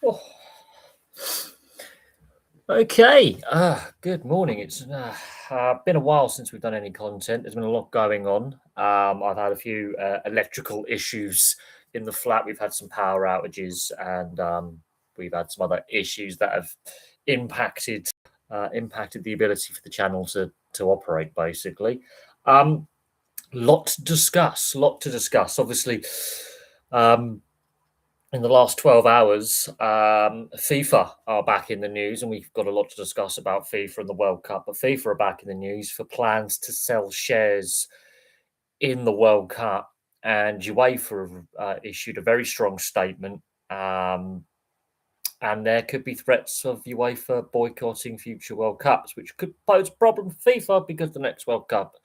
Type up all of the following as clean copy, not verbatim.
Oh, okay. Good morning. It's been a while since we've done any content. There's been a lot going on. I've had a few electrical issues in the flat. We've had some power outages, and we've had some other issues that have impacted the ability for the channel to operate. Basically, um, lot to discuss. Lot to discuss. Obviously, um, in the last 12 hours, FIFA are back in the news, and we've got a lot to discuss about FIFA and the World Cup. But FIFA are back in the news for plans to sell shares in the World Cup, and UEFA have issued a very strong statement. Um, and there could be threats of UEFA boycotting future World Cups, which could pose a problem for FIFA because the next World Cup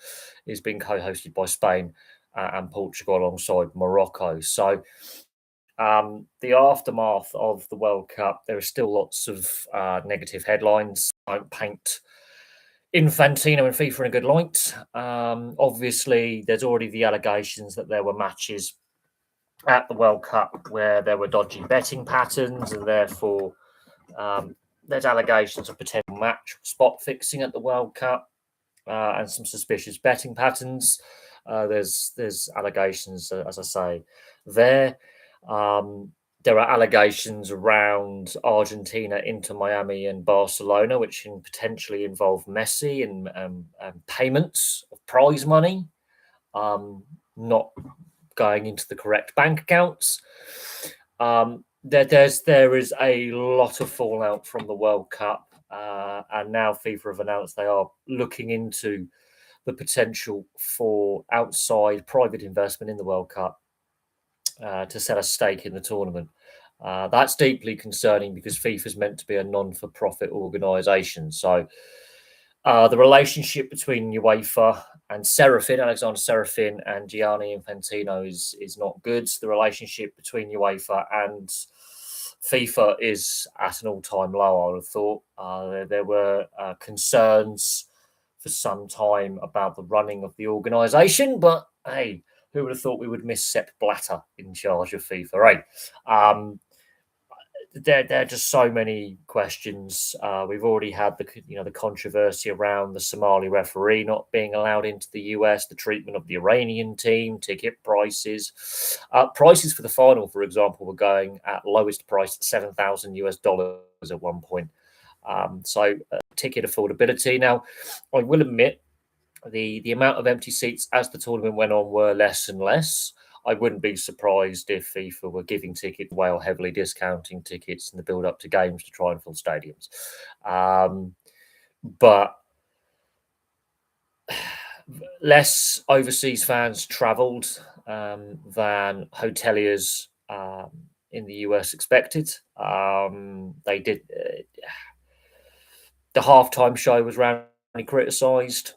is being co-hosted by Spain and Portugal alongside Morocco. So the aftermath of the World Cup, there are still lots of negative headlines. Don't paint Infantino and FIFA in a good light. Obviously, there's already the allegations that there were matches at the World Cup where there were dodgy betting patterns, and therefore there's allegations of potential match spot fixing at the World Cup and some suspicious betting patterns. There's allegations, as I say, there. Um, there are allegations around Argentina, Inter Miami, and Barcelona, which can potentially involve Messi and payments of prize money, um, not going into the correct bank accounts. There is a lot of fallout from the World Cup, and now FIFA have announced they are looking into the potential for outside private investment in the World Cup to set a stake in the tournament. That's deeply concerning because FIFA is meant to be a non-for-profit organisation. So the relationship between UEFA and Alexander Serafin, and Gianni Infantino is not good. The relationship between UEFA and FIFA is at an all-time low, I would have thought. There were concerns for some time about the running of the organisation, but hey, who would have thought we would miss Sepp Blatter in charge of FIFA, right? There are just so many questions. We've already had the controversy around the Somali referee not being allowed into the US, the treatment of the Iranian team, ticket prices. Prices for the final, for example, were going at lowest price $7,000 at one point. So ticket affordability. Now, I will admit the amount of empty seats as the tournament went on were less and less. I wouldn't be surprised if FIFA were giving tickets away or heavily discounting tickets in the build up to games to try and fill stadiums. But less overseas fans travelled than hoteliers in the US expected. They did. The halftime show was roundly criticised.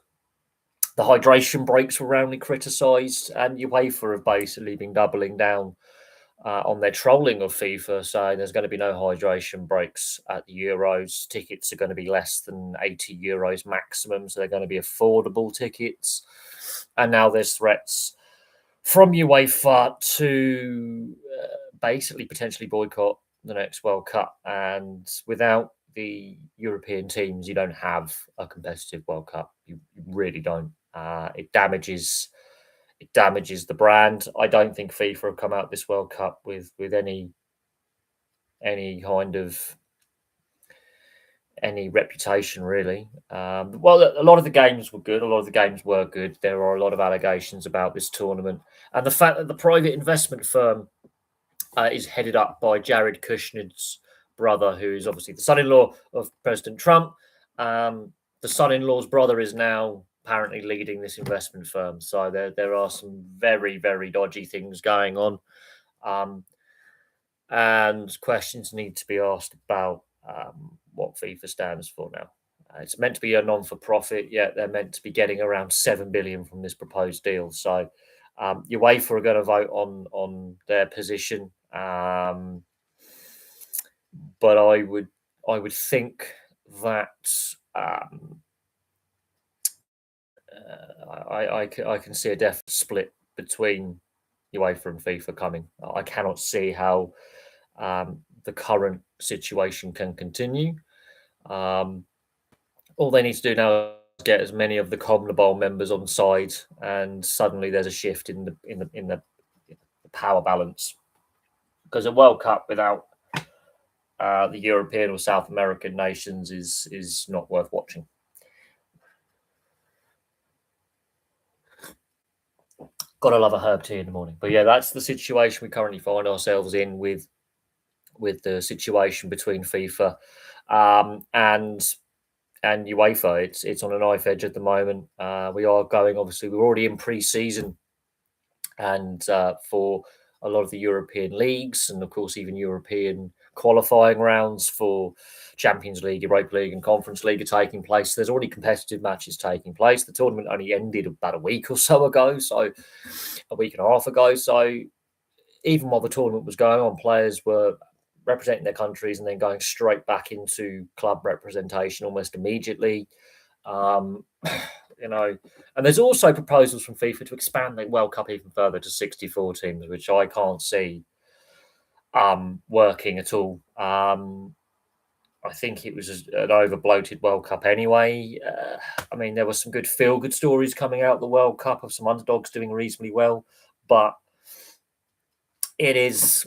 The hydration breaks were roundly criticised, and UEFA have basically been doubling down on their trolling of FIFA, saying there's going to be no hydration breaks at the Euros. Tickets are going to be less than €80 maximum, so they're going to be affordable tickets. And now there's threats from UEFA to basically potentially boycott the next World Cup. And without the European teams, you don't have a competitive World Cup. You really don't. It damages the brand. I don't think FIFA have come out this World Cup with any kind of any reputation really. Well, a lot of the games were good. A lot of the games were good. There are a lot of allegations about this tournament, and the fact that the private investment firm is headed up by Jared Kushner's brother, who is obviously the son-in-law of President Trump. The son-in-law's brother is now apparently leading this investment firm. So there are some very, very dodgy things going on. And questions need to be asked about what FIFA stands for now. It's meant to be a non-for-profit, yet they're meant to be getting around 7 billion from this proposed deal. So UEFA are going to vote on their position, but I would think that I can see a definite split between UEFA and FIFA coming. I cannot see how the current situation can continue. All they need to do now is get as many of the Commonwealth members on side, and suddenly there's a shift in the power balance. Because a World Cup without the European or South American nations is not worth watching. Gotta love a herb tea in the morning. But yeah, that's the situation we currently find ourselves in with the situation between FIFA and UEFA. It's on a knife edge at the moment. We are going, obviously, we're already in pre-season, and for a lot of the European leagues, and of course even European qualifying rounds for Champions League, Europa League, and Conference League are taking place. There's already competitive matches taking place. The tournament only ended about a week or so ago, so a week and a half ago. So even while the tournament was going on, players were representing their countries and then going straight back into club representation almost immediately. And there's also proposals from FIFA to expand the World Cup even further to 64 teams, which I can't see working at all. I think it was an over-bloated World Cup anyway. I mean, there were some good feel-good stories coming out of the World Cup of some underdogs doing reasonably well, but it is,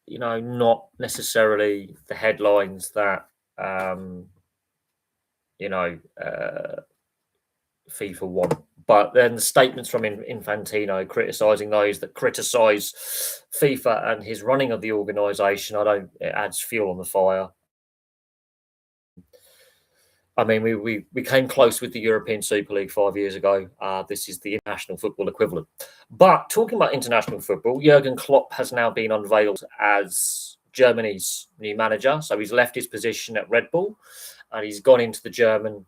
not necessarily the headlines that, FIFA want. But then the statements from Infantino criticising those that criticise FIFA and his running of the organisation, it adds fuel on the fire. I mean, we came close with the European Super League 5 years ago. This is the international football equivalent. But talking about international football, Jurgen Klopp has now been unveiled as Germany's new manager. So he's left his position at Red Bull and he's gone into the German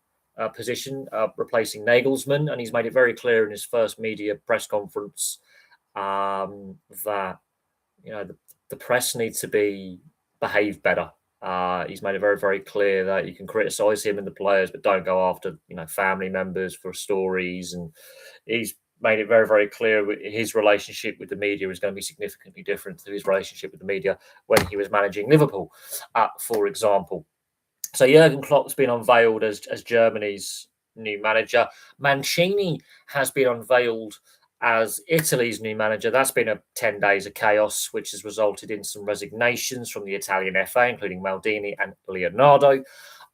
position, replacing Nagelsmann. And he's made it very clear in his first media press conference that, the press needs to behave better. He's made it very, very clear that you can criticise him and the players, but don't go after, family members for stories. And he's made it very, very clear his relationship with the media is going to be significantly different to his relationship with the media when he was managing Liverpool, for example. So Jurgen Klopp's been unveiled as Germany's new manager. Mancini has been unveiled as Italy's new manager. That's been 10 days of chaos, which has resulted in some resignations from the Italian FA, including Maldini and Leonardo.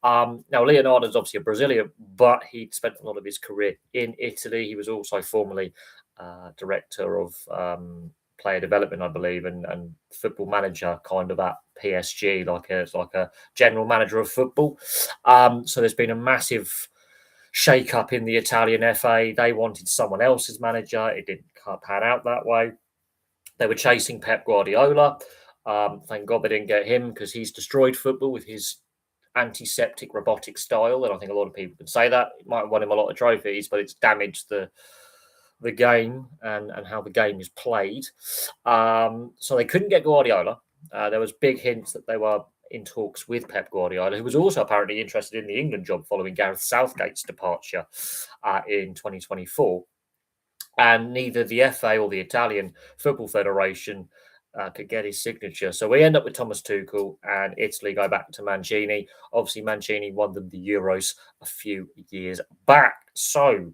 Now, Leonardo's obviously a Brazilian, but he spent a lot of his career in Italy. He was also formerly director of player development, I believe, and football manager kind of at PSG, like a general manager of football. So there's been a massive shake-up in the Italian FA. They wanted someone else as manager. It didn't pan out that way. They were chasing Pep Guardiola. Thank God they didn't get him because he's destroyed football with his antiseptic robotic style. And I think a lot of people can say that. It might have won him a lot of trophies, but it's damaged the game and how the game is played. So they couldn't get Guardiola. There was big hints that they were in talks with Pep Guardiola, who was also apparently interested in the England job following Gareth Southgate's departure in 2024. And neither the FA or the Italian Football Federation could get his signature. So we end up with Thomas Tuchel and Italy go back to Mancini. Obviously, Mancini won them the Euros a few years back. So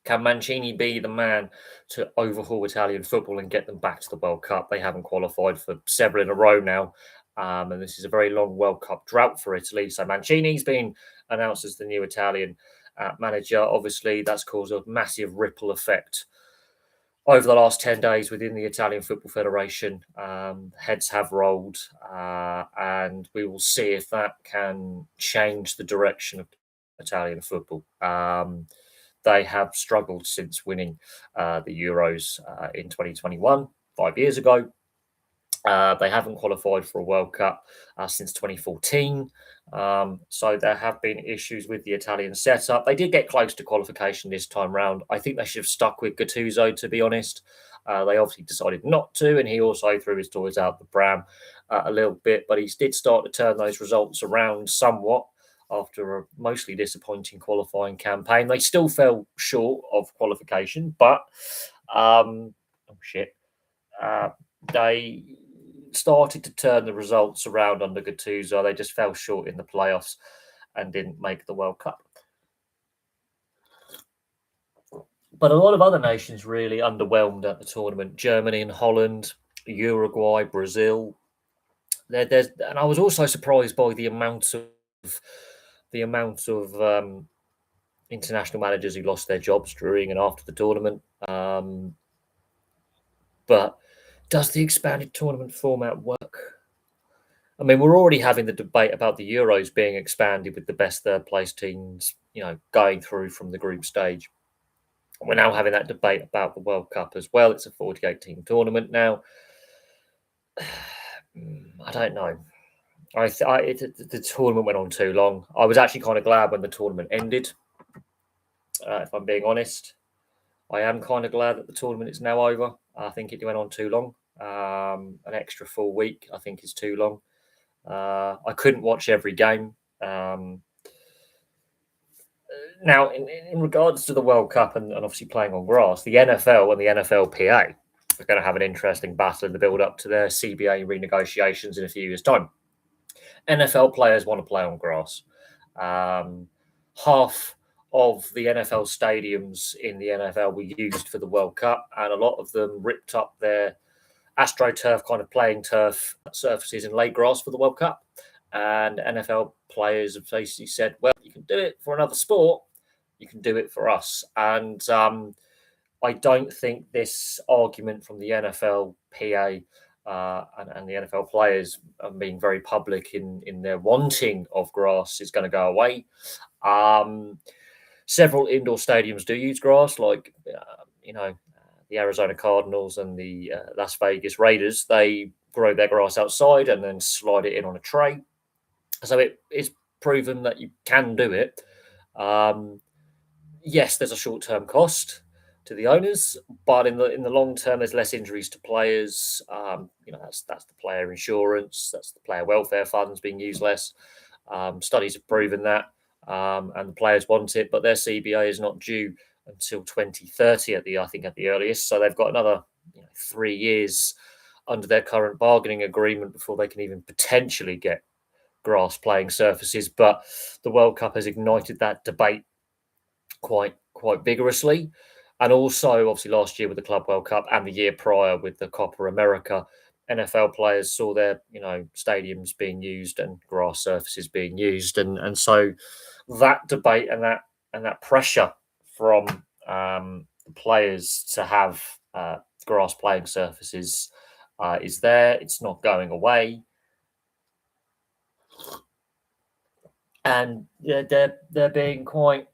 can Mancini be the man to overhaul Italian football and get them back to the World Cup? They haven't qualified for several in a row now. And this is a very long World Cup drought for Italy. So Mancini's been announced as the new Italian manager. Obviously, that's caused a massive ripple effect over the last 10 days within the Italian Football Federation. Heads have rolled, and we will see if that can change the direction of Italian football. They have struggled since winning the Euros in 2021, 5 years ago. They haven't qualified for a World Cup since 2014. So there have been issues with the Italian setup. They did get close to qualification this time round. I think they should have stuck with Gattuso, to be honest. They obviously decided not to, and he also threw his toys out the pram a little bit. But he did start to turn those results around somewhat after a mostly disappointing qualifying campaign. They still fell short of qualification, but started to turn the results around under Gattuso. They just fell short in the playoffs and didn't make the World Cup. But a lot of other nations really underwhelmed at the tournament. Germany and Holland, Uruguay, Brazil. And I was also surprised by the amount of international managers who lost their jobs during and after the tournament. But does the expanded tournament format work? I mean, we're already having the debate about the Euros being expanded with the best third place teams, going through from the group stage. We're now having that debate about the World Cup as well. It's a 48-team tournament now. I don't know. The tournament went on too long. I was actually kind of glad when the tournament ended. If I'm being honest, I am kind of glad that the tournament is now over. I think it went on too long. An extra full week, I think, is too long. I couldn't watch every game. Now, in regards to the World Cup and obviously playing on grass, the NFL and the NFLPA are going to have an interesting battle in the build-up to their CBA renegotiations in a few years' time. NFL players want to play on grass. Half of the NFL stadiums in the NFL were used for the World Cup, and a lot of them ripped up their AstroTurf kind of playing turf surfaces and laid grass for the World Cup. And NFL players have basically said, well, you can do it for another sport, you can do it for us. And I don't think this argument from the NFLPA and the NFL players being very public in their wanting of grass is going to go away. Several indoor stadiums do use grass, like, the Arizona Cardinals and the Las Vegas Raiders. They grow their grass outside and then slide it in on a tray. So it is proven that you can do it. Yes, there's a short-term cost to the owners, but in the long term, there's less injuries to players. That's the player insurance, that's the player welfare funds being used less. Studies have proven that, and the players want it, but their CBA is not due until 2030 at the earliest. So they've got another 3 years under their current bargaining agreement before they can even potentially get grass playing surfaces. But the World Cup has ignited that debate quite vigorously. And also, obviously, last year with the Club World Cup and the year prior with the Copa America, NFL players saw their stadiums being used and grass surfaces being used, and so that debate and that pressure from players to have grass playing surfaces is there. It's not going away, and they're being quite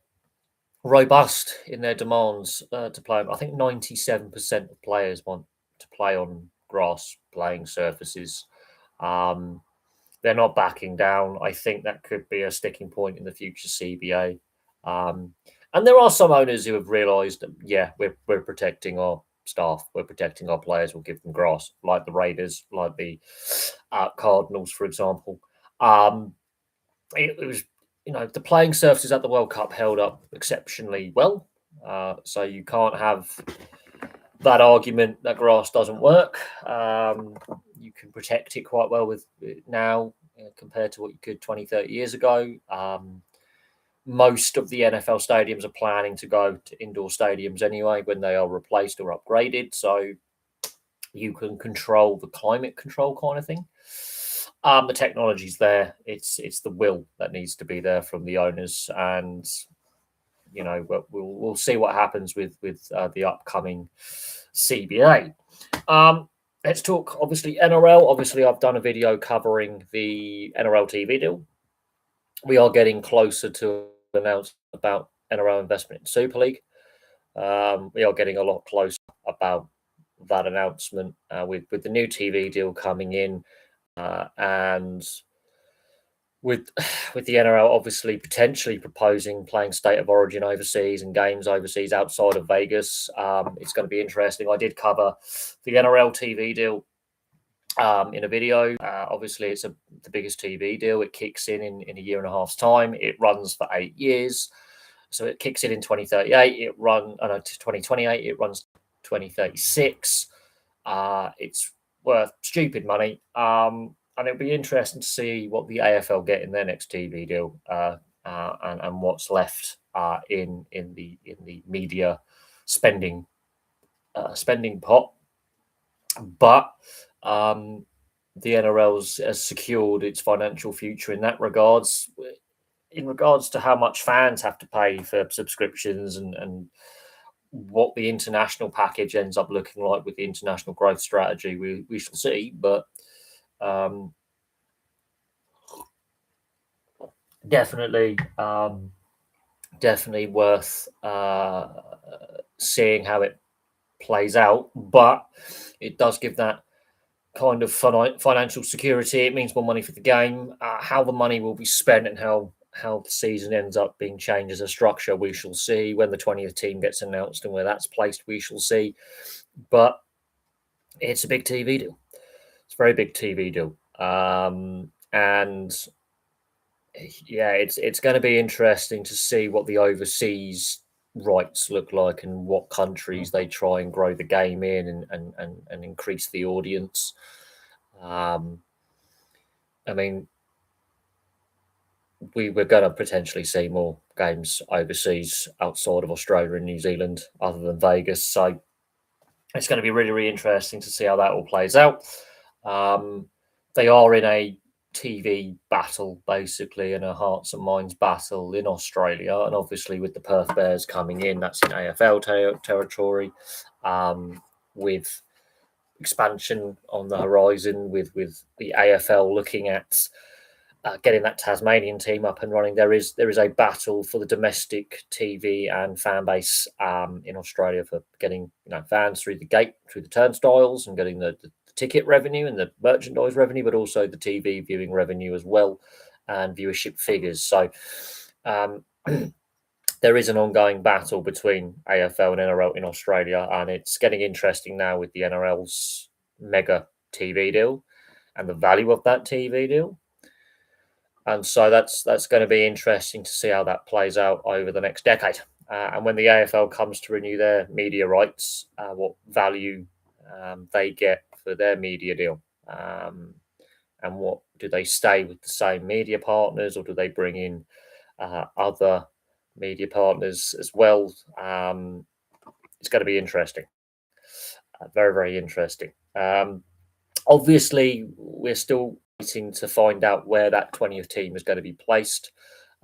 robust in their demands to play. I think 97% of players want to play on grass playing surfaces. They're not backing down. I think that could be a sticking point in the future CBA. And there are some owners who have realised that, we're protecting our staff, we're protecting our players, we'll give them grass, like the Raiders, like the Cardinals, for example. It was, the playing surfaces at the World Cup held up exceptionally well. So you can't have that argument that grass doesn't work. You can protect it quite well with now compared to what you could 20, 30 years ago. Most of the NFL stadiums are planning to go to indoor stadiums anyway when they are replaced or upgraded. So you can control the climate control kind of thing. The technology's there. It's the will that needs to be there from the owners, and we'll see what happens with the upcoming CBA. Let's talk obviously NRL. Obviously, I've done a video covering the NRL TV deal. We are getting closer to announce about NRL investment in Super League. We are getting a lot closer about that announcement with the new TV deal coming in. And with the NRL obviously potentially proposing playing State of Origin overseas and games overseas outside of Vegas, it's going to be interesting. I did cover the NRL TV deal in a video. Obviously, it's the biggest TV deal. It kicks in a year and a half's time. It runs for 8 years. So it kicks in 2038. It runs to 2028. It runs 2036. It's worth stupid money. And it'll be interesting to see what the AFL get in their next TV deal, and what's left in the media spending pot. But the NRL has secured its financial future in that regards. In regards to how much fans have to pay for subscriptions and what the international package ends up looking like with the international growth strategy, we shall see. But definitely worth seeing how it plays out. But it does give that kind of financial security. It means more money for the game. How the money will be spent and how the season ends up being changed as a structure, we shall see. When the 20th team gets announced and where that's placed, we shall see. But it's a big TV deal. It's a very big TV deal. And yeah, it's going to be interesting to see what the overseas rights look like and what countries they try and grow the game in and increase the audience. I mean, we were going to potentially see more games overseas outside of Australia and New Zealand other than Vegas. So it's going to be really, really interesting to see how that all plays out. They are in a TV battle, basically, and a hearts and minds battle in Australia. And obviously, with the Perth Bears coming in, that's in AFL territory, with expansion on the horizon, with the AFL looking at getting that Tasmanian team up and running. There is a battle for the domestic TV and fan base in Australia for getting fans through the gate, through the turnstiles, and getting the ticket revenue and the merchandise revenue, but also the TV viewing revenue as well, and viewership figures. So there is an ongoing battle between AFL and NRL in Australia, and it's getting interesting now with the NRL's mega TV deal and the value of that TV deal. And so that's going to be interesting to see how that plays out over the next decade. And when the AFL comes to renew their media rights, what value they get for their media deal, and what do they stay with the same media partners, or do they bring in other media partners as well? It's going to be interesting, very, very interesting. Obviously, we're still waiting to find out where that 20th team is going to be placed.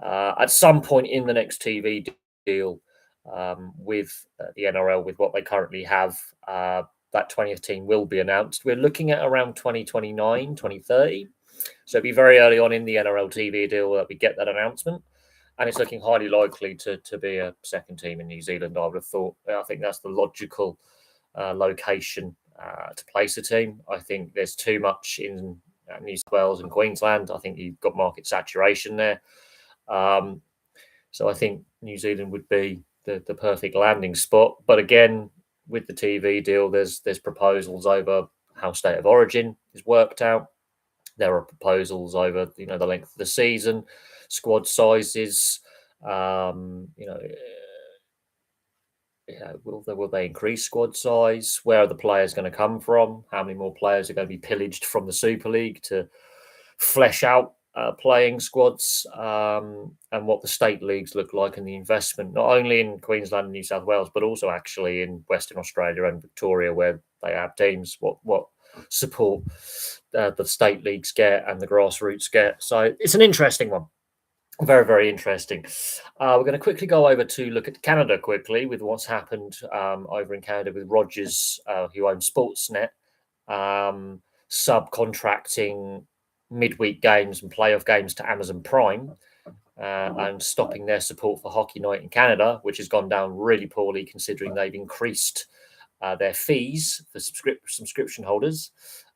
At some point in the next TV deal with the NRL, with what they currently have, that 20th team will be announced. We're looking at around 2029, 2030. So it'll be very early on in the NRL TV deal that we get that announcement. And it's looking highly likely to be a second team in New Zealand, I would have thought. I think that's the logical location to place a team. I think there's too much in New South Wales and Queensland. I think you've got market saturation there. So I think New Zealand would be the perfect landing spot. But again, with the TV deal, there's proposals over how state of origin is worked out. There are proposals over the length of the season, squad sizes. Will they increase squad size? Where are the players going to come from? How many more players are going to be pillaged from the Super League to flesh out playing squads, and what the state leagues look like, and the investment, not only in Queensland and New South Wales, but also actually in Western Australia and Victoria, where they have teams, what support the state leagues get and the grassroots get. So it's an interesting one. Very, very interesting. We're going to quickly go over to look at Canada quickly with what's happened over in Canada with Rogers, who owns Sportsnet, subcontracting midweek games and playoff games to Amazon Prime, and stopping their support for Hockey Night in Canada, which has gone down really poorly considering they've increased their fees for subscription holders.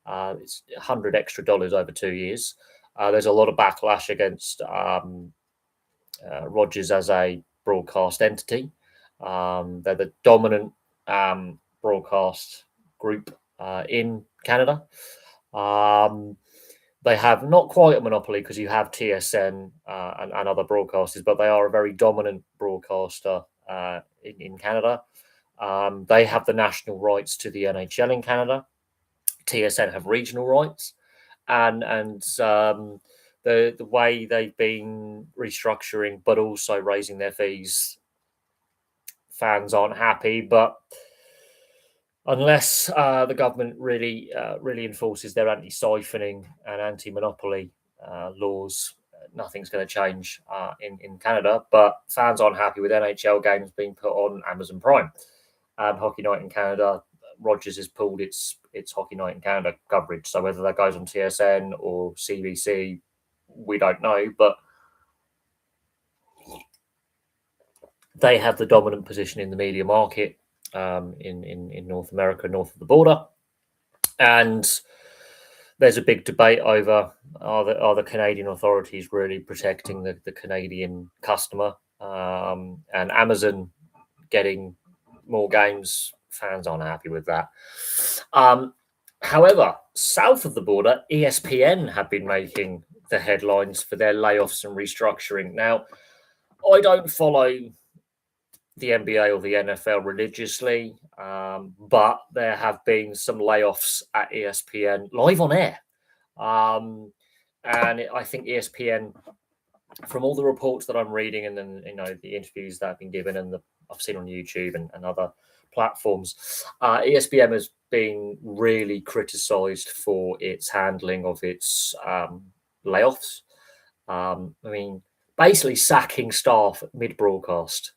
It's $100 extra over 2 years. There's a lot of backlash against Rogers as a broadcast entity. They're the dominant broadcast group in Canada. They have not quite a monopoly because you have TSN and other broadcasters, but they are a very dominant broadcaster in Canada. They have the national rights to the NHL in Canada. TSN have regional rights, and the way they've been restructuring, but also raising their fees, fans aren't happy. But unless the government really enforces their anti-siphoning and anti-monopoly laws, nothing's going to change in Canada. But fans aren't happy with NHL games being put on Amazon Prime and Hockey Night in Canada. Rogers has pulled its Hockey Night in Canada coverage. So whether that goes on TSN or CBC, we don't know. But they have the dominant position in the media market in North America, north of the border. And there's a big debate over are the Canadian authorities really protecting the Canadian customer, and Amazon getting more games. Fans aren't happy with that. However, south of the border, ESPN have been making the headlines for their layoffs and restructuring. Now, I don't follow the NBA or the NFL religiously, but there have been some layoffs at ESPN live on air. And I think ESPN, from all the reports that I'm reading and then the interviews that have been given and I've seen on YouTube and other platforms, ESPN has been really criticised for its handling of its layoffs. I mean, basically sacking staff mid-broadcast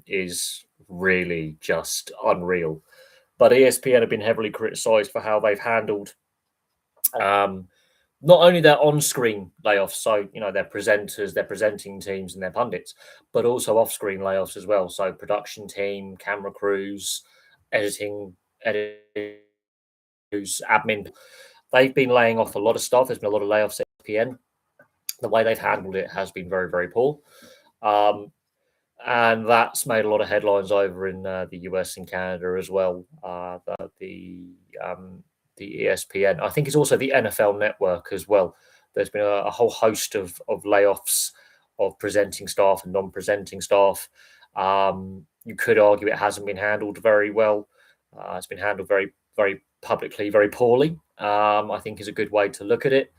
is really just unreal. But ESPN have been heavily criticised for how they've handled not only their on-screen layoffs, so their presenters, their presenting teams, and their pundits, but also off-screen layoffs as well. So production team, camera crews, editing, admin. They've been laying off a lot of staff. There's been a lot of layoffs at ESPN. The way they've handled it has been very, very poor. And that's made a lot of headlines over in the US and Canada as well. The ESPN, I think it's also the NFL Network as well. There's been a whole host of layoffs of presenting staff and non-presenting staff. You could argue it hasn't been handled very well. It's been handled very, very publicly, very poorly. I think is a good way to look at it.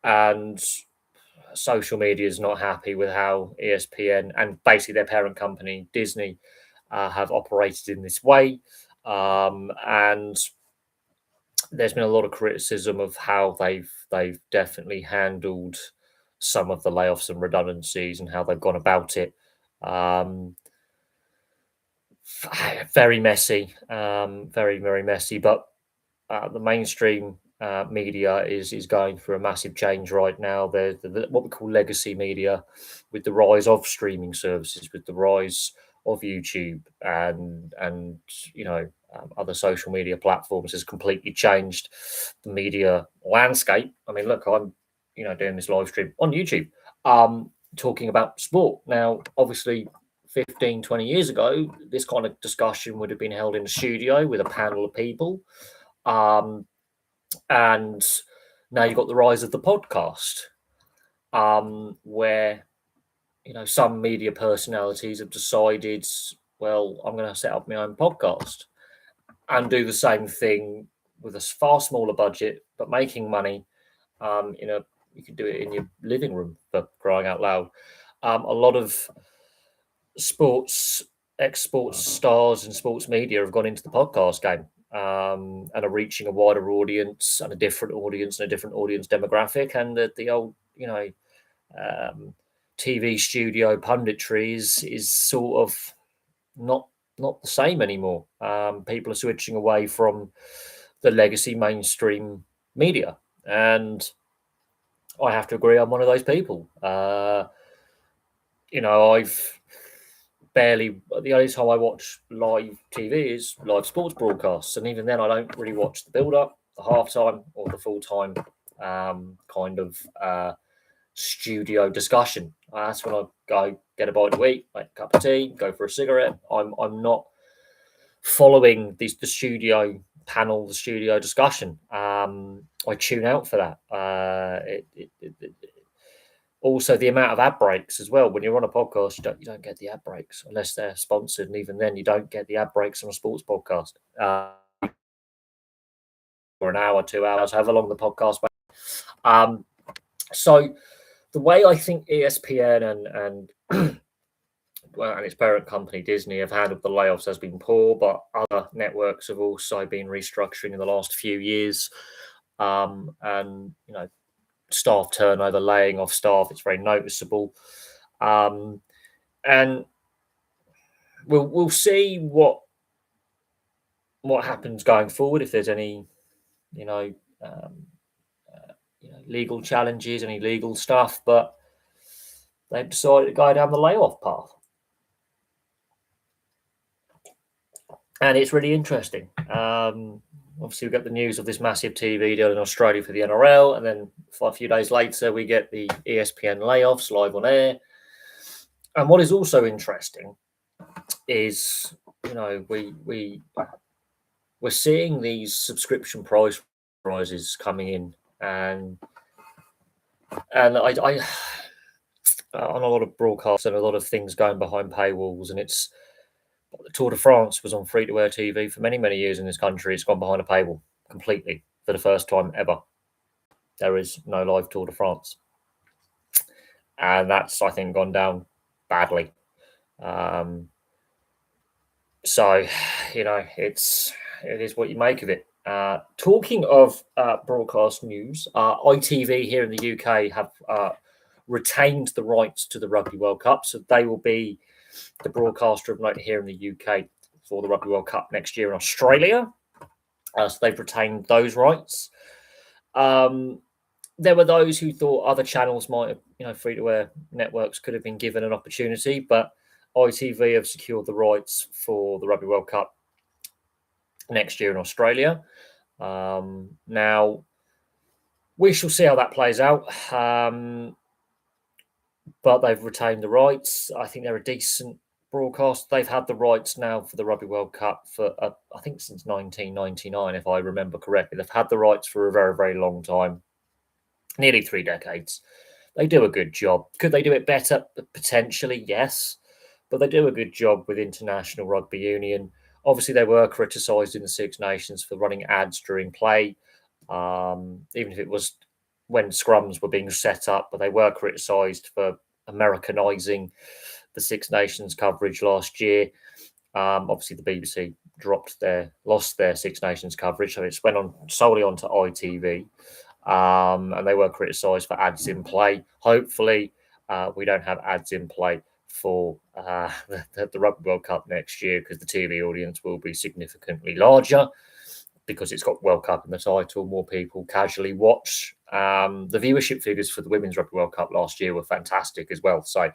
And social media is not happy with how ESPN and basically their parent company, Disney, have operated in this way. And there's been a lot of criticism of how they've definitely handled some of the layoffs and redundancies and how they've gone about it. Very messy, very, very messy. But the mainstream media is going through a massive change right now. There's what we call legacy media, with the rise of streaming services, with the rise of YouTube and other social media platforms, has completely changed the media landscape. I mean, look, I'm doing this live stream on YouTube, talking about sport. Now, obviously, 15, 20 years ago, this kind of discussion would have been held in a studio with a panel of people. And now you've got the rise of the podcast, where some media personalities have decided, well, I'm going to set up my own podcast and do the same thing with a far smaller budget, but making money. You could do it in your living room, for crying out loud. A lot of ex-sports stars and sports media have gone into the podcast game. And are reaching a wider audience and a different audience demographic, and the old TV studio punditry is sort of not the same anymore. People are switching away from the legacy mainstream media, and I have to agree, I'm one of those people. I've the only time I watch live TV is live sports broadcasts, and even then I don't really watch the build-up, the halftime, or the full-time kind of studio discussion. That's when I go get a bite to eat, make a cup of tea, go for a cigarette. I'm not following the studio panel, the studio discussion. I tune out for that. Also, the amount of ad breaks as well. When you're on a podcast, you don't get the ad breaks unless they're sponsored, and even then, you don't get the ad breaks on a sports podcast. or an hour, 2 hours, however long the podcast. So the way I think ESPN and well, and its parent company Disney have handled the layoffs has been poor, but other networks have also been restructuring in the last few years. And staff turnover, laying off staff, it's very noticeable. And we'll see what happens going forward, if there's any legal challenges, any legal stuff, but they've decided to go down the layoff path. And it's really interesting. Obviously, we got the news of this massive TV deal in Australia for the NRL, and then a few days later, we get the ESPN layoffs live on air. And what is also interesting is, we're seeing these subscription price rises coming in, and I on a lot of broadcasts and a lot of things going behind paywalls, and it's the Tour de France was on free-to-air TV for many, many years in this country. It's gone behind a paywall completely for the first time ever. There is no live Tour de France. And that's, I think, gone down badly. So, it is what you make of it. Talking of broadcast news, ITV here in the UK have retained the rights to the Rugby World Cup. So they will be the broadcaster of note here in the UK for the Rugby World Cup next year in Australia. So they've retained those rights. There were those who thought other channels might have, free-to-air networks could have been given an opportunity, but ITV have secured the rights for the Rugby World Cup next year in Australia. Now, we shall see how that plays out. But they've retained the rights. I think they're a decent broadcast. They've had the rights now for the Rugby World Cup for, I think, since 1999, if I remember correctly. They've had the rights for a very, very long time, nearly 3 decades. They do a good job. Could they do it better? Potentially, yes. But they do a good job with International Rugby Union. Obviously, they were criticised in the Six Nations for running ads during play, even if it was when scrums were being set up, but they were criticised for Americanising the Six Nations coverage last year. Obviously, the BBC lost their Six Nations coverage, so it's went on solely onto ITV, and they were criticised for ads in play. Hopefully, we don't have ads in play for the Rugby World Cup next year, because the TV audience will be significantly larger, because it's got World Cup in the title. More people casually watch. The viewership figures for the Women's Rugby World Cup last year were fantastic as well. So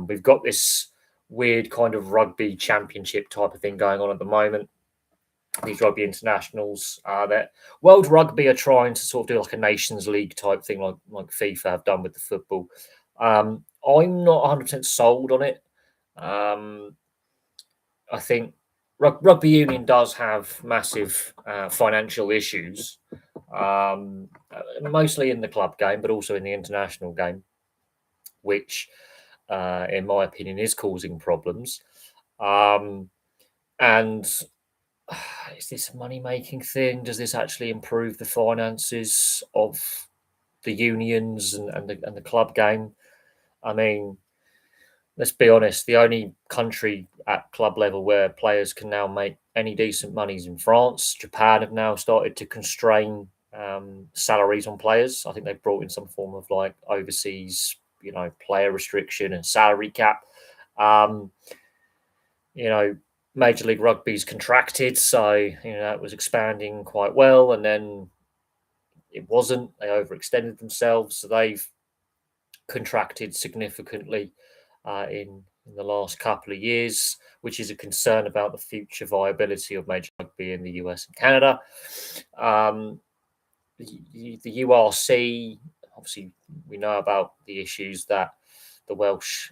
we've got this weird kind of rugby championship type of thing going on at the moment. These rugby internationals, that World Rugby are trying to sort of do like a Nations League type thing, like FIFA have done with the football. I'm not 100% sold on it. I think rugby union does have massive financial issues, mostly in the club game, but also in the international game, which, in my opinion, is causing problems. And is this a money-making thing? Does this actually improve the finances of the unions and the club game? I mean, let's be honest, the only country at club level where players can now make any decent money is in France. Japan have now started to constrain salaries on players. I think they've brought in some form of like overseas, player restriction and salary cap. Major League Rugby's contracted, so it was expanding quite well, and then it wasn't. They overextended themselves, so they've contracted significantly in the last couple of years, which is a concern about the future viability of Major Rugby in the US and Canada. The URC, obviously, we know about the issues that the Welsh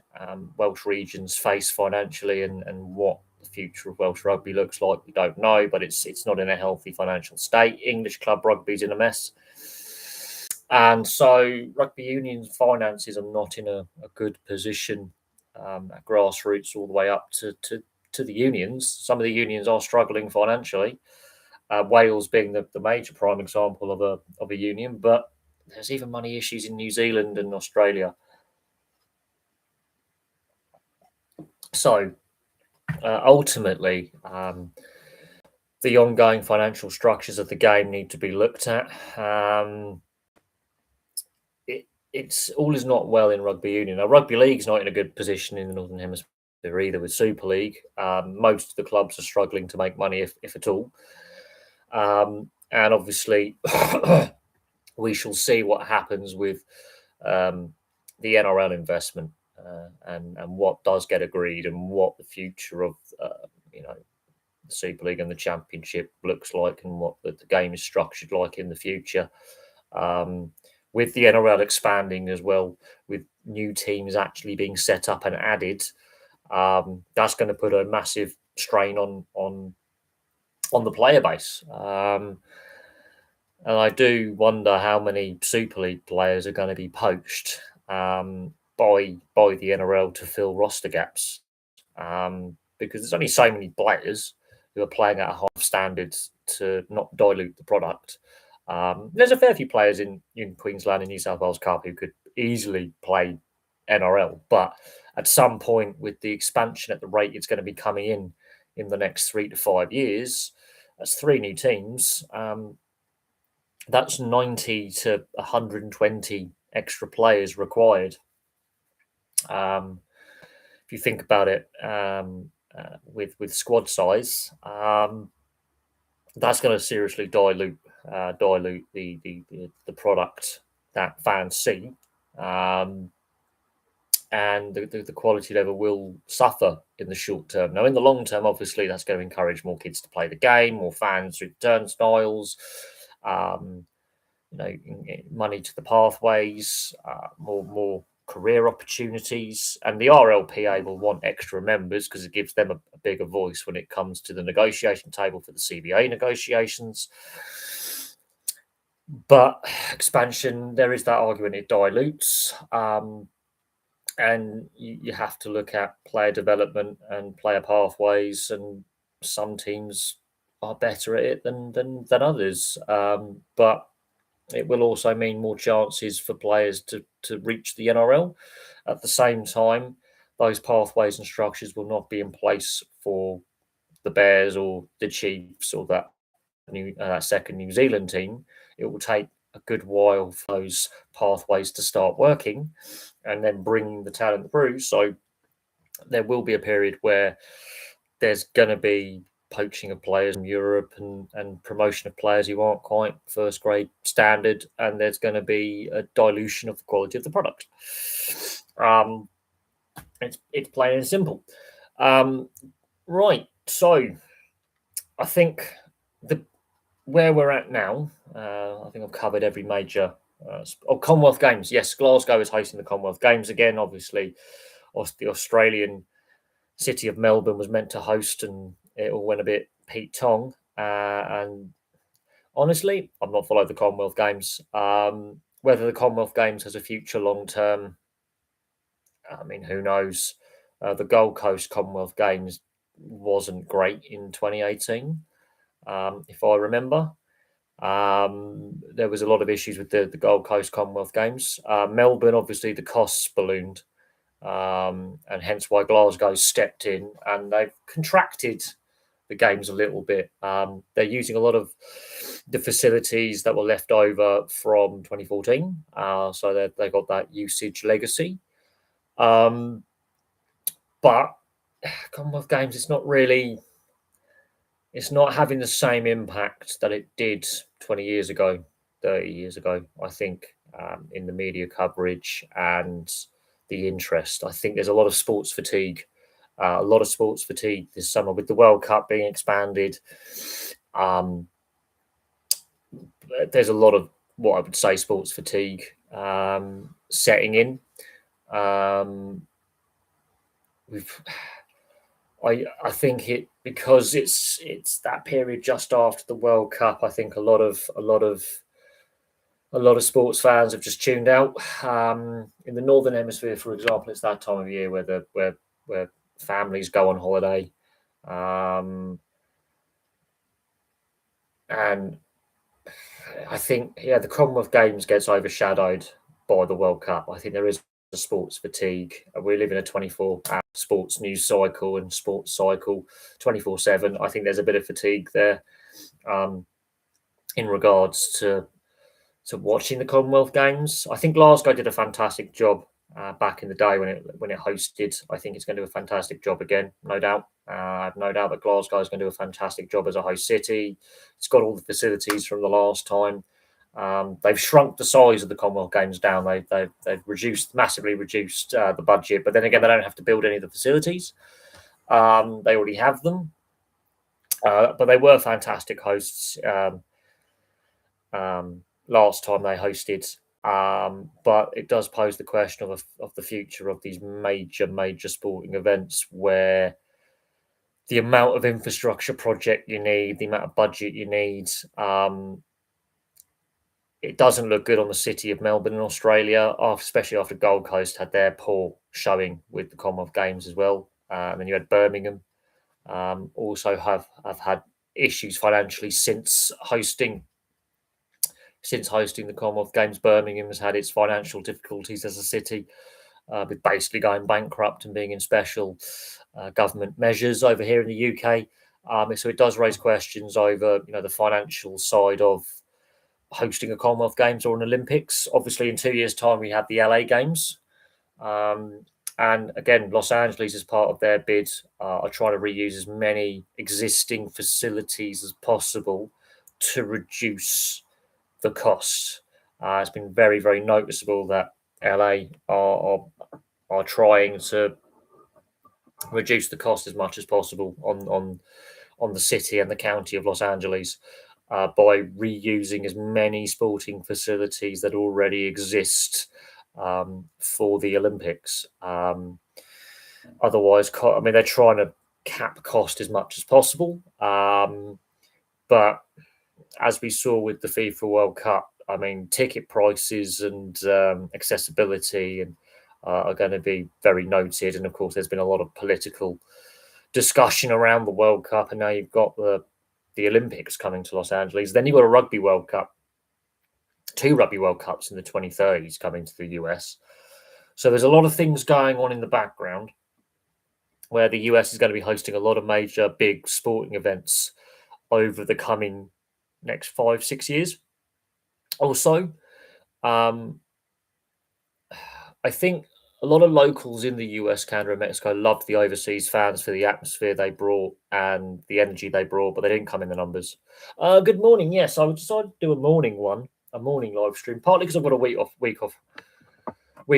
regions face financially, and what the future of Welsh rugby looks like, we don't know, but it's not in a healthy financial state. English club rugby's in a mess. And so rugby union finances are not in a good position at grassroots all the way up to the unions. Some of the unions are struggling financially. Wales being the major prime example of a union, but there's even money issues in New Zealand and Australia. So ultimately, the ongoing financial structures of the game need to be looked at. It's all is not well in rugby union. Now, rugby league's not in a good position in the Northern Hemisphere either with Super League. Most of the clubs are struggling to make money, if at all. And obviously, we shall see what happens with the NRL investment and what does get agreed and what the future of the Super League and the Championship looks like and what the game is structured like in the future. With the NRL expanding as well, with new teams actually being set up and added, that's going to put a massive strain on the player base. And I do wonder how many Super League players are going to be poached by the NRL to fill roster gaps, because there's only so many players who are playing at a high standard to not dilute the product. There's a fair few players in Queensland and New South Wales Cup who could easily play NRL, but at some point, with the expansion at the rate it's going to be coming in the next 3 to 5 years, that's 3 new teams. That's 90 to 120 extra players required. If you think about it, with squad size, that's going to seriously dilute the product that fans see, and the quality level will suffer in the short term. Now, in the long term, obviously, that's going to encourage more kids to play the game, more fans through turnstiles, money to the pathways, more career opportunities, and the RLPA will want extra members because it gives them a bigger voice when it comes to the negotiation table for the CBA negotiations. But expansion, there is that argument it dilutes, and you have to look at player development and player pathways, and some teams are better at it than others, but it will also mean more chances for players to reach the NRL. At the same time, those pathways and structures will not be in place for the Bears or the Chiefs or that second New Zealand team. It will take a good while for those pathways to start working and then bringing the talent through. So there will be a period where there's going to be poaching of players from Europe and promotion of players who aren't quite first grade standard, and there's going to be a dilution of the quality of the product. It's plain and simple. Right. So I think where we're at now, I think I've covered every major. Commonwealth Games. Yes, Glasgow is hosting the Commonwealth Games again. Obviously, the Australian city of Melbourne was meant to host, and it all went a bit Pete Tong. And honestly, I've not followed the Commonwealth Games. Whether the Commonwealth Games has a future long term, I mean, who knows? The Gold Coast Commonwealth Games wasn't great in 2018, if I remember. There was a lot of issues with the Gold Coast Commonwealth Games. Melbourne, obviously, the costs ballooned, and hence why Glasgow stepped in, and they've contracted the games a little bit. They're using a lot of the facilities that were left over from 2014, so they got that usage legacy. But Commonwealth Games, it's not having the same impact that it did 20 years ago, 30 years ago, I think, in the media coverage and the interest. I think there's a lot of sports fatigue this summer with the World Cup being expanded. There's a lot of what I would say sports fatigue setting in. I think because it's that period just after the World Cup. I think a lot of sports fans have just tuned out. In the Northern Hemisphere, for example, it's that time of year where families go on holiday, And I think, yeah, the Commonwealth Games gets overshadowed by the World Cup. I think there is a sports fatigue. We live in a 24-hour sports news cycle and sports cycle 24/7. I think there's a bit of fatigue there in regards to watching the Commonwealth Games. I think Glasgow did a fantastic job back in the day when it hosted. I think it's going to do a fantastic job again, no doubt. I have no doubt that Glasgow is going to do a fantastic job as a host city. It's got all the facilities from the last time. They've shrunk the size of the Commonwealth Games down. They've massively reduced the budget, but then again, they don't have to build any of the facilities. They already have them, but they were fantastic hosts last time they hosted. But it does pose the question of the future of these major sporting events, where the amount of infrastructure project you need, the amount of budget you need, it doesn't look good on the city of Melbourne in Australia, especially after Gold Coast had their poor showing with the Commonwealth Games as well. And then you had Birmingham also have had issues financially since hosting the Commonwealth Games. Birmingham has had its financial difficulties as a city, with basically going bankrupt and being in special government measures over here in the UK. So it does raise questions over, the financial side of hosting a Commonwealth Games or an Olympics. Obviously, in 2 years' time, we have the LA Games. And again, Los Angeles, as part of their bid, are trying to reuse as many existing facilities as possible to reduce the cost. It's been very, very noticeable that LA are trying to reduce the cost as much as possible on the city and the county of Los Angeles by reusing as many sporting facilities that already exist for the Olympics. Otherwise, they're trying to cap cost as much as possible. But as we saw with the FIFA World Cup, ticket prices and accessibility are going to be very noted. And of course, there's been a lot of political discussion around the World Cup, and now you've got the Olympics coming to Los Angeles. Then you've got a Rugby World Cup, 2 Rugby World Cups in the 2030s coming to the US. So there's a lot of things going on in the background where the US is going to be hosting a lot of major big sporting events over the coming next 5-6 years. Also, I think a lot of locals in the US, Canada, and Mexico loved the overseas fans for the atmosphere they brought and the energy they brought, but they didn't come in the numbers. Good morning. Yes, I decided to do a morning live stream, partly because I've got a week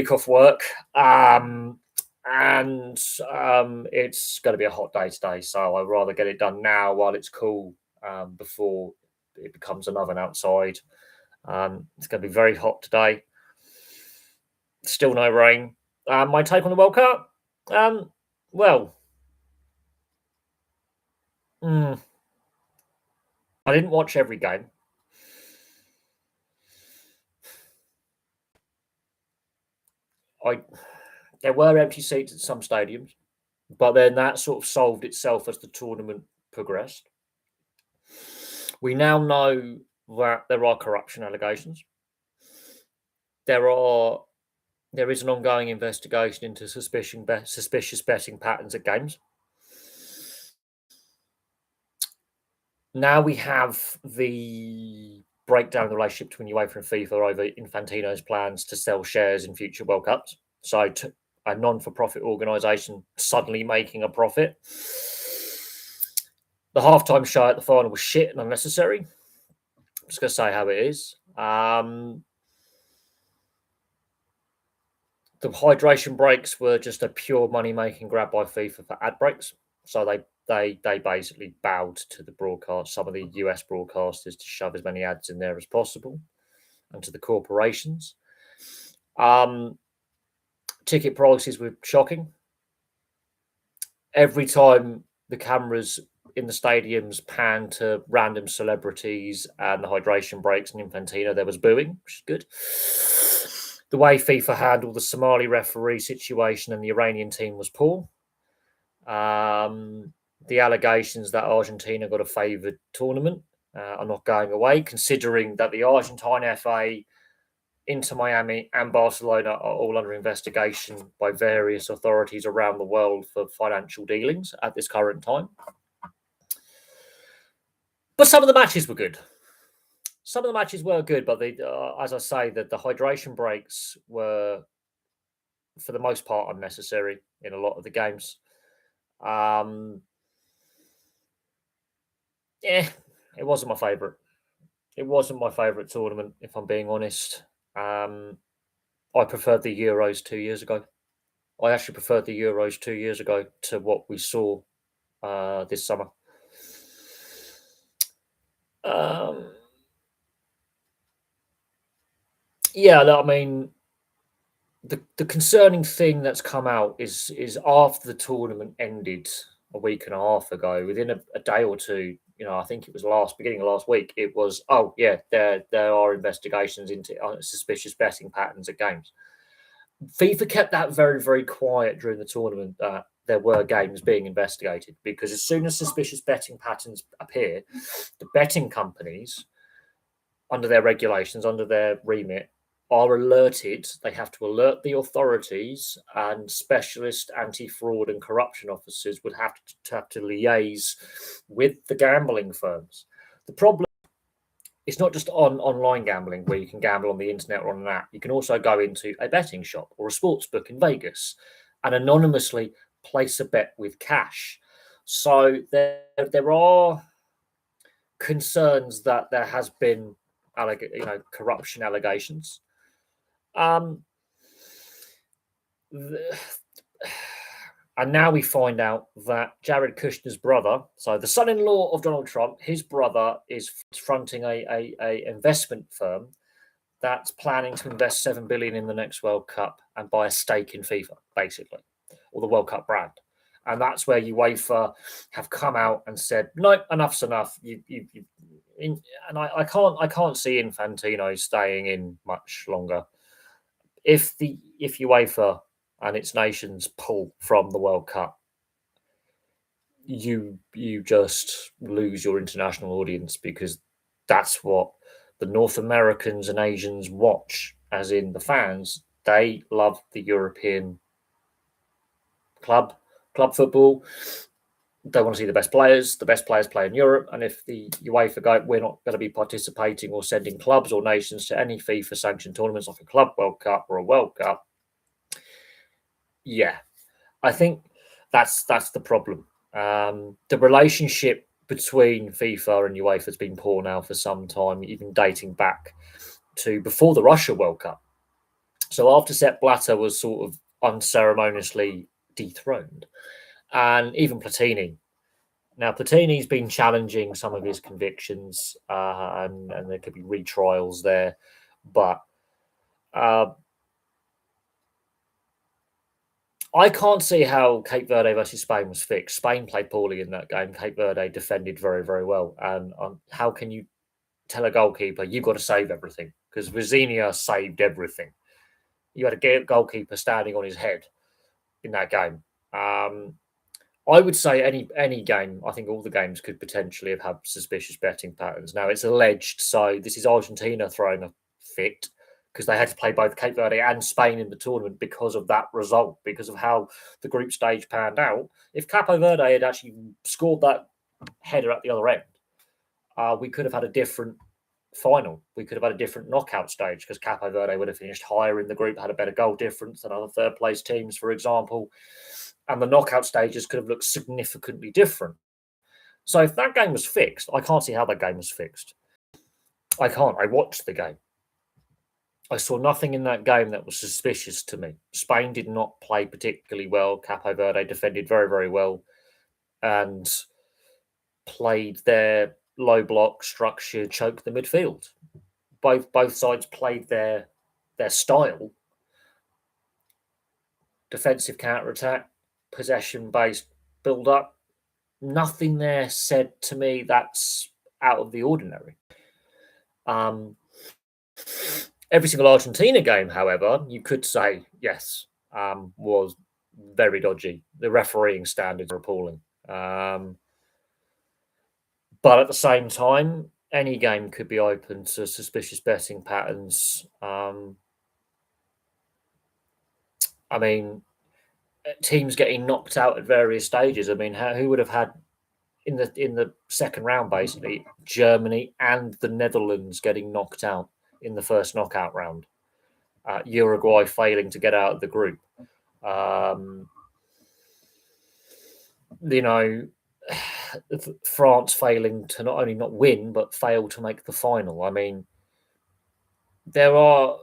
off work, and it's going to be a hot day today, so I'd rather get it done now while it's cool before it becomes an oven outside. It's going to be very hot today. Still no rain. My take on the World Cup? Well, I didn't watch every game. There were empty seats at some stadiums, but then that sort of solved itself as the tournament progressed. We now know that there are corruption allegations. There is an ongoing investigation into suspicious betting patterns at games. Now we have the breakdown of the relationship between UEFA and FIFA over Infantino's plans to sell shares in future World Cups. So a non-for-profit organisation suddenly making a profit. The halftime show at the final was shit and unnecessary. I'm just going to say how it is. The hydration breaks were just a pure money-making grab by FIFA for ad breaks. So they basically bowed to the broadcast, some of the US broadcasters, to shove as many ads in there as possible, and to the corporations. Ticket prices were shocking. Every time the cameras in the stadiums panned to random celebrities and the hydration breaks and Infantino, there was booing, which is good. The way FIFA handled the Somali referee situation and the Iranian team was poor. The allegations that Argentina got a favoured tournament are not going away, considering that the Argentine FA, Inter Miami, and Barcelona are all under investigation by various authorities around the world for financial dealings at this current time. But some of the matches were good. Some of the matches were good, but as I say, that the hydration breaks were, for the most part, unnecessary in a lot of the games. Yeah, it wasn't my favourite. It wasn't my favourite tournament, if I'm being honest. I preferred the Euros 2 years ago. I actually preferred the Euros 2 years ago to what we saw this summer. Yeah, I mean, the concerning thing that's come out is after the tournament ended a week and a half ago, within a day or two, I think it was beginning of last week, it was, oh yeah, there are investigations into suspicious betting patterns at games. FIFA kept that very, very quiet during the tournament that there were games being investigated, because as soon as suspicious betting patterns appear, the betting companies, under their regulations, under their remit, are alerted. They have to alert the authorities, and specialist anti-fraud and corruption officers would have to liaise with the gambling firms. The problem is not just on online gambling, where you can gamble on the internet or on an app. You can also go into a betting shop or a sports book in Vegas and anonymously place a bet with cash. So there are concerns that there has been corruption allegations. And now we find out that Jared Kushner's brother, so the son-in-law of Donald Trump, his brother is fronting a investment firm that's planning to invest $7 billion in the next World Cup and buy a stake in FIFA, basically, or the World Cup brand. And that's where UEFA have come out and said, no, enough's enough. I can't see Infantino staying in much longer. If UEFA and its nations pull from the World Cup, you just lose your international audience, because that's what the North Americans and Asians watch, as in the fans. They love the European club football. They want to see the best players. The best players play in Europe. And if the UEFA go, we're not going to be participating or sending clubs or nations to any FIFA sanctioned tournaments like a Club World Cup or a World Cup. Yeah, I think that's the problem. The relationship between FIFA and UEFA has been poor now for some time, even dating back to before the Russia World Cup. So after Sepp Blatter was sort of unceremoniously dethroned, and even Platini. Now, Platini's been challenging some of his convictions, and there could be retrials there. But I can't see how Cape Verde versus Spain was fixed. Spain played poorly in that game. Cape Verde defended very, very well. And how can you tell a goalkeeper, you've got to save everything? Because Vizinha saved everything. You had a goalkeeper standing on his head in that game. I would say any game, I think all the games could potentially have had suspicious betting patterns. Now, it's alleged, so this is Argentina throwing a fit, because they had to play both Cape Verde and Spain in the tournament because of that result, because of how the group stage panned out. If Capo Verde had actually scored that header at the other end, we could have had a different final. We could have had a different knockout stage, because Capo Verde would have finished higher in the group, had a better goal difference than other third place teams, for example. And the knockout stages could have looked significantly different. So if that game was fixed, I can't see how that game was fixed. I can't. I watched the game. I saw nothing in that game that was suspicious to me. Spain did not play particularly well. Capo Verde defended very, very well and played their low block structure, choked the midfield. Both sides played their style. Defensive counter-attack, possession-based build-up. Nothing there said to me that's out of the ordinary. Every single Argentina game, however, you could say, yes, was very dodgy. The refereeing standards are appalling. But at the same time, any game could be open to suspicious betting patterns. I mean, teams getting knocked out at various stages. I mean, who would have had in the second round, basically Germany and the Netherlands getting knocked out in the first knockout round, Uruguay failing to get out of the group, you know, France failing to not only not win but fail to make the final. I mean, there are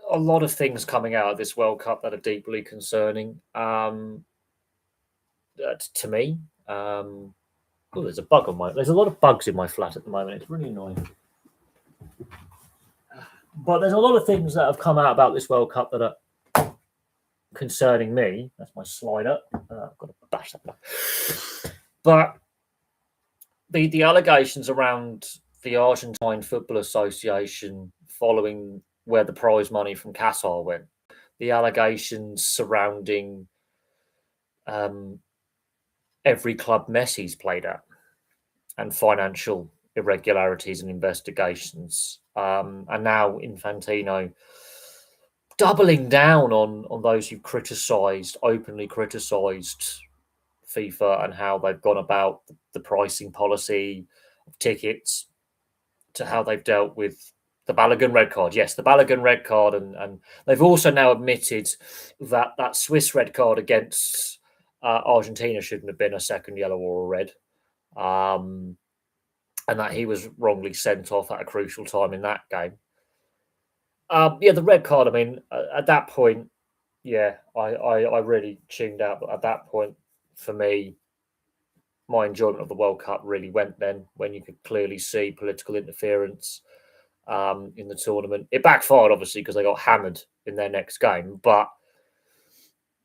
a lot of things coming out of this World Cup that are deeply concerning to me. Oh, there's a bug on my. There's a lot of bugs in my flat at the moment. It's really annoying. But there's a lot of things that have come out about this World Cup that are concerning me. That's my slider. I've got to bash that back. But the allegations around the Argentine Football Association following where the prize money from Qatar went, the allegations surrounding every club Messi's played at, and financial irregularities and investigations, and now Infantino doubling down on those who openly criticised FIFA and how they've gone about the pricing policy of tickets, to how they've dealt with the Balogun red card. Yes, the Balogun red card, and they've also now admitted that that Swiss red card against Argentina shouldn't have been a second yellow or a red, and that he was wrongly sent off at a crucial time in that game. Yeah, the red card. I mean, at that point, yeah, I really tuned out. But at that point, for me, my enjoyment of the World Cup really went then when you could clearly see political interference in the tournament. It backfired, obviously, because they got hammered in their next game, but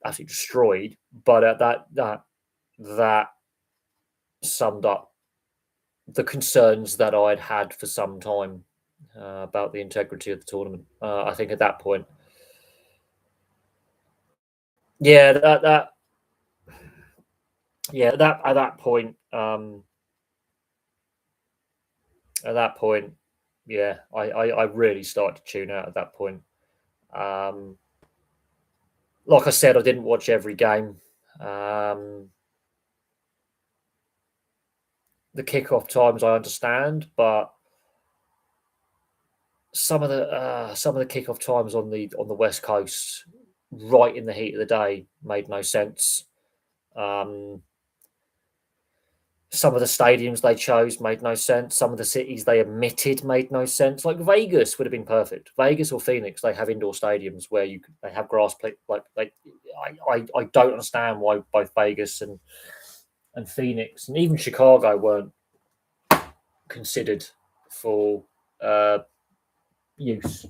actually destroyed. But that summed up the concerns that I'd had for some time about the integrity of the tournament. I think at that point, yeah, that at that point, yeah, I really started to tune out at that point. Like I said, I didn't watch every game. The kickoff times I understand, but some of the kickoff times on the West Coast, right in the heat of the day, made no sense. Some of the stadiums they chose made no sense. Some of the cities they omitted made no sense. Like Vegas would have been perfect. Vegas or Phoenix, they have indoor stadiums where they have grass play. I don't understand why both Vegas and Phoenix and even Chicago weren't considered for use.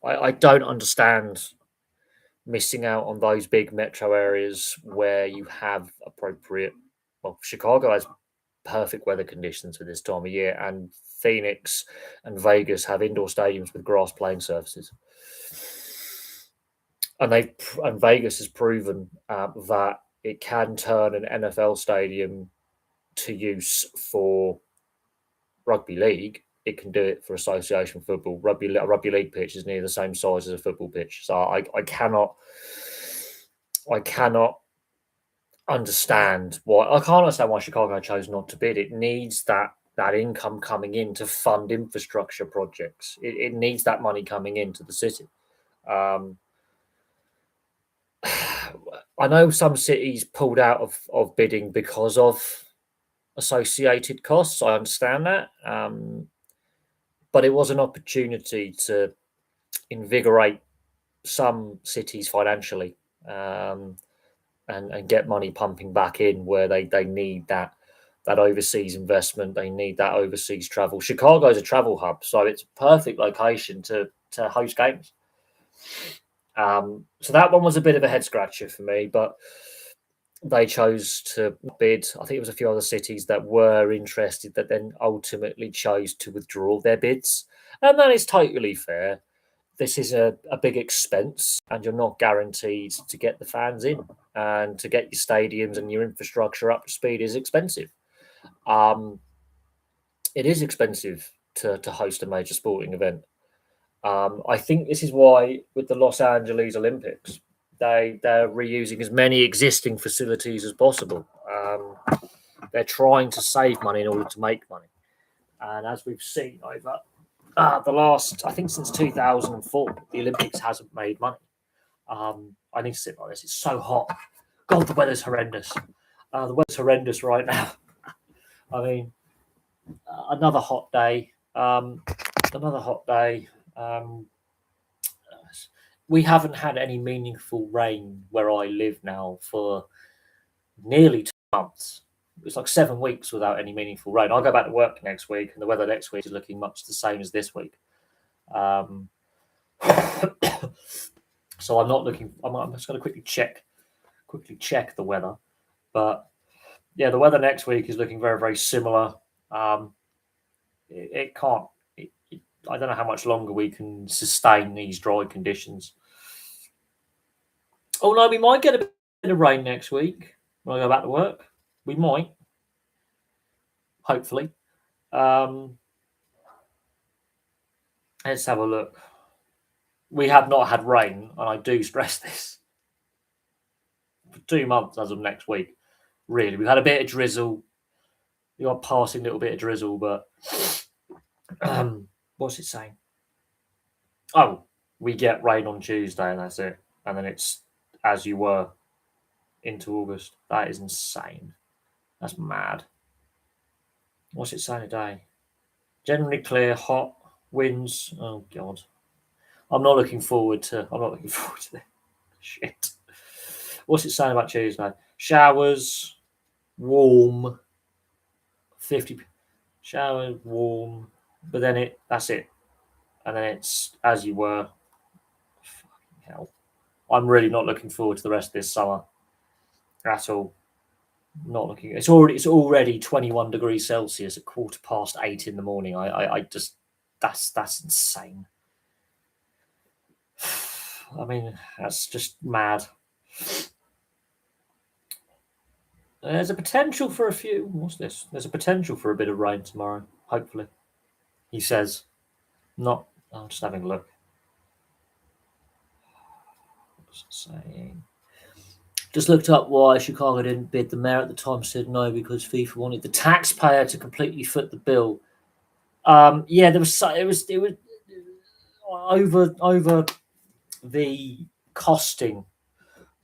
I don't understand missing out on those big metro areas where you have appropriate. Well, Chicago has perfect weather conditions for this time of year, and Phoenix and Vegas have indoor stadiums with grass playing surfaces. And Vegas has proven that it can turn an NFL stadium to use for rugby league. It can do it for association football. Rugby league pitch is near the same size as a football pitch. So I cannot understand why Chicago chose not to bid. It needs that income coming in to fund infrastructure projects. It needs that money coming into the city. I know some cities pulled out of bidding because of associated costs. I understand that. But it was an opportunity to invigorate some cities financially, and get money pumping back in where they need that overseas investment. They need that overseas travel. Chicago is a travel hub, so it's a perfect location to host games. So that one was a bit of a head scratcher for me, but they chose to bid. I think it was a few other cities that were interested that then ultimately chose to withdraw their bids. And that is totally fair. This is a big expense, and you're not guaranteed to get the fans in. And to get your stadiums and your infrastructure up to speed is expensive. it is expensive to host a major sporting event. I think this is why with the Los Angeles Olympics, they're reusing as many existing facilities as possible. They're trying to save money in order to make money, and as we've seen over the last, I think since 2004, the Olympics hasn't made money. I need to sit like this. It's so hot. God, the weather's horrendous. The weather's horrendous right now. I mean, another hot day. Another hot day. We haven't had any meaningful rain where I live now for nearly 2 months. It's like 7 weeks without any meaningful rain. I'll go back to work next week, and the weather next week is looking much the same as this week. So I'm not looking. I'm just going to quickly check the weather. But yeah, the weather next week is looking very, very similar. It can't. I don't know how much longer we can sustain these dry conditions. Oh no, we might get a bit of rain next week when I go back to work. We might, hopefully. Let's have a look. We have not had rain, and I do stress this, for 2 months as of next week. Really, we've had a bit of drizzle. We got a passing little bit of drizzle, but what's it saying? Oh, we get rain on Tuesday, and that's it. And then it's as you were into August. That is insane. That's mad. What's it saying today? Generally clear, hot, winds. Oh God, I'm not looking forward to this. Shit. What's it saying about Tuesday? Showers, warm, 50 showers, warm, but then that's it. And then it's as you were. Fucking hell. I'm really not looking forward to the rest of this summer at all. Not looking. It's already 21 degrees Celsius at 8:15 in the morning. I just that's insane. I mean, that's just mad. There's a potential for a few. What's this? There's a potential for a bit of rain tomorrow. Hopefully, he says. Not. I'm just having a look. What's it saying? Just looked up why Chicago didn't bid. The mayor at the time said no because FIFA wanted the taxpayer to completely foot the bill. Yeah, there was it was over the costing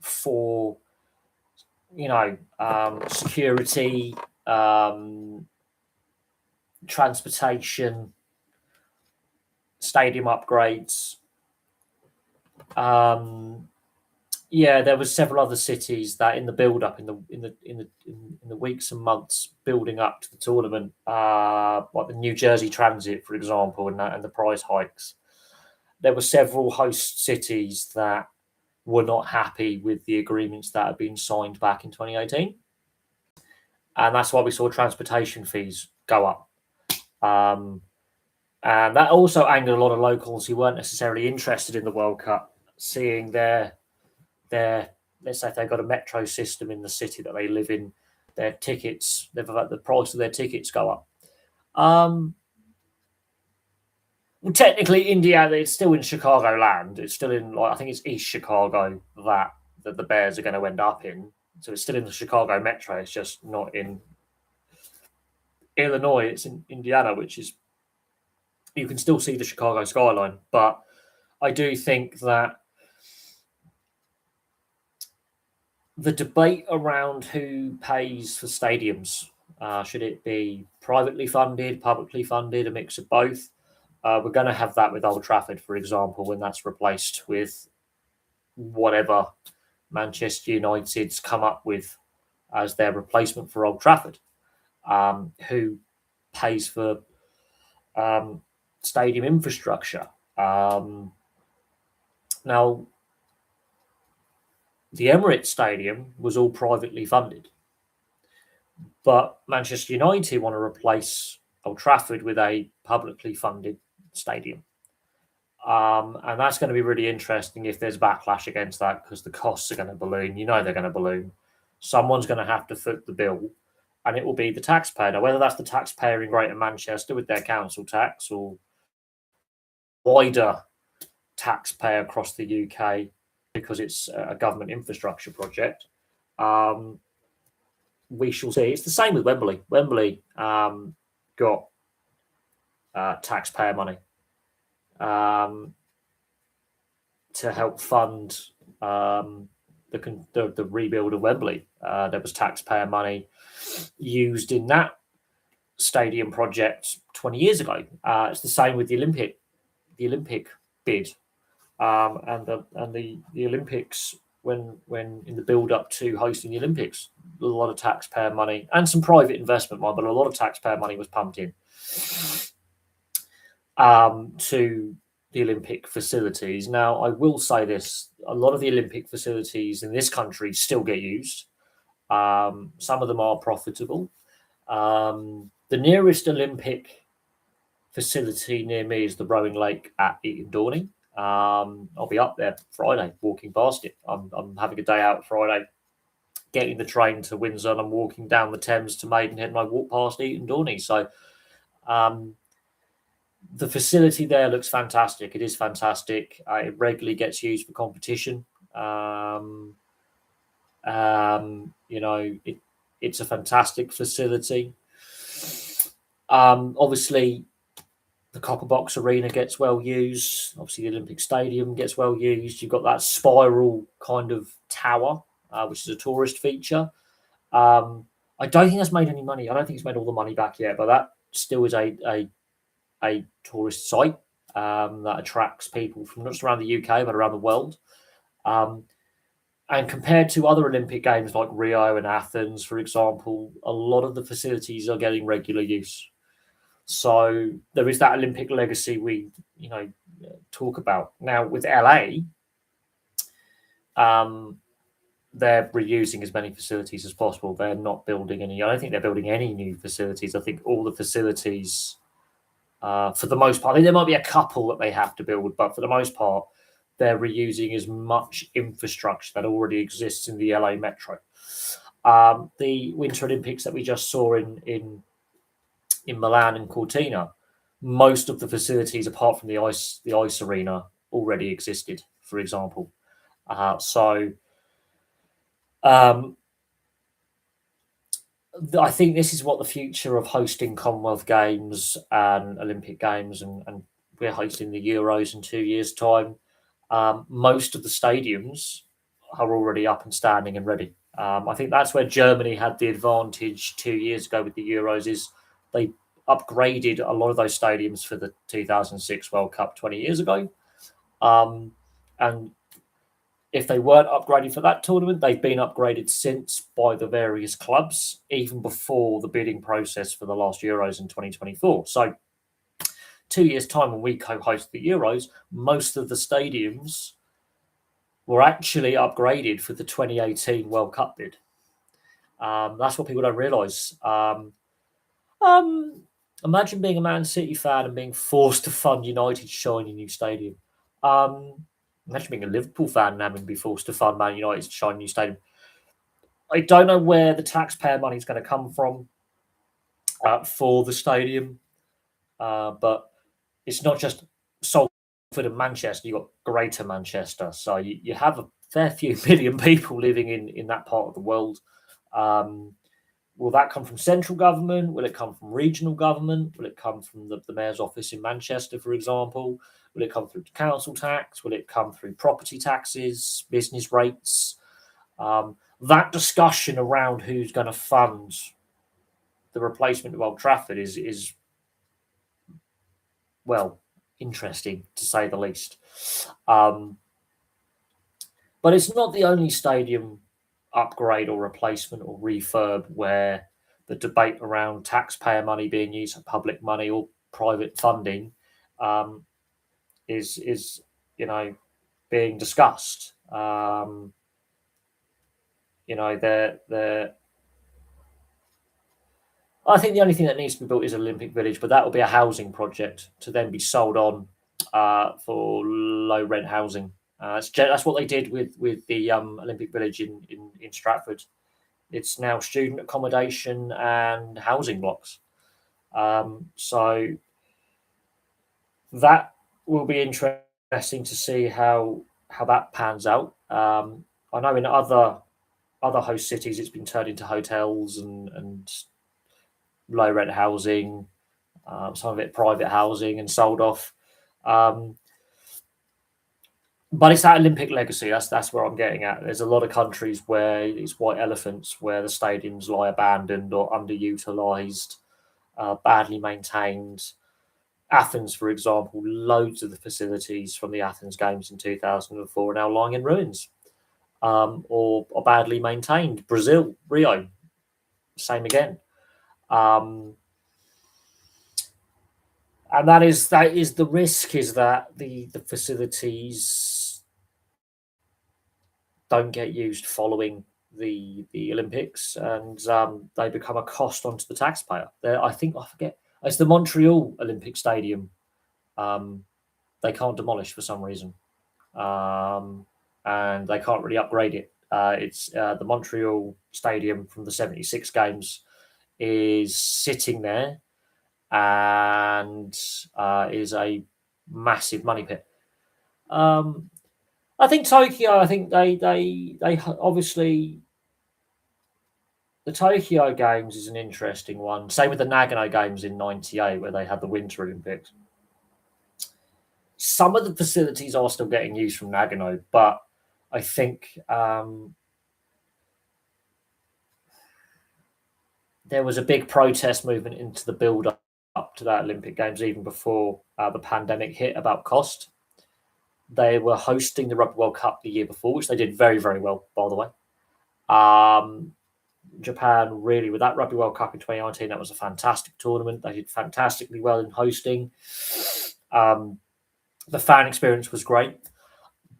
for security, transportation, stadium upgrades. Yeah, there was several other cities that in the build up in the weeks and months building up to the tournament, like the New Jersey Transit, for example, and the price hikes. There were several host cities that were not happy with the agreements that had been signed back in 2018, and that's why we saw transportation fees go up. And that also angered a lot of locals who weren't necessarily interested in the World Cup, seeing their let's say if they've got a metro system in the city that they live in, their tickets, the price of their tickets go up. Well, technically, Indiana, it's still in Chicago land. It's still in, I think it's East Chicago that the Bears are going to end up in. So it's still in the Chicago metro. It's just not in Illinois. It's in Indiana, which is, you can still see the Chicago skyline. But I do think that the debate around who pays for stadiums, should it be privately funded, publicly funded, a mix of both? We're going to have that with Old Trafford, for example, when that's replaced with whatever Manchester United's come up with as their replacement for Old Trafford. Who pays for stadium infrastructure? Now, the Emirates Stadium was all privately funded, but Manchester United want to replace Old Trafford with a publicly funded stadium. And that's going to be really interesting if there's backlash against that, because the costs are going to balloon. They're going to balloon. Someone's going to have to foot the bill. and it will be the taxpayer. Now, whether that's the taxpayer in Greater Manchester with their council tax or wider taxpayer across the UK because it's a government infrastructure project, we shall see. It's the same with Wembley. Wembley got taxpayer money to help fund the rebuild of Wembley. There was taxpayer money used in that stadium project 20 years ago. It's the same with the Olympic bid, and the Olympics when in the build up to hosting the Olympics, a lot of taxpayer money and some private investment, but a lot of taxpayer money was pumped in to the Olympic facilities. Now, I will say this: a lot of the Olympic facilities in this country still get used. Some of them are profitable. The nearest Olympic facility near me is the rowing lake at Eton Dorney. I'll be up there Friday, walking past it. I'm having a day out Friday, getting the train to Windsor, and I'm walking down the Thames to Maidenhead, and I walk past Eton Dorney. So, the facility there looks fantastic. It is fantastic. It regularly gets used for competition. It's a fantastic facility. Obviously, the Copperbox Arena gets well used. Obviously, the Olympic Stadium gets well used. You've got that spiral kind of tower, which is a tourist feature. I don't think that's made any money. I don't think it's made all the money back yet, but that still is a tourist site that attracts people from not just around the UK, but around the world. And compared to other Olympic Games like Rio and Athens, for example, a lot of the facilities are getting regular use. So there is that Olympic legacy we, talk about. Now with LA, they're reusing as many facilities as possible. They're not building any. I don't think they're building any new facilities. I think all the facilities, for the most part, I think there might be a couple that they have to build, but for the most part, they're reusing as much infrastructure that already exists in the LA metro. The Winter Olympics that we just saw in Milan and Cortina, most of the facilities apart from the ice arena already existed, for example. I think this is what the future of hosting Commonwealth Games and Olympic Games, and we're hosting the Euros in 2 years' time. Most of the stadiums are already up and standing and ready. I think that's where Germany had the advantage 2 years ago with the Euros, is they upgraded a lot of those stadiums for the 2006 World Cup 20 years ago. And if they weren't upgraded for that tournament, they've been upgraded since by the various clubs, even before the bidding process for the last Euros in 2024. So 2 years' time, when we co-host the Euros, most of the stadiums were actually upgraded for the 2018 World Cup bid. That's what people don't realise. Imagine being a Man City fan and being forced to fund United's shiny new stadium. Imagine being a Liverpool fan and having to be forced to fund Man United's shiny new stadium. I don't know where the taxpayer money is going to come from for the stadium, but it's not just Salford and Manchester. You've got Greater Manchester, so you have a fair few million people living in that part of the world. Will that come from central government? Will it come from regional government? Will it come from the mayor's office in Manchester, for example? Will it come through council tax? Will it come through property taxes, business rates? That discussion around who's going to fund the replacement of Old Trafford is well, interesting to say the least. But it's not the only stadium upgrade or replacement or refurb where the debate around taxpayer money being used for public money or private funding is being discussed. I think the only thing that needs to be built is Olympic Village, but that will be a housing project to then be sold on for low rent housing. That's what they did with the Olympic Village in Stratford. It's now student accommodation and housing blocks. So that will be interesting to see how that pans out. I know in other host cities, it's been turned into hotels and low rent housing, some of it private housing, and sold off. Um, but it's that Olympic legacy. That's where I'm getting at. There's a lot of countries where it's white elephants, where the stadiums lie abandoned or underutilized, badly maintained. Athens, for example, loads of the facilities from the Athens Games in 2004 are now lying in ruins, or badly maintained. Brazil, Rio, same again. Um, and that is the risk, is that the facilities don't get used following the Olympics, and they become a cost onto the taxpayer. I forget, it's the Montreal Olympic Stadium. They can't demolish for some reason, and they can't really upgrade it. It's the Montreal Stadium from the '76 Games is sitting there, and is a massive money pit. I think Tokyo. I think they obviously, the Tokyo Games is an interesting one. Same with the Nagano Games in '98, where they had the Winter Olympics. Some of the facilities are still getting used from Nagano, but I think there was a big protest movement into the build up to that Olympic Games, even before the pandemic hit, about cost. They were hosting the Rugby World Cup the year before, which they did very, very well, by the way. Japan, really, with that Rugby World Cup in 2019, that was a fantastic tournament. They did fantastically well in hosting. The fan experience was great.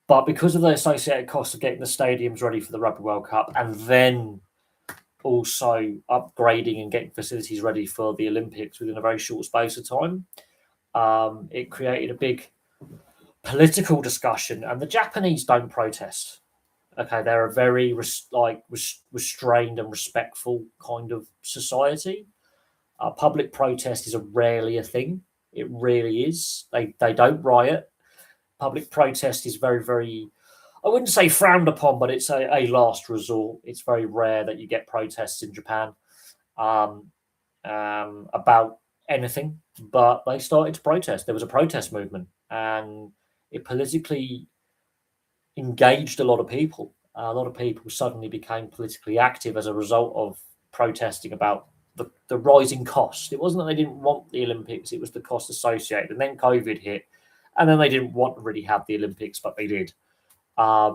But because of the associated costs of getting the stadiums ready for the Rugby World Cup, and then also upgrading and getting facilities ready for the Olympics within a very short space of time, it created a big political discussion. And the Japanese don't protest. Okay, they're a very restrained and respectful kind of society. Public protest is rarely a thing. It really is. They don't riot. Public protest is very, very, I wouldn't say frowned upon, but it's a last resort. It's very rare that you get protests in Japan about anything, but they started to protest. There was a protest movement, and it politically engaged a lot of people. A lot of people suddenly became politically active as a result of protesting about the rising cost. It wasn't that they didn't want the Olympics, it was the cost associated. And then COVID hit, and then they didn't want to really have the Olympics, but they did. I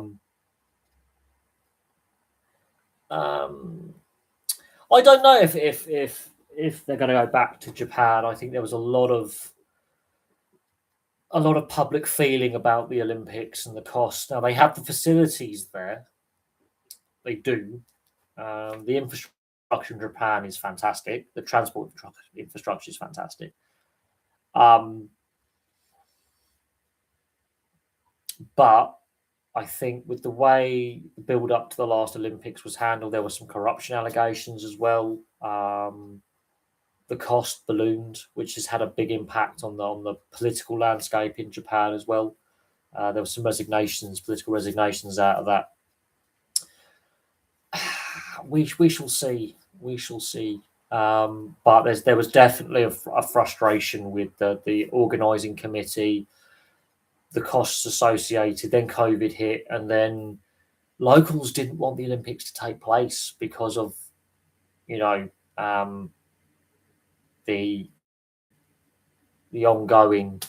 don't know if they're going to go back to Japan. I think there was a lot of public feeling about the Olympics and the cost. Now they have the facilities there. They do. The infrastructure in Japan is fantastic. The transport infrastructure is fantastic. But I think with the way the build up to the last Olympics was handled, there were some corruption allegations as well. The cost ballooned, which has had a big impact on the political landscape in Japan as well. There were some political resignations out of that. We shall see. We shall see. But there was definitely a frustration with the organising committee, the costs associated. Then COVID hit, and then locals didn't want the Olympics to take place because of, the ongoing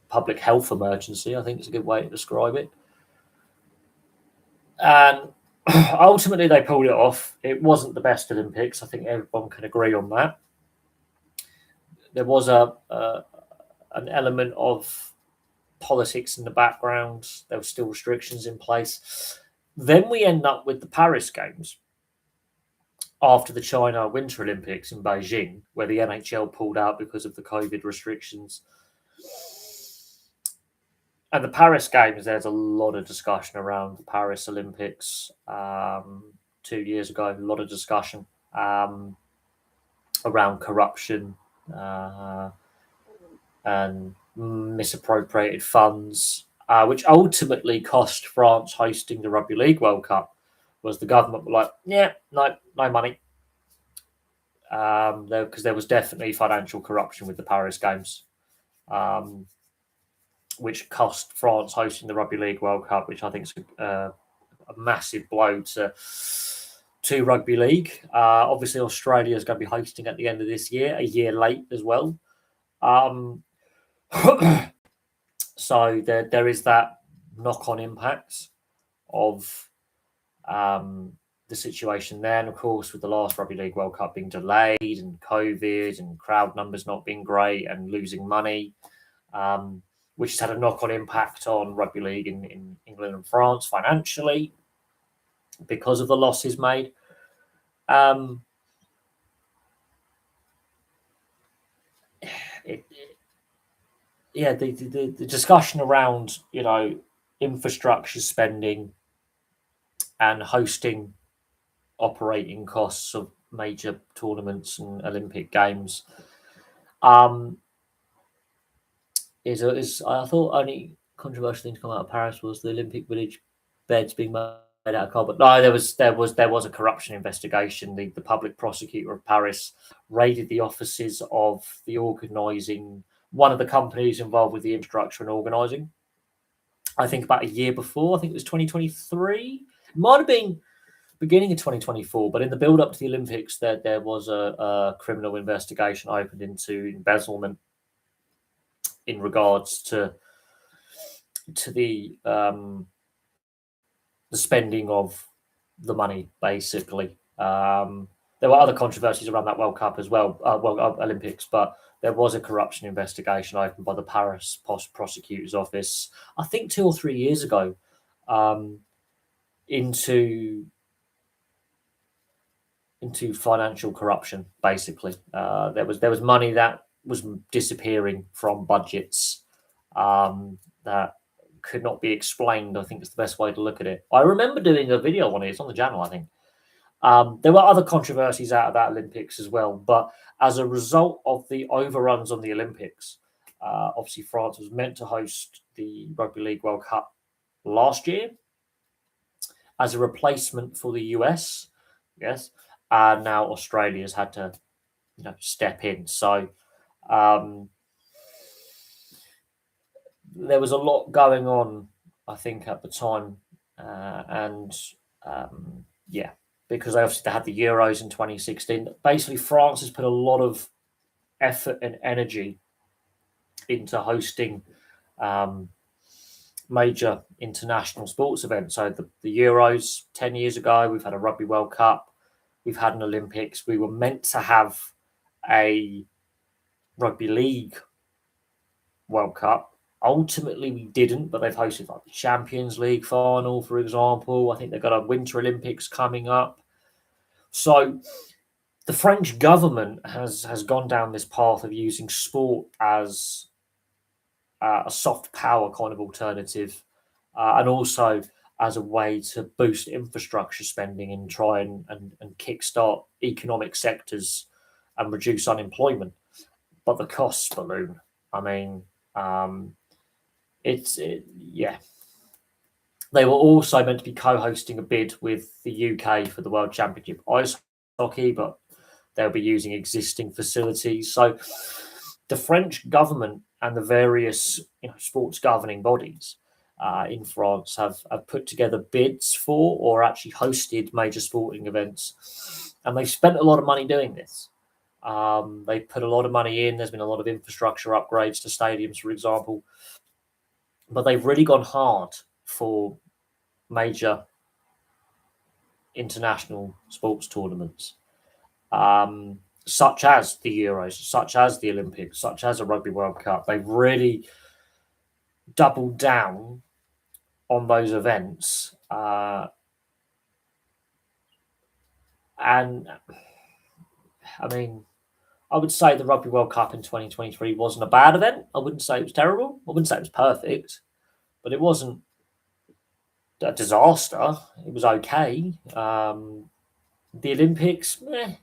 public health emergency. I think it's a good way to describe it. And ultimately, they pulled it off. It wasn't the best Olympics. I think everyone can agree on that. There was an element of politics in the background. There were still restrictions in place. Then we end up with the Paris Games after the China Winter Olympics in Beijing, where the NHL pulled out because of the COVID restrictions. And the Paris Games, there's a lot of discussion around the Paris Olympics 2 years ago. A lot of discussion around corruption and misappropriated funds, which ultimately cost France hosting the Rugby League World Cup. Was the government were like, yeah, no money, because there was definitely financial corruption with the Paris Games. Which cost France hosting the Rugby League World Cup, which I think is a massive blow to rugby league. Obviously, Australia is going to be hosting at the end of this year, a year late as well. So there is that knock-on impact of the situation there. And of course, with the last Rugby League World Cup being delayed and COVID and crowd numbers not being great and losing money, which has had a knock-on impact on rugby league in England and France financially because of the losses made. The discussion around, infrastructure spending and hosting operating costs of major tournaments and Olympic Games is I thought only controversial thing to come out of Paris was the Olympic Village beds being made out of cardboard. No, there was a corruption investigation. The public prosecutor of Paris raided the offices of the organising, one of the companies involved with the infrastructure and organising. I think about a year before. I think it was 2023. It might have been beginning of 2024, but in the build up to the Olympics, there was a criminal investigation opened into embezzlement in regards to the spending of the money, basically. There were other controversies around that World Cup as well, Olympics, but there was a corruption investigation opened by the Paris prosecutor's office, I think 2 or 3 years ago, into financial corruption. Basically, there was money that was disappearing from budgets that could not be explained. I think it's the best way to look at it. I remember doing a video on it. It's on the channel, I think. There were other controversies out of that Olympics as well, but as a result of the overruns on the Olympics, obviously France was meant to host the Rugby League World Cup last year as a replacement for the US, yes, and now Australia's had to, step in. So there was a lot going on, I think, at the time, because obviously they had the Euros in 2016. Basically, France has put a lot of effort and energy into hosting major international sports events. So the Euros 10 years ago, we've had a Rugby World Cup, we've had an Olympics. We were meant to have a Rugby League World Cup. Ultimately, we didn't, but they've hosted like the Champions League final, for example. I think they've got a Winter Olympics coming up. So the French government has gone down this path of using sport as a soft power kind of alternative, and also as a way to boost infrastructure spending and try and kickstart economic sectors and reduce unemployment. But the costs balloon. I mean, They were also meant to be co-hosting a bid with the UK for the World Championship ice hockey, but they'll be using existing facilities. So the French government and the various sports governing bodies in France have put together bids for or actually hosted major sporting events. And they've spent a lot of money doing this. They put a lot of money in. There's been a lot of infrastructure upgrades to stadiums, for example. But they've really gone hard for major international sports tournaments, such as the Euros, such as the Olympics, such as a Rugby World Cup. They've really doubled down on those events. And I mean, I would say the Rugby World Cup in 2023 wasn't a bad event. I wouldn't say it was terrible. I wouldn't say it was perfect. but it wasn't a disaster. It was okay. The Olympics, I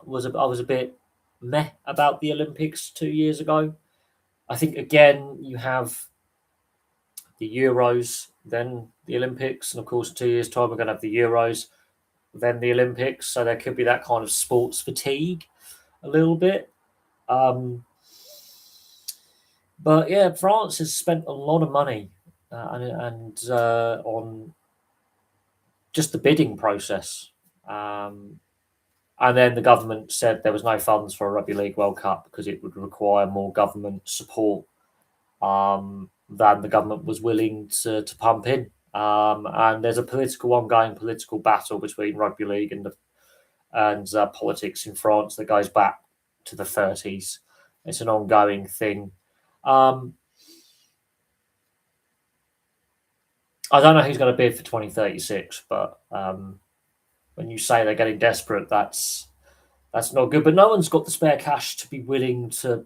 was a bit meh about the Olympics 2 years ago. I think again you have the Euros, then the Olympics, and of course 2 years time we're going to have the Euros, then the Olympics. So there could be that kind of sports fatigue a little bit. But yeah, France has spent a lot of money on just the bidding process. And then the government said there was no funds for a Rugby League World Cup because it would require more government support than the government was willing to pump in. And there's a ongoing political battle between rugby league and politics in France that goes back to the 30s. It's an ongoing thing. I don't know who's going to bid for 2036, but when you say they're getting desperate, that's not good. But no one's got the spare cash to be willing to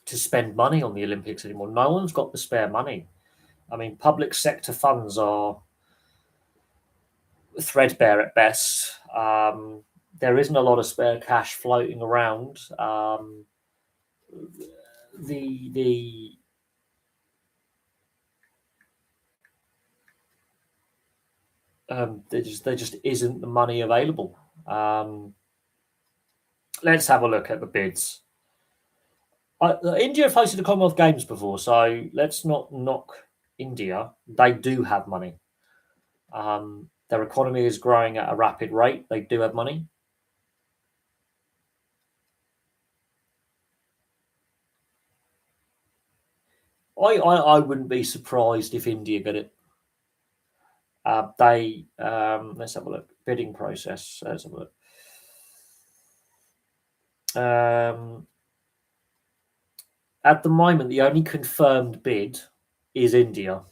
spend money on the Olympics anymore. No one's got the spare money. I mean, public sector funds are threadbare at best. There isn't a lot of spare cash floating around. There just isn't the money available. Let's have a look at the bids. India have hosted the Commonwealth Games before, so let's not knock India. They do have money. Their economy is growing at a rapid rate. They do have money. I wouldn't be surprised if India get it. Let's have a look. Bidding process. Let's have a look. At the moment, the only confirmed bid is India.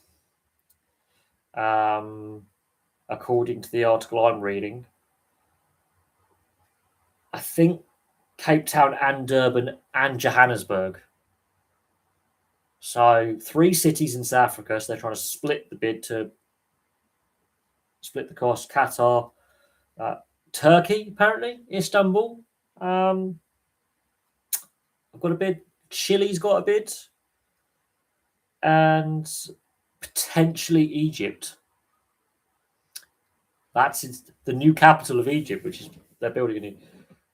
According to the article I'm reading, I think Cape Town and Durban and Johannesburg. So 3 cities in South Africa. So they're trying to split the bid to split the cost. Qatar, Turkey, apparently, Istanbul. I've got a bid. Chile's got a bid. And potentially Egypt. That's the new capital of Egypt, which is they're building it.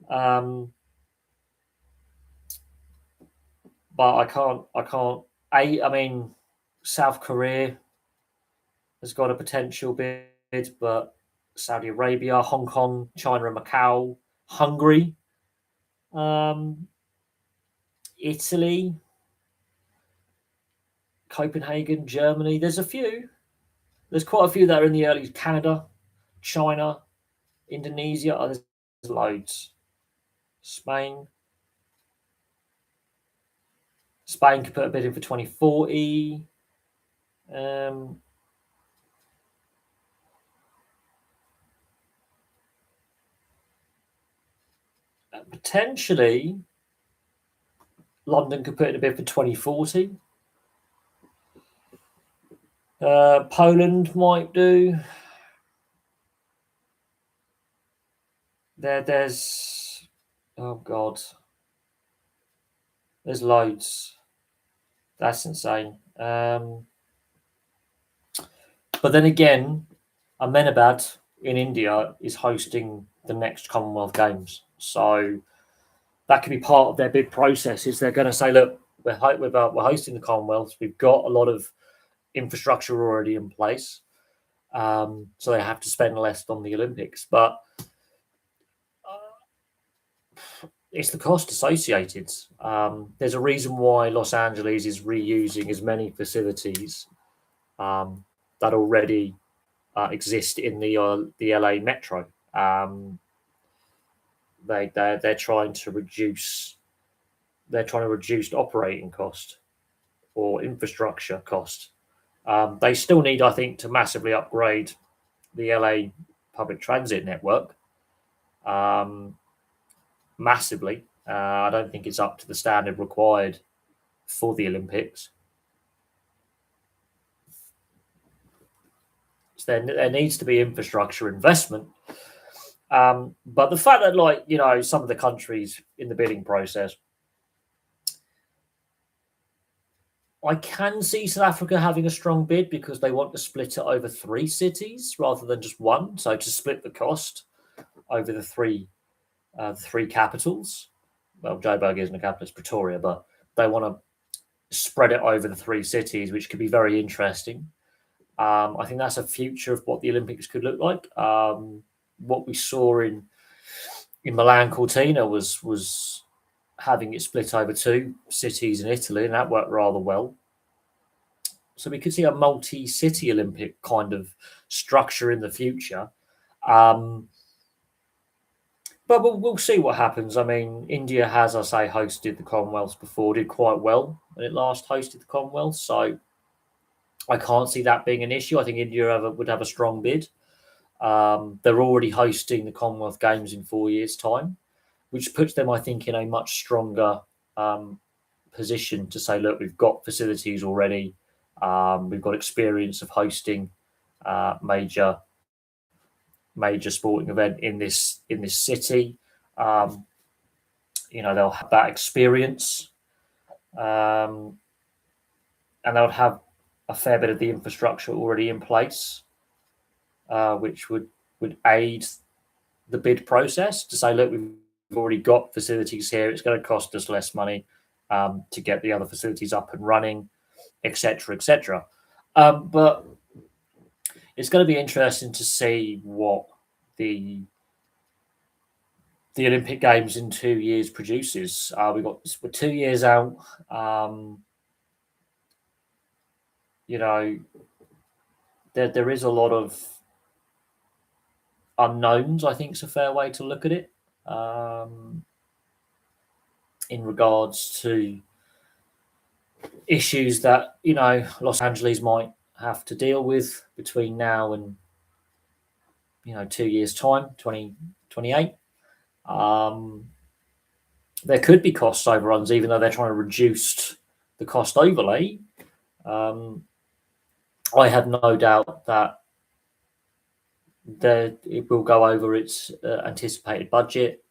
But I can't. I mean, South Korea has got a potential bid, but Saudi Arabia, Hong Kong, China, and Macau, Hungary, Italy, Copenhagen, Germany. There's a few. There's quite a few that are in the early. Canada, China, Indonesia. Oh, there's loads. Spain could put a bid in for 2040. Potentially, London could put in a bid for 2040. Poland might do. There's oh god, there's loads. That's insane. But then again, Ahmedabad in India is hosting the next Commonwealth Games, so that could be part of their bid process. Is they're going to say, look, we're hosting the Commonwealth. We've got a lot of infrastructure already in place, so they have to spend less on the Olympics, but it's the cost associated. There's a reason why Los Angeles is reusing as many facilities that already exist in the LA metro. They're trying to reduce operating cost or infrastructure cost. They still need, I think, to massively upgrade the LA public transit network. Massively. I don't think it's up to the standard required for the Olympics. So there needs to be infrastructure investment. But the fact that, like, you know, some of the countries in the bidding process, I can see South Africa having a strong bid because they want to split it over 3 cities rather than just one. So to split the cost over the three capitals. Well, Joburg isn't a capital; it's Pretoria, but they want to spread it over the 3 cities, which could be very interesting. I think that's a future of what the Olympics could look like. What we saw in Milan Cortina was having it split over 2 cities in Italy, and that worked rather well. So we could see a multi-city Olympic kind of structure in the future. But we'll see what happens. I mean, India has, I say, hosted the Commonwealth before, did quite well when it last hosted the Commonwealth. So I can't see that being an issue. I think India would have a strong bid. They're already hosting the Commonwealth Games in 4 years' time, which puts them, I think, in a much stronger position to say, look, we've got facilities already. We've got experience of hosting major sporting event in this city. You know, they'll have that experience, and they'll have a fair bit of the infrastructure already in place, which would aid the bid process to say, look, we've already got facilities here. It's going to cost us less money to get the other facilities up and running, etc., etc. But it's going to be interesting to see what the Olympic Games in 2 years produces. We're 2 years out. You know, there is a lot of unknowns, I think is a fair way to look at it, in regards to issues that, you know, Los Angeles might have to deal with between now and, you know, 2 years' time, 2028. There could be cost overruns, even though they're trying to reduce the cost overlay. I have no doubt that it will go over its anticipated budget.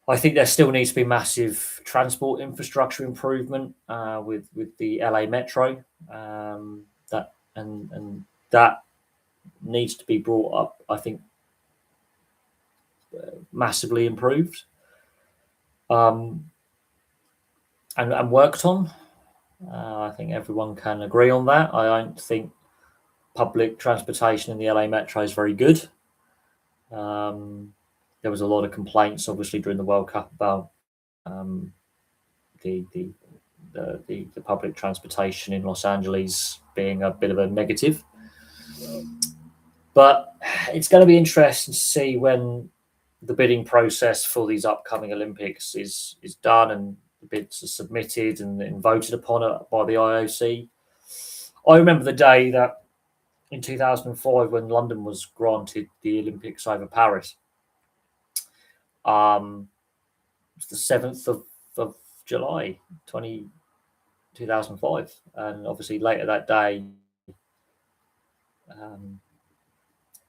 I think there still needs to be massive transport infrastructure improvement with the LA Metro. That needs to be brought up, I think, massively improved and worked on. I think everyone can agree on that. I don't think public transportation in the LA Metro is very good. There was a lot of complaints, obviously, during the World Cup about the public transportation in Los Angeles being a bit of a negative. But it's going to be interesting to see when the bidding process for these upcoming Olympics is done and the bids are submitted and voted upon by the IOC. I remember the day that in 2005 when London was granted the Olympics over Paris. It was the 7th of July, 2005. And obviously later that day,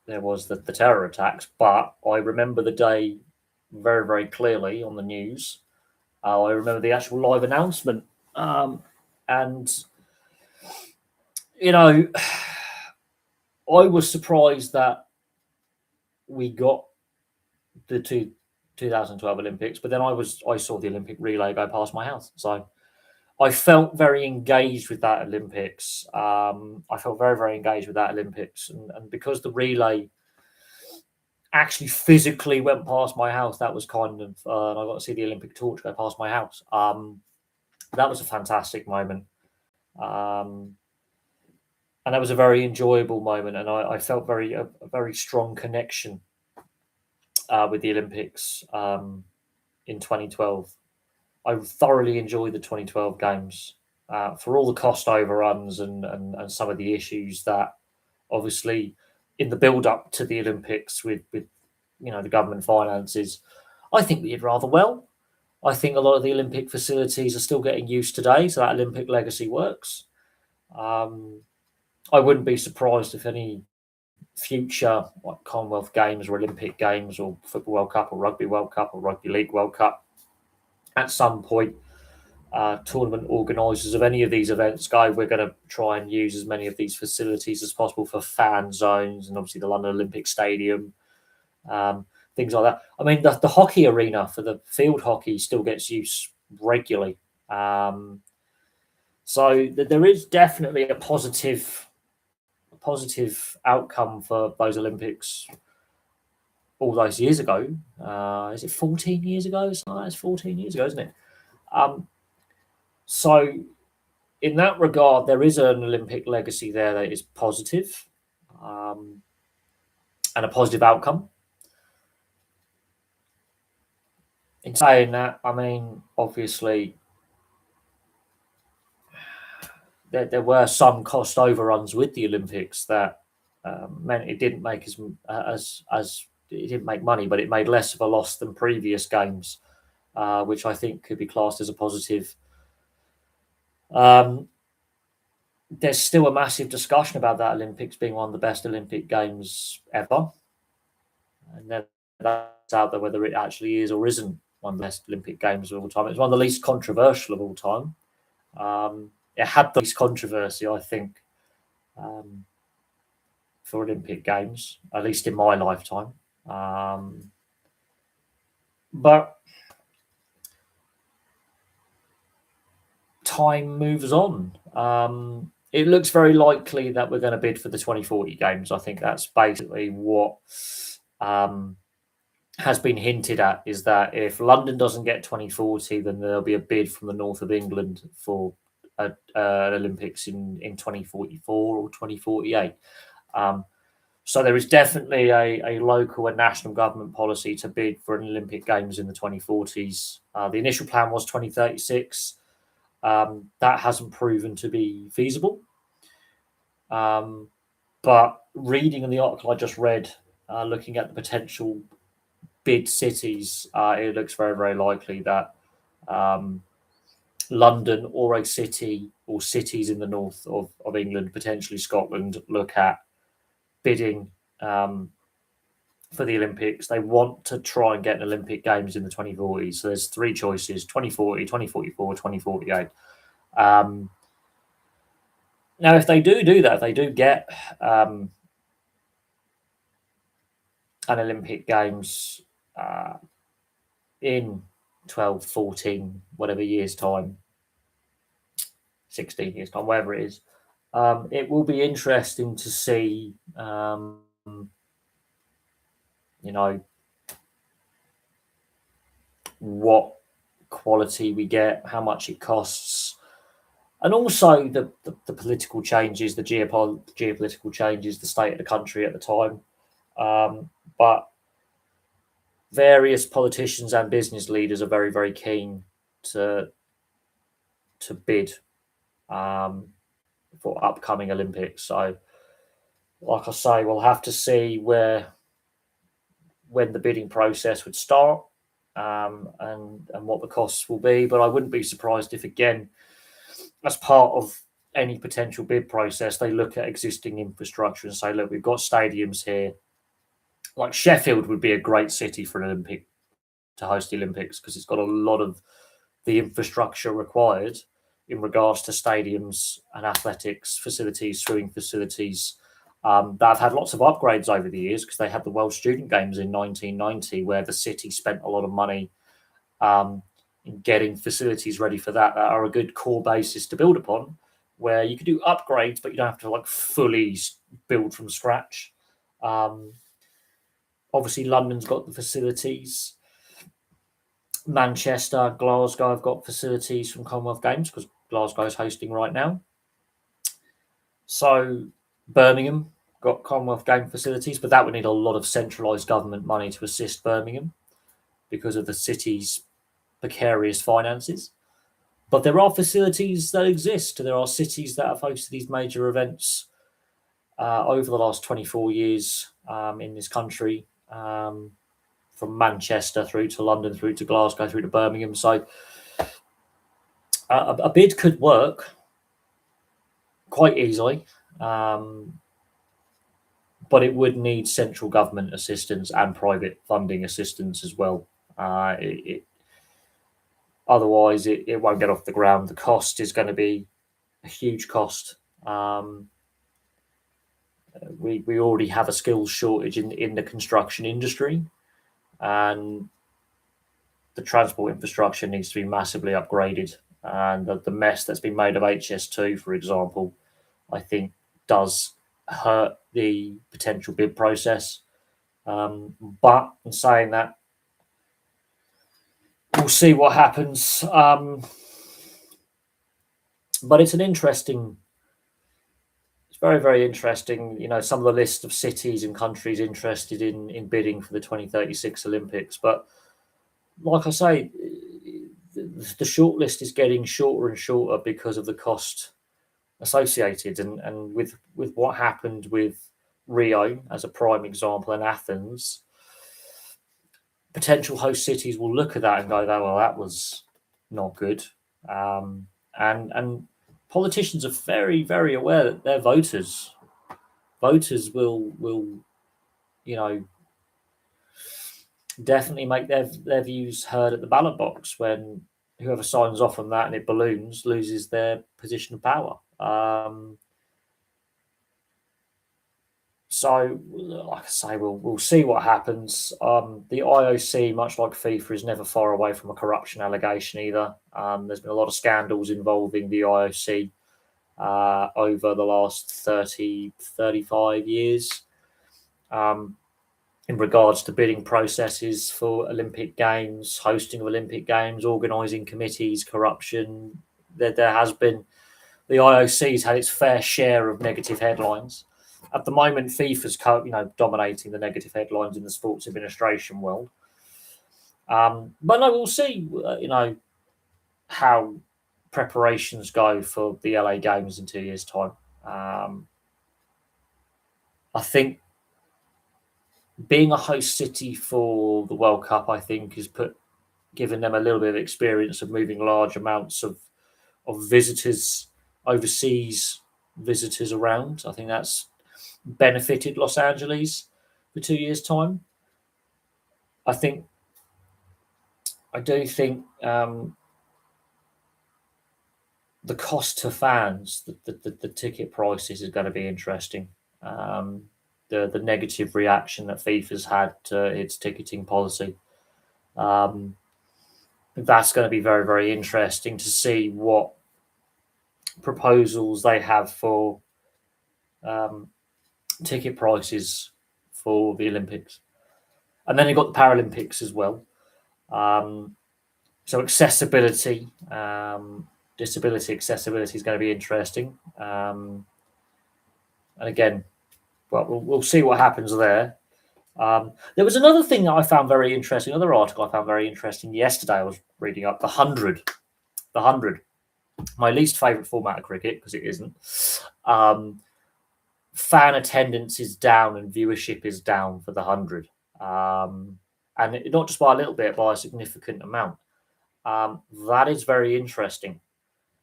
there was the terror attacks. But I remember the day very, very clearly on the news. I remember the actual live announcement. And, you know, I was surprised that we got the 2012 Olympics, but then I saw the Olympic relay go past my house. So I felt very engaged with that Olympics. I felt very, very engaged with that Olympics. And because the relay actually physically went past my house, that was kind of, and I got to see the Olympic torch go past my house. That was a fantastic moment. And that was a very enjoyable moment. And I felt a very strong connection with the Olympics in 2012. I thoroughly enjoyed the 2012 games for all the cost overruns and some of the issues that obviously in the build up to the Olympics with you know the government finances. I think we did rather well. I think a lot of the Olympic facilities are still getting used today, so that Olympic legacy works. I wouldn't be surprised if any future like Commonwealth Games or Olympic Games or Football World Cup or Rugby World Cup or Rugby League World Cup, at some point, tournament organisers of any of these events go, we're going to try and use as many of these facilities as possible for fan zones, and obviously the London Olympic Stadium, things like that. I mean, the hockey arena for the field hockey still gets use regularly. So there is definitely a positive outcome for those Olympics all those years ago. Is it 14 years ago? It's 14 years ago, isn't it? So in that regard, there is an Olympic legacy there that is positive, and a positive outcome. In saying that, I mean, obviously, there were some cost overruns with the Olympics that meant it didn't make as it didn't make money, but it made less of a loss than previous games, which I think could be classed as a positive. There's still a massive discussion about that Olympics being one of the best Olympic Games ever, and then that's out there whether it actually is or isn't one of the best Olympic Games of all time. It's one of the least controversial of all time. It had the least controversy, I think, for Olympic Games, at least in my lifetime. But time moves on. It looks very likely that we're going to bid for the 2040 Games. I think that's basically what has been hinted at, is that if London doesn't get 2040, then there'll be a bid from the north of England for an Olympics in 2044 or 2048. So there is definitely a local and national government policy to bid for an Olympic Games in the 2040s. The initial plan was 2036. That hasn't proven to be feasible. But reading in the article I just read, looking at the potential bid cities, it looks very, very likely that London or a city or cities in the north of England, potentially Scotland, look at bidding for the Olympics. They want to try and get an Olympic Games in the 2040s. So there's three choices: 2040, 2044, 2048. Now, if they do that, if they do get an Olympic Games in 12, 14, whatever years' time, 16 years' time, whatever it is, it will be interesting to see, what quality we get, how much it costs, and also the political changes, the geopolitical changes, the state of the country at the time. But various politicians and business leaders are very, very keen to bid for upcoming Olympics. So, like I say, we'll have to see when the bidding process would start, and what the costs will be. But I wouldn't be surprised if, again, as part of any potential bid process, they look at existing infrastructure and say, look, we've got stadiums here. Like Sheffield would be a great city for an Olympic, to host the Olympics, because it's got a lot of the infrastructure required in regards to stadiums and athletics facilities, swimming facilities, that have had lots of upgrades over the years, because they had the World Student Games in 1990, where the city spent a lot of money in getting facilities ready for that are a good core basis to build upon, where you can do upgrades, but you don't have to like fully build from scratch. Obviously, London's got the facilities. Manchester, Glasgow have got facilities from Commonwealth Games, because Glasgow is hosting right now. So Birmingham got Commonwealth Game facilities, but that would need a lot of centralised government money to assist Birmingham because of the city's precarious finances. But there are facilities that exist. There are cities that have hosted these major events over the last 24 years in this country, from Manchester through to London, through to Glasgow, through to Birmingham. So a bid could work quite easily. But it would need central government assistance and private funding assistance as well. Otherwise, it won't get off the ground. The cost is going to be a huge cost. We already have a skills shortage in the construction industry, and the transport infrastructure needs to be massively upgraded. And the mess that's been made of HS2, for example, I think does hurt the potential bid process. But in saying that, we'll see what happens. But it's very, very interesting. Some of the list of cities and countries interested in bidding for the 2036 Olympics. But like I say, the shortlist is getting shorter and shorter because of the cost associated, and with what happened with Rio as a prime example and Athens, potential host cities will look at that and go, "Oh, well, that was not good." And politicians are very, very aware that their voters will definitely make their views heard at the ballot box when whoever signs off on that and it balloons loses their position of power. So, like I say, we'll see what happens. The IOC, much like FIFA, is never far away from a corruption allegation either. There's been a lot of scandals involving the IOC over the last 30, 35 years in regards to bidding processes for Olympic Games, hosting of Olympic Games, organising committees, corruption. There has been, the IOC's had its fair share of negative headlines. At the moment, FIFA's dominating the negative headlines in the sports administration world. But no, we'll see. How preparations go for the LA Games in 2 years' time. I think being a host city for the World Cup, I think, has given them a little bit of experience of moving large amounts of visitors, overseas visitors around. I think that's benefited Los Angeles for 2 years' time. I do think the cost to fans, the ticket prices is going to be interesting. The negative reaction that FIFA's had to its ticketing policy. That's going to be very, very interesting to see what proposals they have for ticket prices for the Olympics. And then you've got the Paralympics as well. So accessibility, disability accessibility is going to be interesting. And again, we'll see what happens there. There was another thing that I found very interesting, another article I found very interesting yesterday. I was reading up the 100. The 100. My least favourite format of cricket, because it isn't. Fan attendance is down and viewership is down for the 100. And not just by a little bit, by a significant amount. That is very interesting.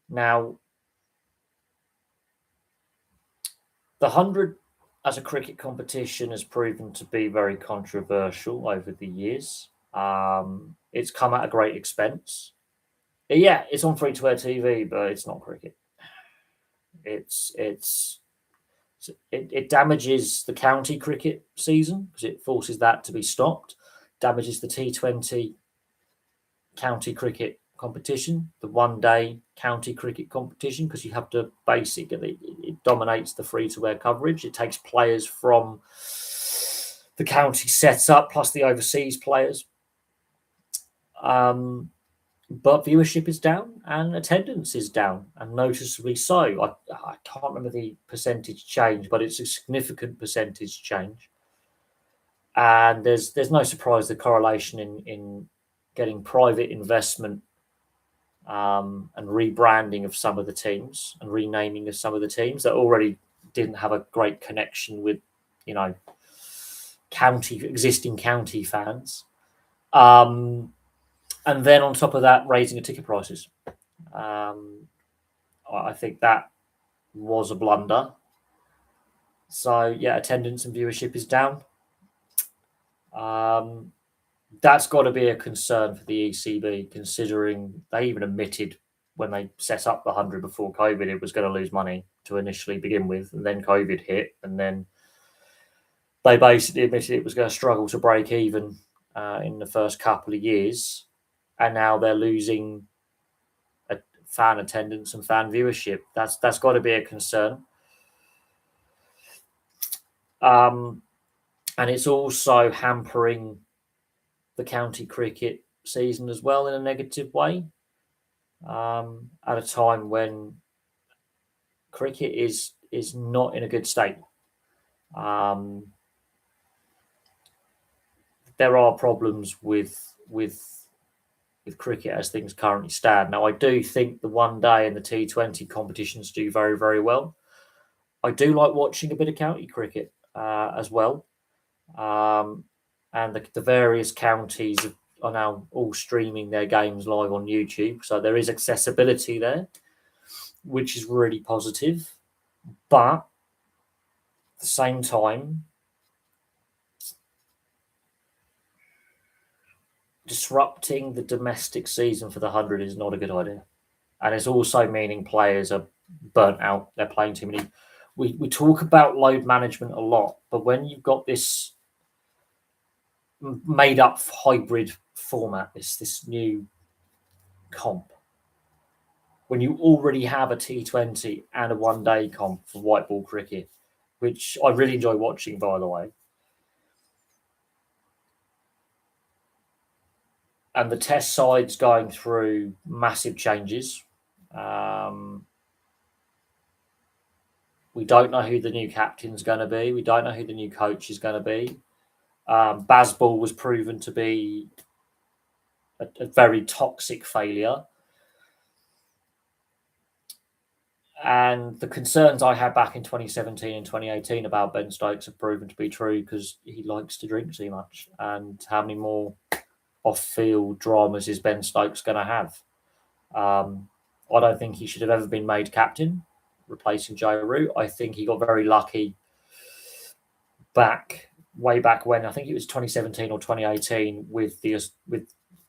Now, the 100 as a cricket competition has proven to be very controversial over the years. It's come at a great expense. Yeah, it's on free-to-air TV, but it's not cricket. It damages the county cricket season because it forces that to be stopped. Damages the T20 county cricket competition, the one-day county cricket competition, because you have to basically, it dominates the free-to-air coverage. It takes players from the county sets up plus the overseas players. But viewership is down and attendance is down, and noticeably so. I can't remember the percentage change, but it's a significant percentage change. And there's no surprise the correlation in getting private investment and rebranding of some of the teams and renaming of some of the teams that already didn't have a great connection with, existing county fans. And then on top of that, raising the ticket prices. I think that was a blunder. So yeah, attendance and viewership is down. That's got to be a concern for the ECB, considering they even admitted when they set up the 100 before COVID, it was going to lose money to initially begin with, and then COVID hit, and then they basically admitted it was going to struggle to break even in the first couple of years, and now they're losing fan attendance and fan viewership. That's got to be a concern. And it's also hampering the county cricket season as well in a negative way. At a time when cricket is not in a good state. There are problems with cricket as things currently stand. Now, I do think the one day and the T20 competitions do very, very well. I do like watching a bit of county cricket as well. And the various counties are now all streaming their games live on YouTube. So there is accessibility there, which is really positive. But at the same time, disrupting the domestic season for the 100 is not a good idea. And it's also meaning players are burnt out. They're playing too many. We talk about load management a lot, but when you've got this made up hybrid format, this new comp, when you already have a T20 and a one-day comp for white ball cricket, which I really enjoy watching, by the way, and the test side's going through massive changes. We don't know who the new captain's going to be. We don't know who the new coach is going to be. Bazball was proven to be a very toxic failure. And the concerns I had back in 2017 and 2018 about Ben Stokes have proven to be true because he likes to drink too much. And how many more off-field dramas is Ben Stokes going to have? I don't think he should have ever been made captain, replacing Joe Root. I think he got very lucky way back when, I think it was 2017 or 2018, with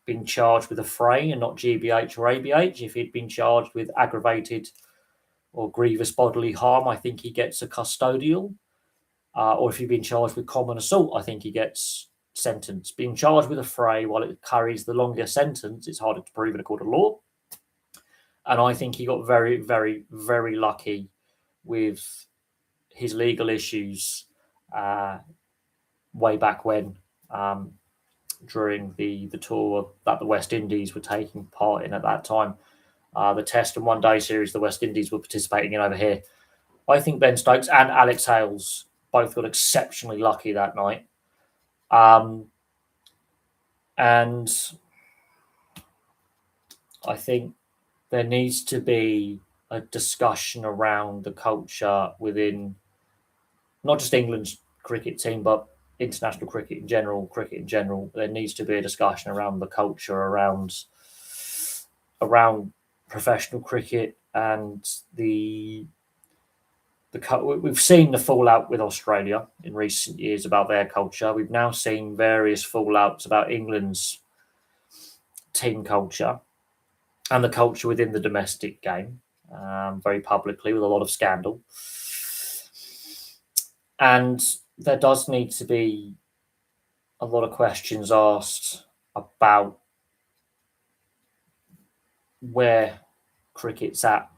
being charged with a fray and not GBH or ABH. If he'd been charged with aggravated or grievous bodily harm, I think he gets a custodial. Or if he'd been charged with common assault, I think he gets sentenced. Being charged with a fray, while it carries the longer sentence, it's harder to prove in a court of law. And I think he got very, very, very lucky with his legal issues way back when, during the tour that the West Indies were taking part in at that time. The Test and One Day series the West Indies were participating in over here. I think Ben Stokes and Alex Hales both got exceptionally lucky that night. And I think there needs to be a discussion around the culture within not just England's cricket team, but international cricket in general, There needs to be a discussion around the culture around professional cricket and we've seen the fallout with Australia in recent years about their culture. We've now seen various fallouts about England's team culture and the culture within the domestic game, very publicly with a lot of scandal. And there does need to be a lot of questions asked about where cricket's at.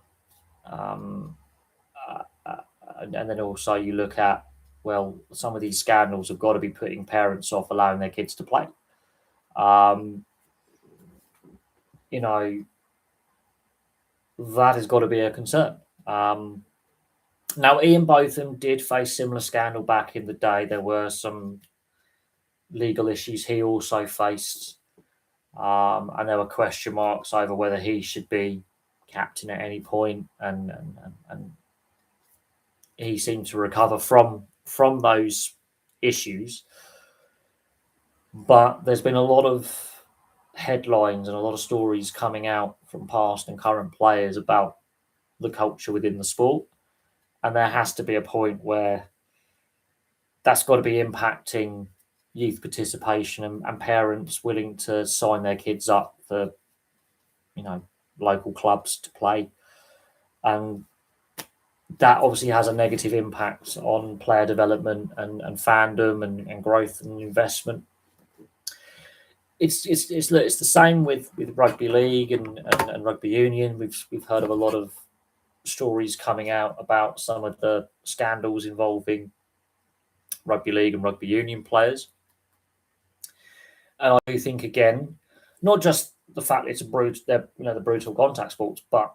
And then also you look at, well, some of these scandals have got to be putting parents off allowing their kids to play. That has got to be a concern. Now, Ian Botham did face similar scandal back in the day. There were some legal issues he also faced. And there were question marks over whether he should be captain at any point. And he seemed to recover from those issues. But there's been a lot of headlines and a lot of stories coming out from past and current players about the culture within the sport. And there has to be a point where that's got to be impacting youth participation and parents willing to sign their kids up for, local clubs to play. And that obviously has a negative impact on player development and fandom and growth and investment. It's the same with rugby league and rugby union. We've heard of a lot of stories coming out about some of the scandals involving rugby league and rugby union players. And I do think, again, not just the fact it's they're the brutal contact sports, but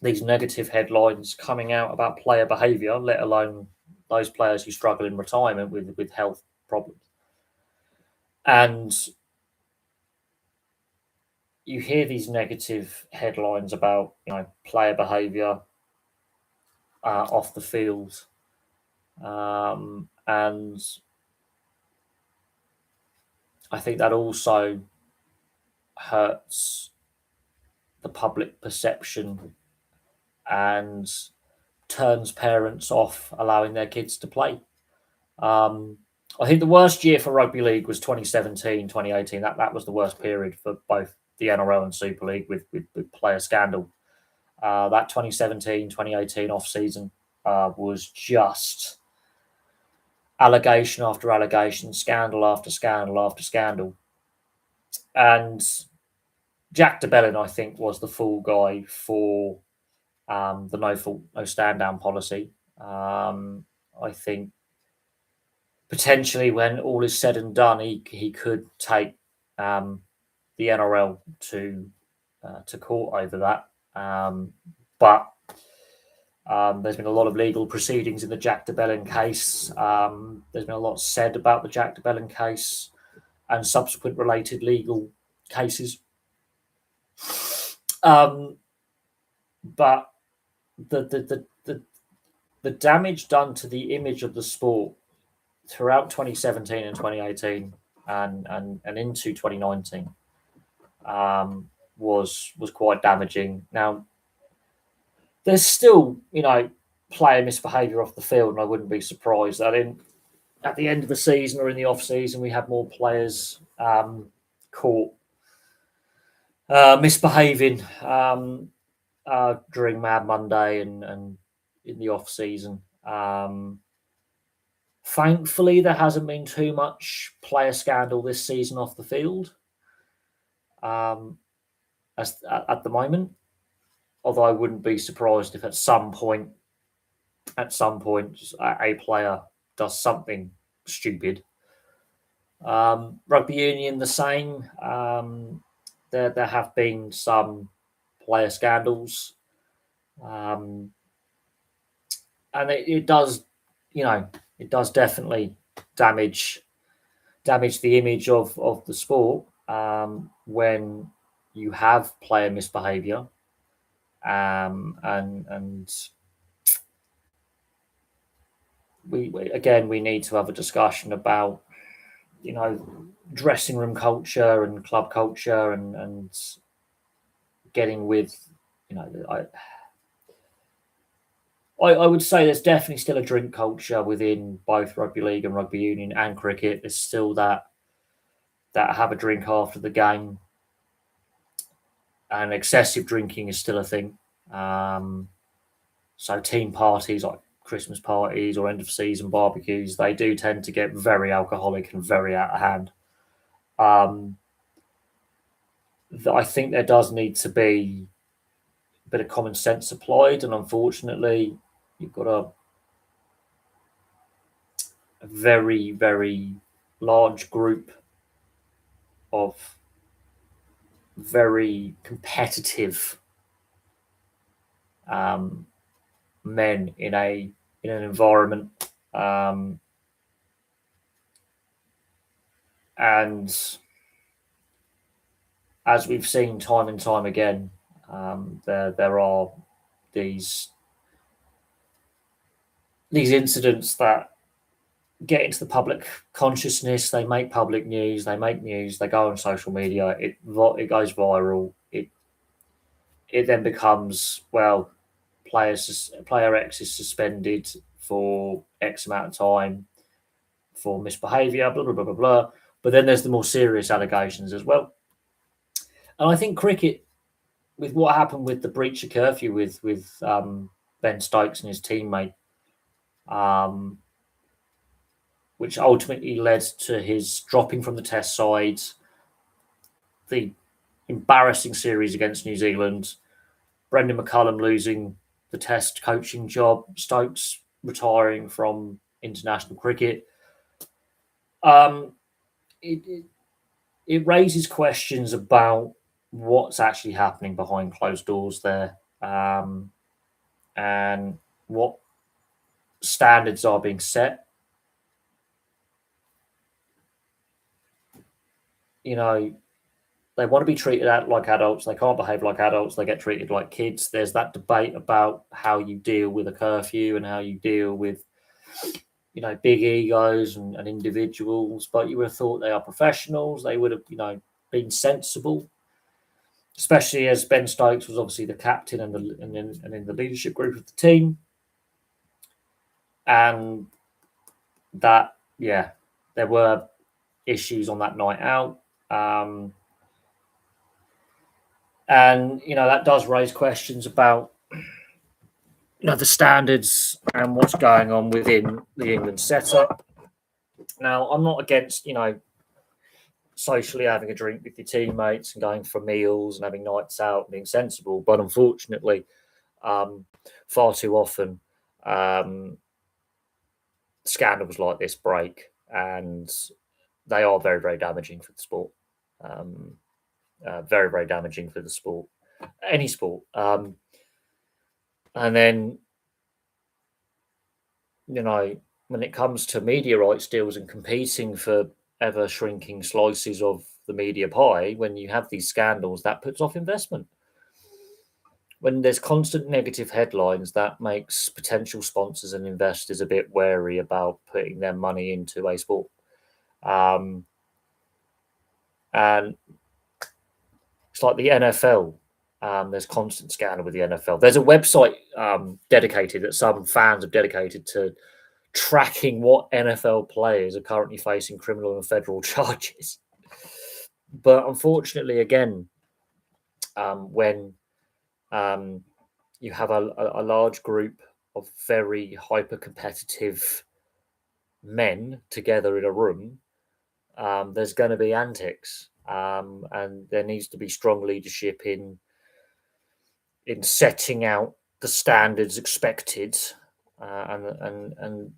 these negative headlines coming out about player behaviour, let alone those players who struggle in retirement with health problems. And you hear these negative headlines about player behaviour off the field, and I think that also hurts the public perception and turns parents off allowing their kids to play. I think the worst year for rugby league was 2017, 2018. That was the worst period for both the NRL and Super League with player scandal. That 2017, 2018 off season was just allegation after allegation, scandal after scandal after scandal. And Jack de Belin, I think, was the fall guy for the no fault, no stand down policy. I think potentially, when all is said and done, he could take the NRL to court over that. But there's been a lot of legal proceedings in the Jack de Belin case. There's been a lot said about the Jack de Belin case and subsequent related legal cases. But the damage done to the image of the sport throughout 2017 and 2018 and into 2019 was quite damaging. Now, there's still, player misbehaviour off the field, and I wouldn't be surprised that at the end of the season or in the off season we have more players caught misbehaving during Mad Monday and in the off season. Thankfully, there hasn't been too much player scandal this season off the field as at the moment. Although I wouldn't be surprised if at some point, a player does something stupid. Rugby union, the same. There have been some player scandals, and it does, it does definitely damage the image of the sport when you have player misbehaviour, and we need to have a discussion about dressing room culture and club culture and getting with I would say there's definitely still a drink culture within both rugby league and rugby union and cricket. There's still that have a drink after the game, and excessive drinking is still a thing. So team parties like Christmas parties or end of season barbecues, they do tend to get very alcoholic and very out of hand. I think there does need to be a bit of common sense applied, and unfortunately, you've got a very, very large group of very competitive men in an environment, and as we've seen time and time again, there are these incidents that get into the public consciousness. They make public news. They make news. They go on social media. It goes viral. It then becomes, well, player X is suspended for X amount of time. for misbehaviour, blah, blah, blah, blah, blah. But then there's the more serious allegations as well. And I think cricket, with what happened with the breach of curfew with Ben Stokes and his teammate, which ultimately led to his dropping from the Test side, the embarrassing series against New Zealand, Brendan McCullum losing the Test coaching job, Stokes retiring from international cricket. It raises questions about what's actually happening behind closed doors there, and what standards are being set. You know, they want to be treated like adults. They can't behave like adults. They get treated like kids. There's that debate about how you deal with a curfew and how you deal with, big egos and individuals. But you would have thought they are professionals. They would have, been sensible, especially as Ben Stokes was obviously the captain and in the leadership group of the team. And that, there were issues on that night out. And, that does raise questions about, the standards and what's going on within the England setup. Now, I'm not against, socially having a drink with your teammates and going for meals and having nights out and being sensible. But unfortunately, far too often, scandals like this break, and they are very, very damaging for the sport. Very, very damaging for the sport, any sport. And then, when it comes to media rights deals and competing for ever shrinking slices of the media pie, when you have these scandals, that puts off investment. When there's constant negative headlines, that makes potential sponsors and investors a bit wary about putting their money into a sport. And it's like the NFL. There's constant scandal with the NFL. There's a website dedicated that some fans have dedicated to tracking what NFL players are currently facing criminal and federal charges. But unfortunately, again, when you have a large group of very hyper-competitive men together in a room, there's going to be antics, and there needs to be strong leadership in setting out the standards expected, and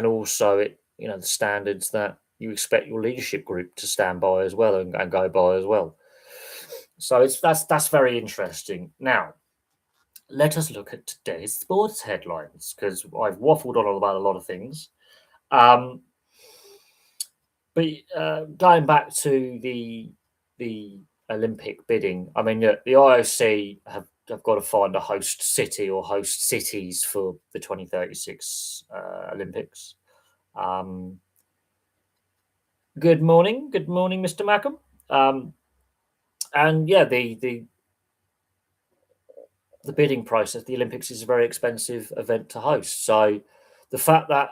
also the standards that you expect your leadership group to stand by as well and go by as well. So that's very interesting. Now, let us look at today's sports headlines, because I've waffled on about a lot of things. But going back to the Olympic bidding, I mean, the IOC have got to find a host city or host cities for the 2036 Olympics. Good morning, Mr. Mackham. And yeah, the bidding process, the Olympics is a very expensive event to host. So the fact that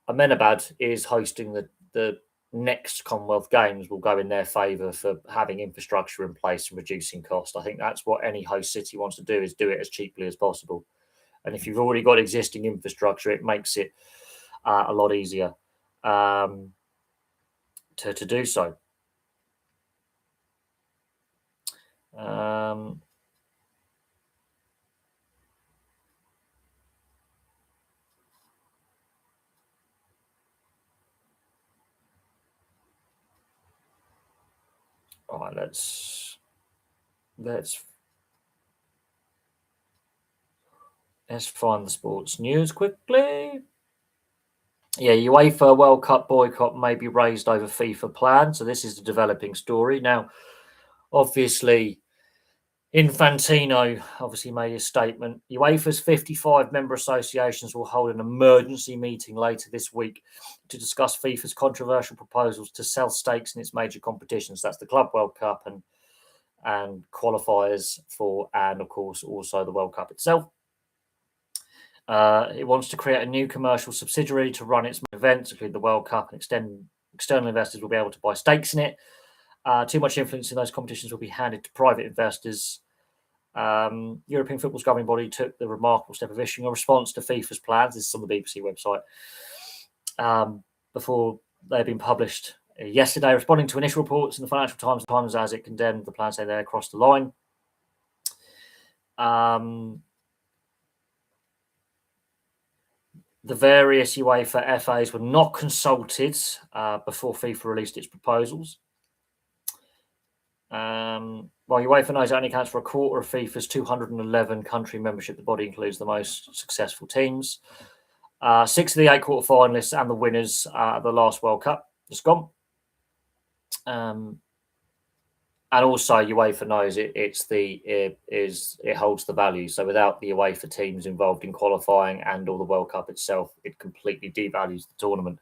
Ahmedabad is hosting the next Commonwealth Games will go in their favour for having infrastructure in place and reducing cost. I think that's what any host city wants to do, is do it as cheaply as possible. And if you've already got existing infrastructure, it makes it a lot easier to do so. All right, let's find the sports news quickly. Yeah, UEFA World Cup boycott may be raised over FIFA plan. So this is the developing story. Now, obviously, Infantino obviously made his statement. UEFA's 55 member associations will hold an emergency meeting later this week to discuss FIFA's controversial proposals to sell stakes in its major competitions. That's the Club World Cup and qualifiers for, and of course, also the World Cup itself. It wants to create a new commercial subsidiary to run its events, including the World Cup, and external investors will be able to buy stakes in it. Too much influence in those competitions will be handed to private investors. European football's governing body took the remarkable step of issuing a response to FIFA's plans. This is on the BBC website. Before they've been published yesterday, responding to initial reports in the Financial Times as it condemned the plan, saying they crossed the line. The various UEFA FAs were not consulted before FIFA released its proposals. While UEFA knows it only accounts for a quarter of FIFA's 211 country membership, the body includes the most successful teams. 6 of the 8 quarterfinalists and the winners at the last World Cup just gone. And also UEFA knows it holds the value. So without the UEFA teams involved in qualifying and or the World Cup itself, it completely devalues the tournament.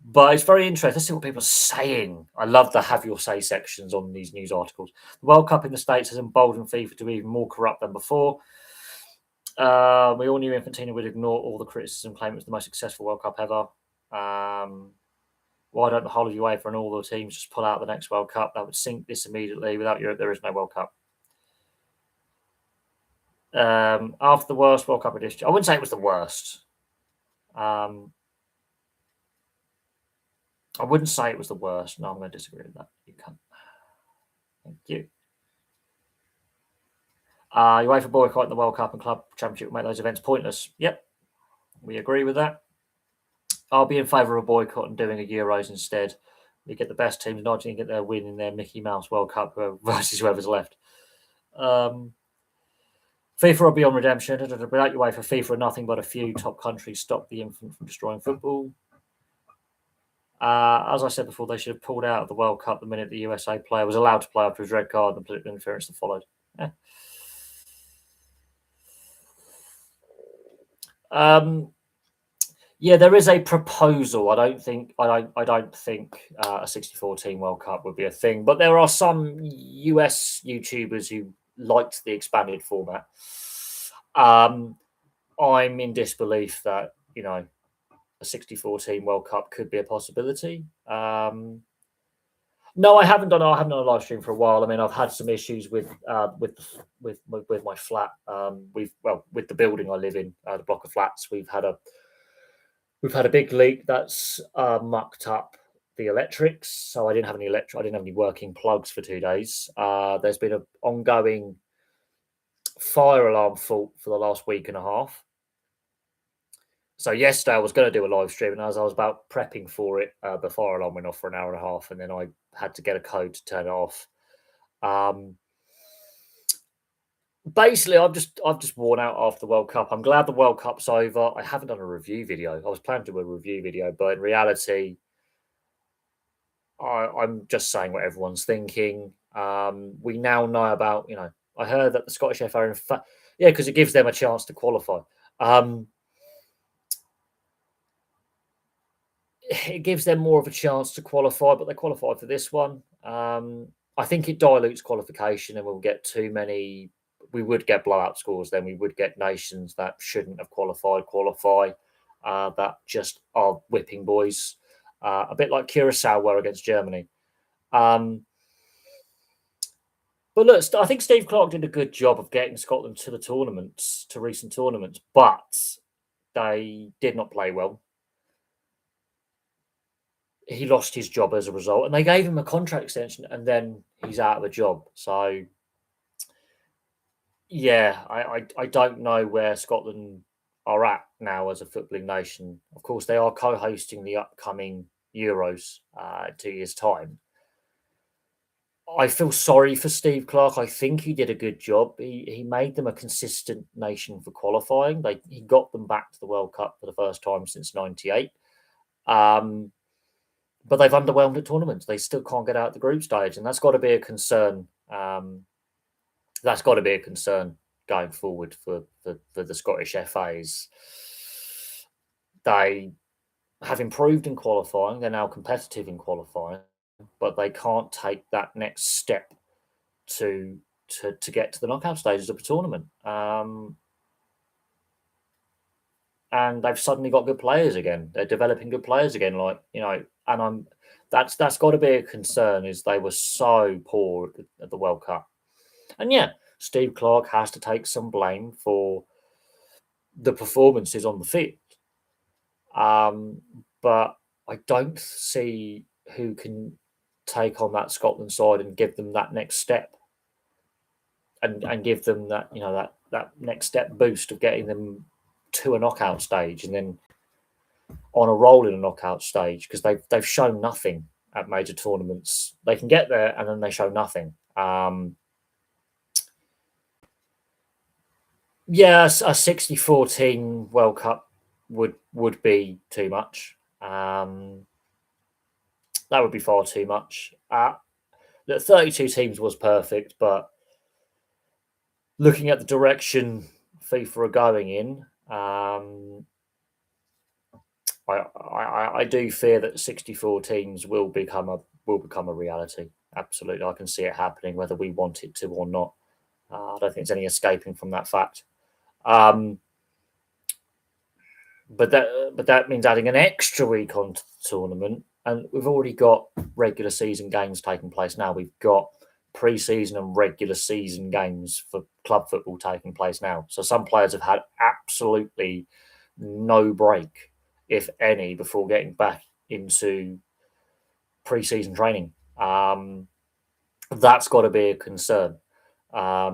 But it's very interesting. Let's see what people are saying. I love the have your say sections on these news articles. The World Cup in the States has emboldened FIFA to be even more corrupt than before. We all knew Infantino would ignore all the criticism, claim it was the most successful World Cup ever. Why don't the whole of UEFA and all the teams just pull out the next World Cup? That would sink this immediately. Without Europe, there is no World Cup. After the worst World Cup edition, I wouldn't say it was the worst. I wouldn't say it was the worst. No, I'm going to disagree with that. You can't. Thank you. UEFA boycotting the World Cup and Club Championship will make those events pointless. Yep, we agree with that. I'll be in favour of a boycott and doing a Euros instead. We get the best teams, not to get their win in their Mickey Mouse World Cup versus whoever's left. FIFA will be on redemption. Without UEFA, FIFA are nothing but a few top countries stop the infant from destroying football. As I said before, they should have pulled out of the World Cup the minute the USA player was allowed to play after his red card and the political interference that followed. Yeah, there is a proposal. I don't think a 64-team World Cup would be a thing, but there are some US YouTubers who liked the expanded format. I'm in disbelief that a 64-team World Cup could be a possibility. No, I haven't done a live stream for a while. I mean, I've had some issues with my flat. With the building I live in, the block of flats, we've had a big leak that's mucked up the electrics. So I didn't have any working plugs for 2 days. There's been an ongoing fire alarm fault for the last week and a half. So yesterday I was going to do a live stream, and as I was about prepping for it, the fire alarm went off for an hour and a half, and then I had to get a code to turn it off. Basically, I've just worn out after the World Cup. I'm glad the World Cup's over. I haven't done a review video. I was planning to do a review video, but in reality, I'm just saying what everyone's thinking. We now know about, I heard that the Scottish FA are in fact, because it gives them a chance to qualify. It gives them more of a chance to qualify, but they qualified for this one. I think it dilutes qualification, and we'll get too many. We would get blowout scores. Then we would get nations that shouldn't have qualify. That just are whipping boys, a bit like Curacao were against Germany. But look, I think Steve Clarke did a good job of getting Scotland to recent tournaments, but they did not play well. He lost his job as a result, and they gave him a contract extension, and then he's out of a job. So, yeah, I don't know where Scotland are at now as a footballing nation. Of course, they are co-hosting the upcoming Euros 2 years' time. I feel sorry for Steve Clarke. I think he did a good job. He made them a consistent nation for qualifying. He got them back to the World Cup for the first time since '98. But they've underwhelmed at tournaments. They still can't get out the group stage, and that's got to be a concern. That's got to be a concern going forward for the Scottish FAs. They have improved in qualifying. They're now competitive in qualifying, but they can't take that next step to to get to the knockout stages of the tournament. And they've suddenly got good players again. They're developing good players again. And that's got to be a concern. Is they were so poor at the World Cup, and yeah, Steve Clarke has to take some blame for the performances on the field. But I don't see who can take on that Scotland side and give them that next step, and give them that next step boost of getting them to a knockout stage and then on a roll in a knockout stage, because they've shown nothing at major tournaments. They can get there and then they show nothing. Yes, a 64 team World Cup would be too much. That would be far too much. The 32 teams was perfect, but looking at the direction FIFA are going in, I do fear that 64 teams will become a reality. Absolutely, I can see it happening, whether we want it to or not. I don't think there's any escaping from that fact. But that means adding an extra week on to the tournament, and we've already got regular season games taking place now. We've got pre-season and regular season games for club football taking place now. So some players have had absolutely no break, if any, before getting back into pre-season training. That's got to be a concern. I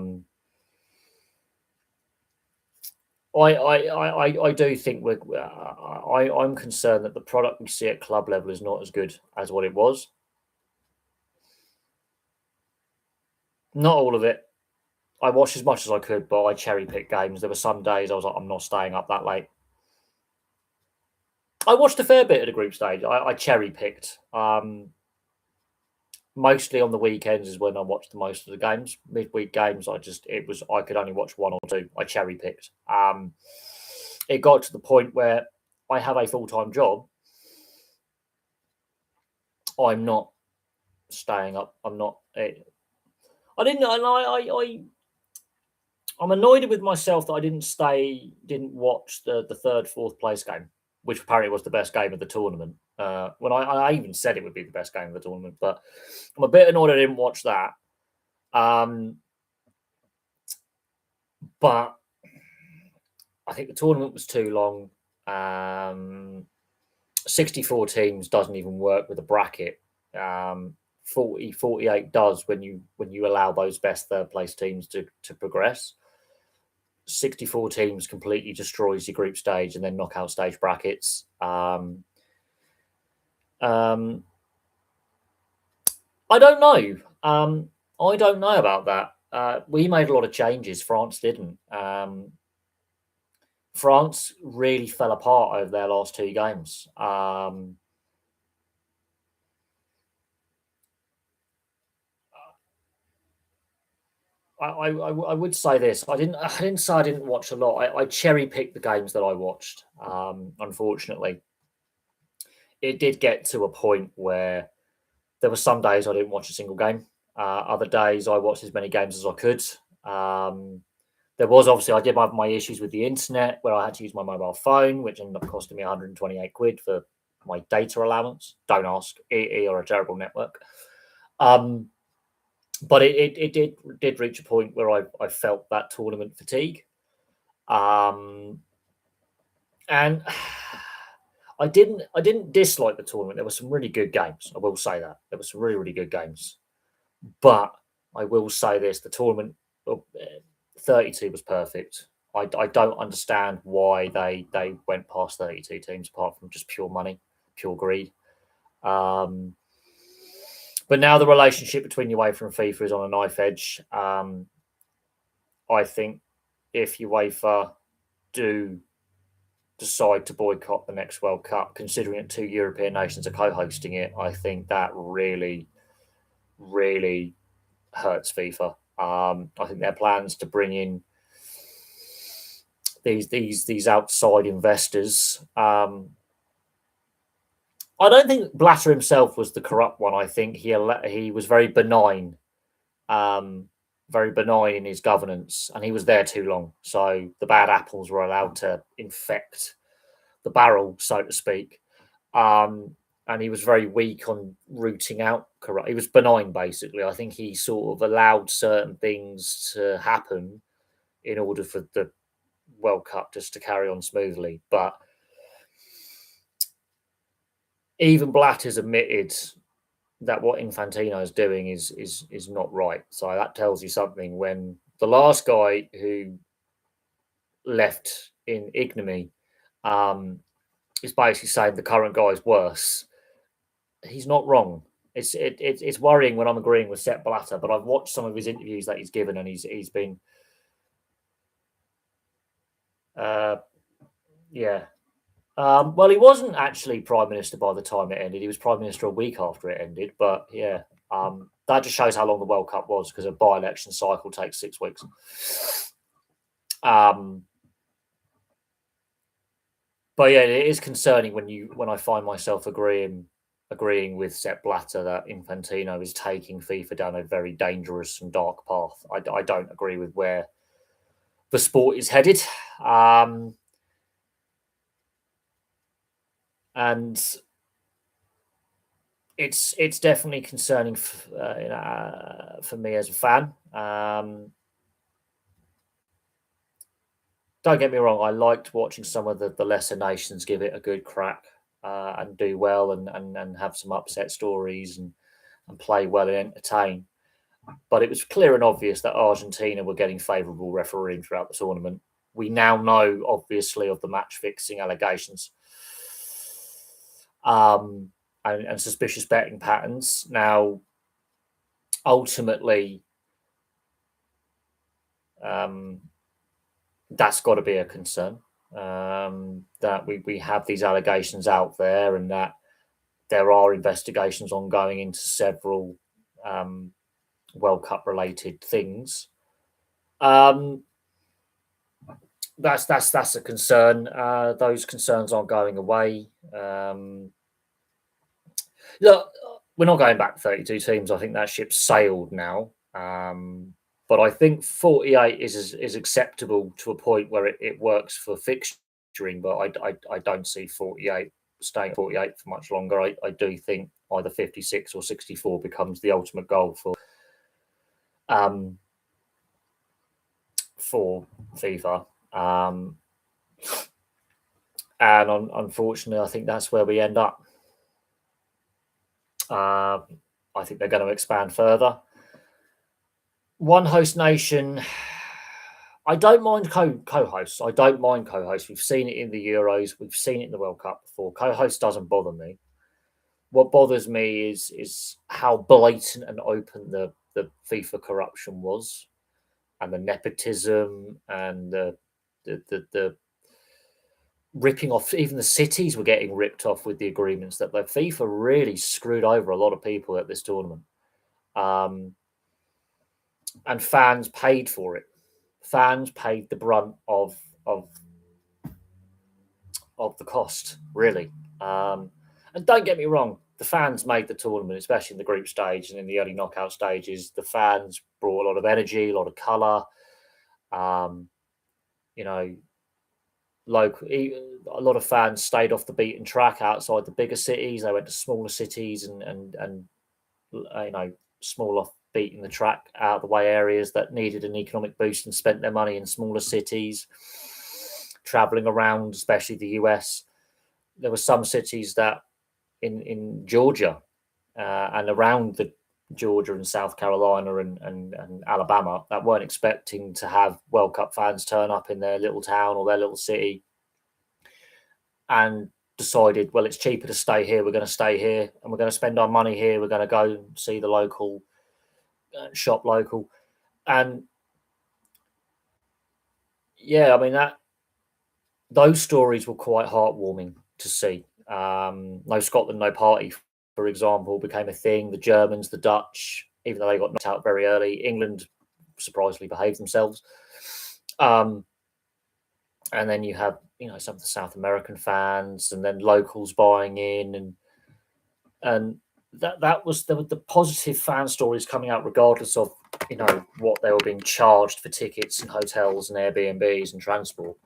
do think I'm concerned that the product we see at club level is not as good as what it was. Not all of it. I watched as much as I could, but I cherry picked games. There were some days I was like, I'm not staying up that late. I watched a fair bit at the group stage. I cherry picked. Mostly on the weekends is when I watched the most of the games. Midweek games, I could only watch one or two. I cherry picked. It got to the point where I have a full-time job. I'm not staying up. I'm not. I didn't. And I'm annoyed with myself that I didn't watch the third, fourth place game, which apparently was the best game of the tournament. When I even said it would be the best game of the tournament, but I'm a bit annoyed I didn't watch that. But I think the tournament was too long. 64 teams doesn't even work with a bracket. 48 does when you allow those best third place teams to progress. 64 teams completely destroys your group stage and then knockout stage brackets. I don't know. I don't know about that. We made a lot of changes. France didn't. France really fell apart over their last two games. I would say this. I didn't say I didn't watch a lot. I cherry picked the games that I watched. Unfortunately, it did get to a point where there were some days I didn't watch a single game. Other days I watched as many games as I could. There was obviously I did have my issues with the internet where I had to use my mobile phone, which ended up costing me 128 quid for my data allowance. Don't ask. EE are a terrible network. But it did reach a point where I felt that tournament fatigue. And I didn't dislike the tournament. There were some really good games. I will say that. There were some really, really good games. But I will say this, the tournament 32 was perfect. I don't understand why they went past 32 teams apart from just pure money, pure greed. But now the relationship between UEFA and FIFA is on a knife edge. I think if UEFA do decide to boycott the next World Cup, considering that two European nations are co-hosting it, I think that really, really hurts FIFA. I think their plans to bring in these outside investors. I don't think Blatter himself was the corrupt one. I think he was very benign. very benign in his governance, and he was there too long. So the bad apples were allowed to infect the barrel, so to speak. And he was very weak on rooting out corrupt. He was benign, basically. I think he sort of allowed certain things to happen in order for the World Cup just to carry on smoothly. But even Blatter's admitted that what Infantino is doing is not right. So that tells you something. When the last guy who left in ignominy is basically saying the current guy is worse, he's not wrong. It's worrying when I'm agreeing with Sepp Blatter, but I've watched some of his interviews that he's given, and he's been, yeah. Well, he wasn't actually prime minister by the time it ended. He was prime minister a week after it ended. But yeah, that just shows how long the World Cup was, because a by-election cycle takes 6 weeks. But yeah, it is concerning when I find myself agreeing with Sepp Blatter that Infantino is taking FIFA down a very dangerous and dark path. I don't agree with where the sport is headed. And it's definitely concerning for me as a fan. Don't get me wrong, I liked watching some of the lesser nations give it a good crack and do well and have some upset stories and play well and entertain. But it was clear and obvious that Argentina were getting favourable refereeing throughout the tournament. We now know, obviously, of the match fixing allegations and suspicious betting patterns. Now, ultimately, that's got to be a concern, that we have these allegations out there, and that there are investigations ongoing into several World Cup related things. That's a concern. Those concerns aren't going away. Look, we're not going back 32 teams. I think that ship's sailed now. But I think 48 is acceptable to a point where it works for fixturing. But I don't see 48 staying at 48 for much longer. I do think either 56 or 64 becomes the ultimate goal for FIFA. And unfortunately, I think that's where we end up. I think they're going to expand further. One host nation. I don't mind co-hosts. I don't mind co-hosts. We've seen it in the Euros. We've seen it in the World Cup before. Co-host doesn't bother me. What bothers me is how blatant and open the FIFA corruption was, and the nepotism, and the ripping off. Even the cities were getting ripped off with the agreements. That the FIFA really screwed over a lot of people at this tournament. And fans paid for it. Fans paid the brunt of the cost, really. And don't get me wrong, the fans made the tournament, especially in the group stage and in the early knockout stages. The fans brought a lot of energy, a lot of colour. A lot of fans stayed off the beaten track outside the bigger cities. They went to smaller cities and smaller beating the track out of the way areas that needed an economic boost, and spent their money in smaller cities, traveling around, especially the US. There were some cities that in Georgia and around the Georgia and South Carolina and Alabama that weren't expecting to have World Cup fans turn up in their little town or their little city, and decided, well, it's cheaper to stay here. We're going to stay here, and we're going to spend our money here. We're going to go and see the local shop local. And yeah, I mean, those stories were quite heartwarming to see. No Scotland, no party, for example, became a thing. The Germans, the Dutch, even though they got knocked out very early, England surprisingly behaved themselves. And then you have, some of the South American fans, and then locals buying in, and that was the positive fan stories coming out, regardless of what they were being charged for tickets and hotels and Airbnbs and transport.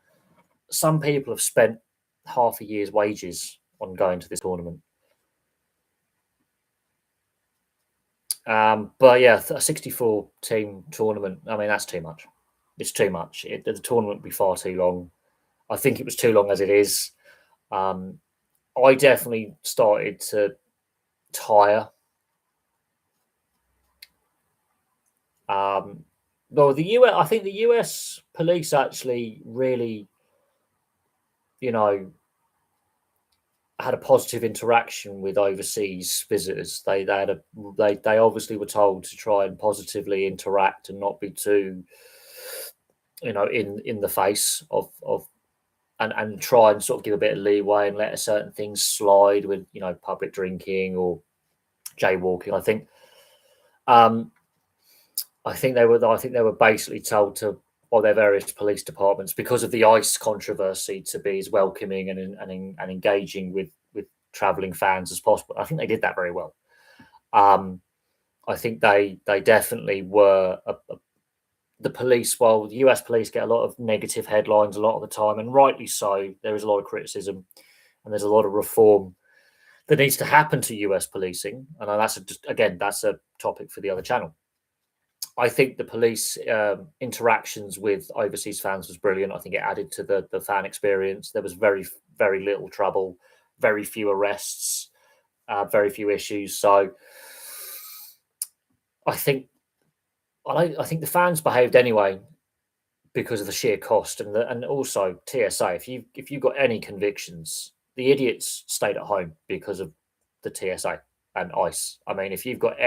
Some people have spent half a year's wages on going to this tournament. But yeah, a 64 team tournament, I mean, that's too much. It's too much. The tournament would be far too long. I think it was too long as it is. I definitely started to tire. Well, the US, I think the US police actually really, had a positive interaction with overseas visitors. They obviously were told to try and positively interact and not be too, in the face of and try and sort of give a bit of leeway and let certain things slide with public drinking or jaywalking. Um, I think they were basically told to, by their various police departments, because of the ice controversy, to be as welcoming and engaging with travelling fans as possible. I think they did that very well. I think they definitely were the police. While the US police get a lot of negative headlines a lot of the time, and rightly so, there is a lot of criticism and there's a lot of reform that needs to happen to US policing. And that's a topic for the other channel. I think the police interactions with overseas fans was brilliant. I think it added to the fan experience. There was very, very little trouble, very few arrests, very few issues. So I think the fans behaved anyway because of the sheer cost and also TSA. If you've got any convictions, the idiots stayed at home because of the TSA and ICE. I mean, if you've got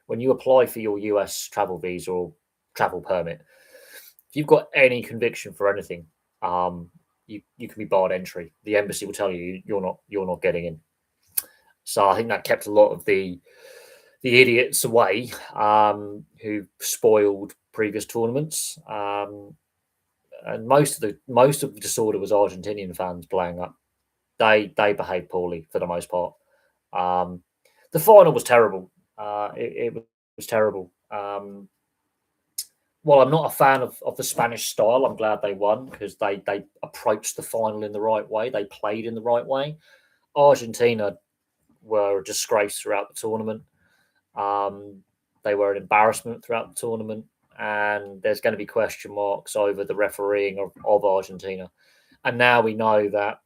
when you apply for your US travel visa or travel permit, if you've got any conviction for anything, you can be barred entry. The embassy will tell you you're not getting in. So I think that kept a lot of the idiots away who spoiled previous tournaments. And most of the disorder was Argentinian fans playing up. They behaved poorly for the most part. The final was terrible. It was terrible. Well, I'm not a fan of the Spanish style. I'm glad they won because they approached the final in the right way. They played in the right way. Argentina were a disgrace throughout the tournament. They were an embarrassment throughout the tournament, and there's going to be question marks over the refereeing of Argentina. And now we know that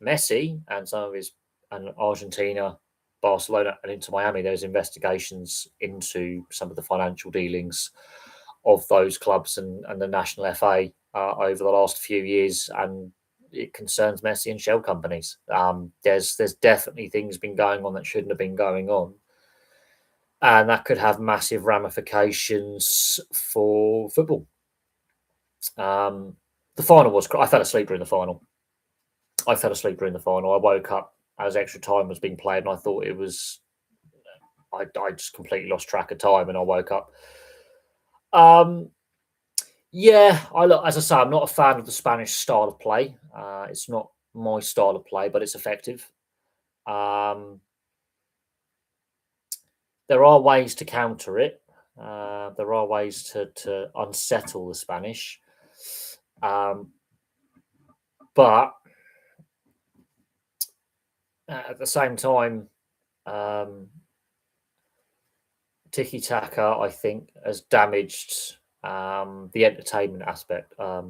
Messi and Argentina, Barcelona, and Inter Miami, there's investigations into some of the financial dealings of those clubs and the national FA over the last few years, and it concerns Messi and shell companies. There's definitely things been going on that shouldn't have been going on, and that could have massive ramifications for football. The final was. I fell asleep during the final. I woke up as extra time was being played, and I thought it was. I just completely lost track of time, and I woke up. Yeah, as I say, I'm not a fan of the Spanish style of play. It's not my style of play, but it's effective. There are ways to counter it. There are ways to unsettle the Spanish. But at the same time, tiki-taka, I think, has damaged the entertainment aspect. I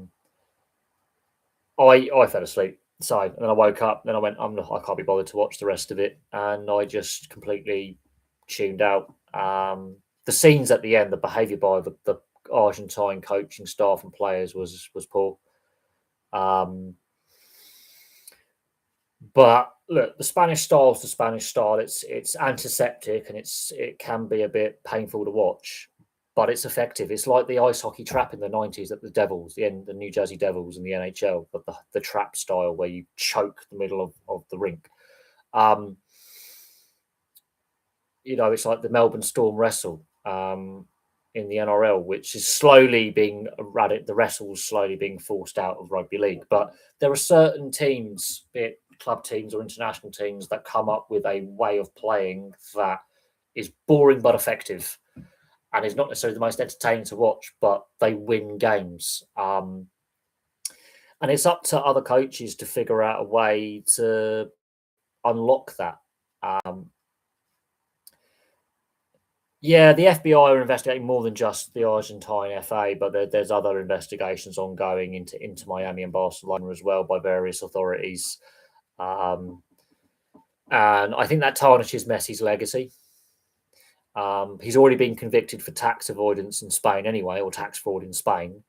fell asleep. So, and then I woke up, then I went, I can't be bothered to watch the rest of it. And I just completely tuned out. The scenes at the end, the behaviour by the Argentine coaching staff and players was poor. But look, the Spanish style is the Spanish style. It's antiseptic and it can be a bit painful to watch, but it's effective. It's like the ice hockey trap in the 90s that the New Jersey Devils in the NHL, but the trap style where you choke the middle of the rink. It's like the Melbourne Storm wrestle in the NRL, which is slowly being the wrestle's slowly being forced out of rugby league. But there are certain teams, be it club teams or international teams, that come up with a way of playing that is boring but effective. and is not necessarily the most entertaining to watch, but they win games. And it's up to other coaches to figure out a way to unlock that. Yeah, the FBI are investigating more than just the Argentine FA, but there's other investigations ongoing into Miami and Barcelona as well by various authorities. And I think that tarnishes Messi's legacy. He's already been convicted for tax avoidance in Spain anyway, or tax fraud in Spain,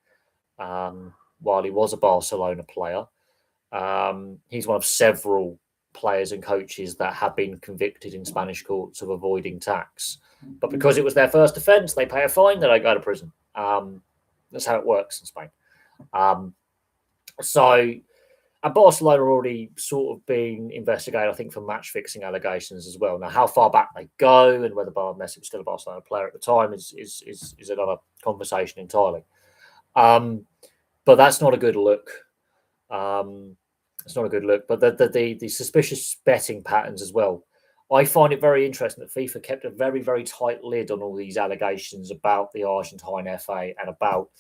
while he was a Barcelona player. He's one of several players and coaches that have been convicted in Spanish courts of avoiding tax. But because it was their first offence, they pay a fine, they don't go to prison. That's how it works in Spain. And Barcelona already sort of been investigated, I think, for match fixing allegations as well. Now, how far back they go and whether Messi was still a Barcelona player at the time is another conversation entirely. But that's not a good look. It's not a good look. But the suspicious betting patterns as well. I find it very interesting that FIFA kept a very, very tight lid on all these allegations about the Argentine FA and about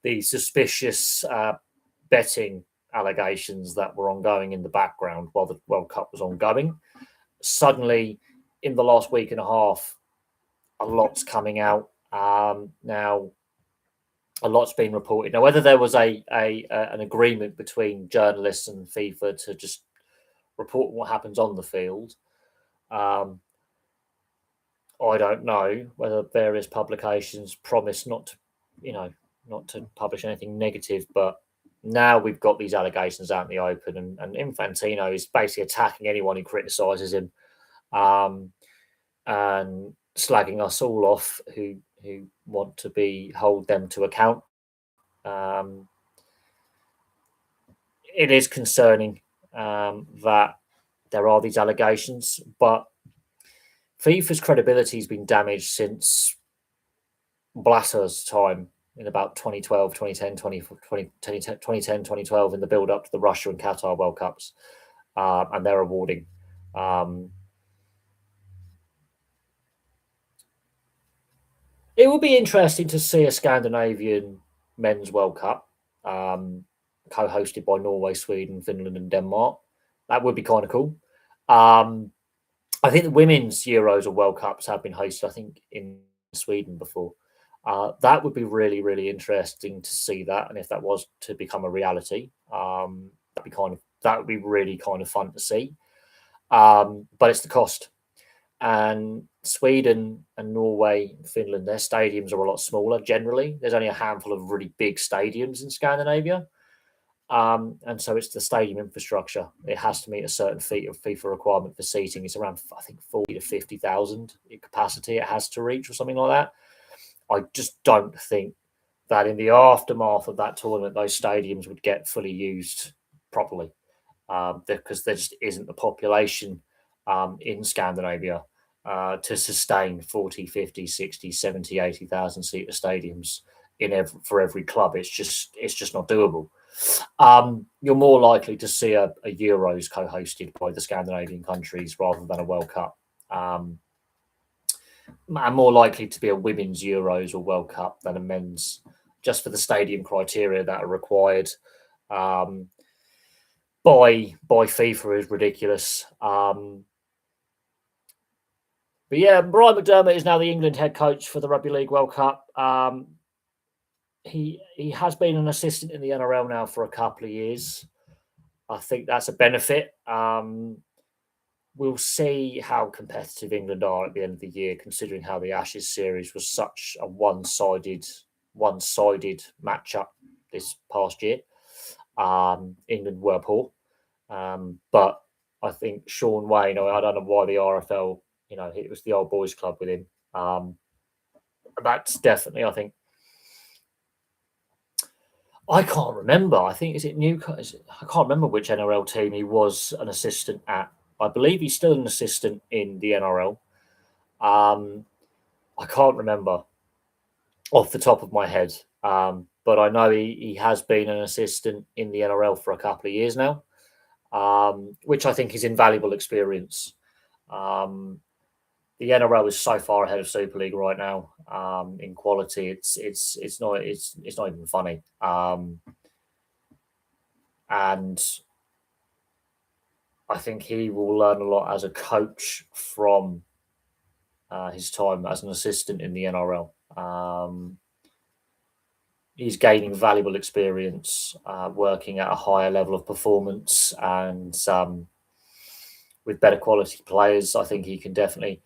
the suspicious betting allegations that were ongoing in the background while the World Cup was ongoing. Suddenly, in the last week and a half, a lot's coming out. Now, a lot's been reported. Now, whether there was an agreement between journalists and FIFA to just report what happens on the field, I don't know. Whether various publications promise not to publish anything negative, but now we've got these allegations out in the open, and Infantino is basically attacking anyone who criticises him, and slagging us all off who want to hold them to account. It is concerning that there are these allegations, but FIFA's credibility has been damaged since Blatter's time in about 2012, 2010, 2012 in the build-up to the Russia and Qatar World Cups and their awarding. It will be interesting to see a Scandinavian Men's World Cup co-hosted by Norway, Sweden, Finland and Denmark. That would be kind of cool. I think the women's Euros or World Cups have been hosted, I think, in Sweden before. That would be really, really interesting to see that. And if that was to become a reality, that would be really kind of fun to see. But it's the cost. And Sweden and Norway and Finland, their stadiums are a lot smaller generally. There's only a handful of really big stadiums in Scandinavia. And so it's the stadium infrastructure. It has to meet a certain FIFA requirement for seating. It's around, I think, 40 to 50,000 capacity it has to reach or something like that. I just don't think that in the aftermath of that tournament, those stadiums would get fully used properly because there just isn't the population in Scandinavia to sustain 40, 50, 60, 70, 80,000 seater stadiums for every club. It's just not doable. You're more likely to see a Euros co-hosted by the Scandinavian countries rather than a World Cup. And more likely to be a women's Euros or World Cup than a men's, just for the stadium criteria that are required by FIFA is ridiculous. But yeah, Brian McDermott is now the England head coach for the Rugby League World Cup. He has been an assistant in the NRL now for a couple of years. I think that's a benefit. We'll see how competitive England are at the end of the year, considering how the Ashes series was such a one-sided matchup this past year. England were poor, but I think Sean Wayne. I don't know why the RFL. It was the old boys club with him. That's definitely, I think. I can't remember. I think, is it Newcastle? I can't remember which NRL team he was an assistant at. I believe he's still an assistant in the NRL. I can't remember off the top of my head. But I know he has been an assistant in the NRL for a couple of years now, which I think is invaluable experience. the NRL is so far ahead of Super League right now in quality. It's not even funny. And I think he will learn a lot as a coach from his time as an assistant in the NRL. He's gaining valuable experience working at a higher level of performance and with better quality players. I think he can definitely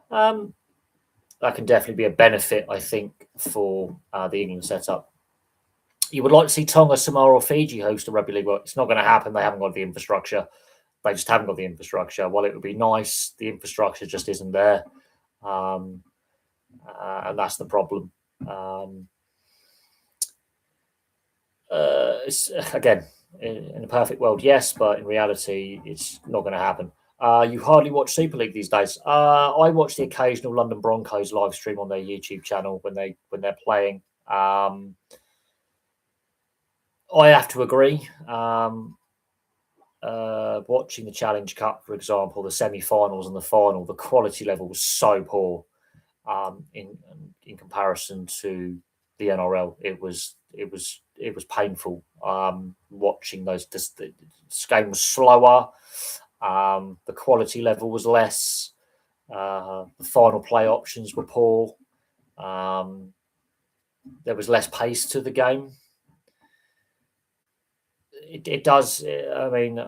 that can definitely be a benefit, I think, for the England setup. You would like to see Tonga, Samoa, or Fiji host a rugby league. Well, it's not going to happen. They haven't got the infrastructure. They just haven't got the infrastructure. While it would be nice, the infrastructure just isn't there, and that's the problem. Again, in a perfect world, yes, but in reality, it's not going to happen. You hardly watch Super League these days. I watch the occasional London Broncos live stream on their YouTube channel when they're playing. I have to agree. Watching the Challenge Cup, for example, the semi-finals and the final, the quality level was so poor in comparison to the NRL. It was painful watching those. This game was slower. The quality level was less. The final play options were poor. There was less pace to the game. It does. I mean,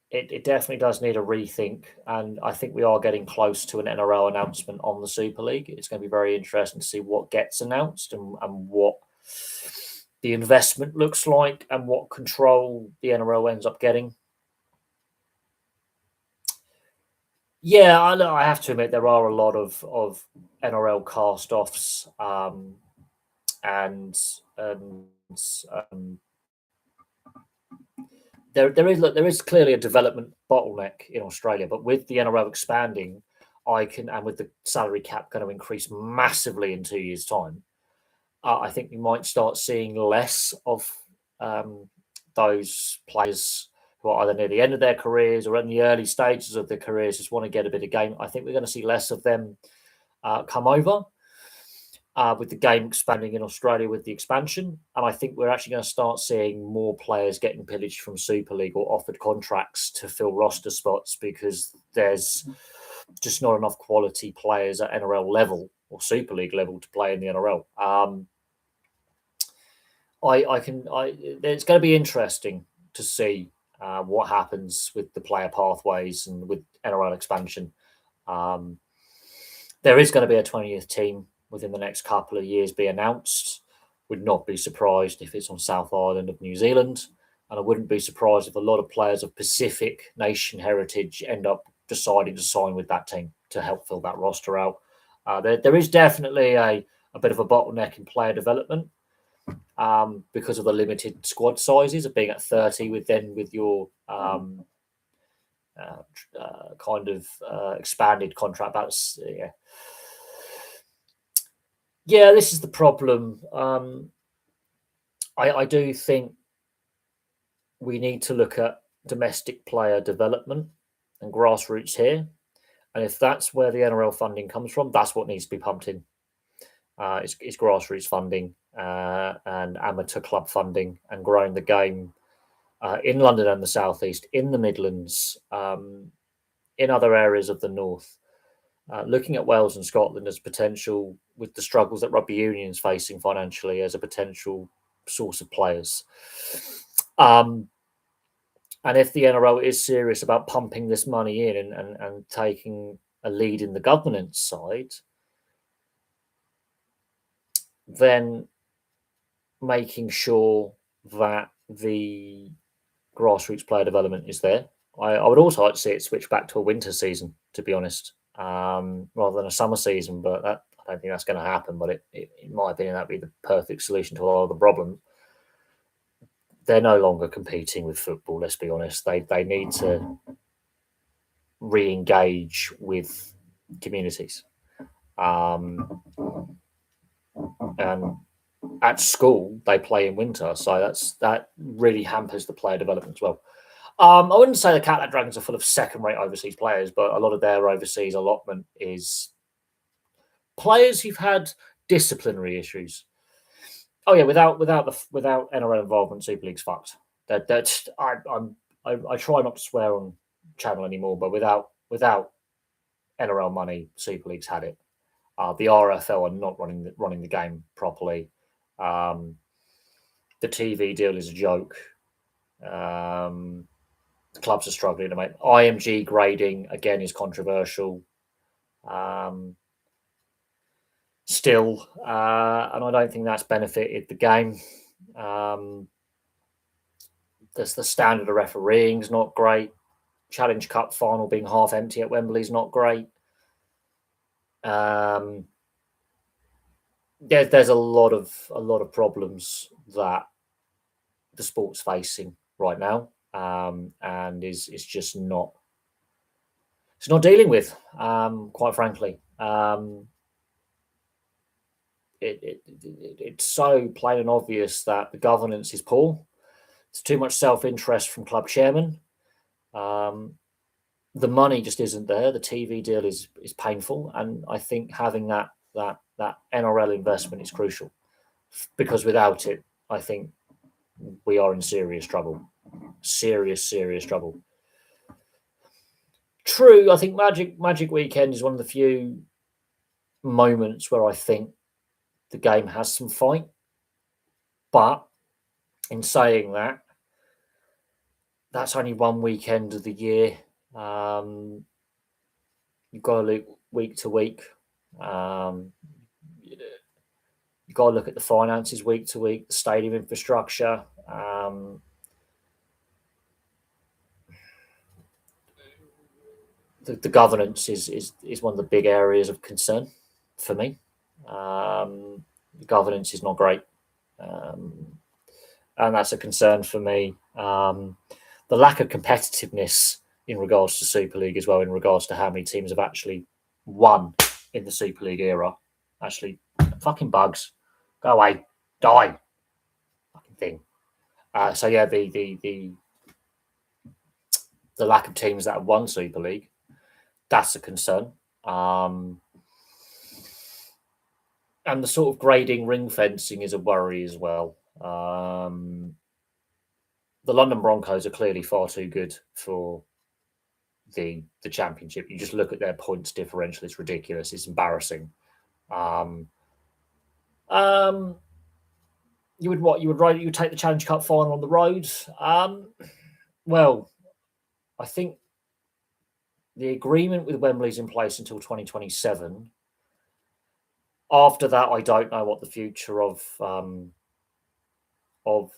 it definitely does need a rethink, and I think we are getting close to an NRL announcement on the Super League. It's going to be very interesting to see what gets announced and what the investment looks like and what control the NRL ends up getting. Yeah, I have to admit there are a lot of NRL cast-offs and there is clearly a development bottleneck in Australia, but with the NRL expanding, and with the salary cap going to increase massively in 2 years' time, I think we might start seeing less of those players who are either near the end of their careers or in the early stages of their careers, just want to get a bit of game. I think we're going to see less of them come over. With the game expanding in Australia with the expansion. And I think we're actually going to start seeing more players getting pillaged from Super League or offered contracts to fill roster spots because there's just not enough quality players at NRL level or Super League level to play in the NRL. It's going to be interesting to see what happens with the player pathways and with NRL expansion. There is going to be a 20th team within the next couple of years be announced. Would not be surprised if it's on South Island of New Zealand. And I wouldn't be surprised if a lot of players of Pacific nation heritage end up deciding to sign with that team to help fill that roster out. There is definitely a bit of a bottleneck in player development because of the limited squad sizes of being at 30 with your expanded contract. That's yeah, this is the problem. I do think we need to look at domestic player development and grassroots here. And if that's where the NRL funding comes from, that's what needs to be pumped in. It's grassroots funding and amateur club funding and growing the game in London and the South East, in the Midlands, in other areas of the North. Looking at Wales and Scotland as potential, with the struggles that rugby union is facing financially, as a potential source of players. And if the NRL is serious about pumping this money in and taking a lead in the governance side, then making sure that the grassroots player development is there. I would also like to see it switch back to a winter season, to be honest, rather than a summer season. But I don't think that's going to happen. But in my opinion, that'd be the perfect solution to a lot of the problems. They're no longer competing with football. Let's be honest. They need to re-engage with communities. And at school, they play in winter, so that really hampers the player development as well. I wouldn't say the Catalan Dragons are full of second-rate overseas players, but a lot of their overseas allotment is players who've had disciplinary issues. Oh yeah, without NRL involvement, Super League's fucked. I try not to swear on channel anymore, but without NRL money, Super League's had it. The RFL are not running the game properly. The TV deal is a joke. The clubs are struggling to make IMG grading again is controversial. Still, and I don't think that's benefited the game. There's the standard of refereeing is not great. Challenge Cup final being half empty at Wembley is not great. There's a lot of problems that the sport's facing right now, and is just not dealing with, quite frankly. It's so plain and obvious that the governance is poor. It's too much self-interest from club chairmen. The money just isn't there. The TV deal is painful, and I think having that NRL investment is crucial, because without it, I think we are in serious trouble. Serious trouble. True, I think Magic Weekend is one of the few moments where I think the game has some fight. But in saying that, that's only one weekend of the year. You've got to look week to week. You've got to look at the finances week to week, the stadium infrastructure. The governance is one of the big areas of concern for me. The governance is not great, and that's a concern for me. The lack of competitiveness in regards to Super League as well, in regards to how many teams have actually won in the Super League era. Actually, fucking bugs, go away, die, fucking thing. So yeah, the lack of teams that have won Super League, that's a concern. And the sort of grading, ring fencing is a worry as well. The London Broncos are clearly far too good for the championship. You just look at their points differential; it's ridiculous. It's embarrassing. You would take the Challenge Cup final on the road. Well, I think the agreement with Wembley's in place until 2027. After that, I don't know what the future of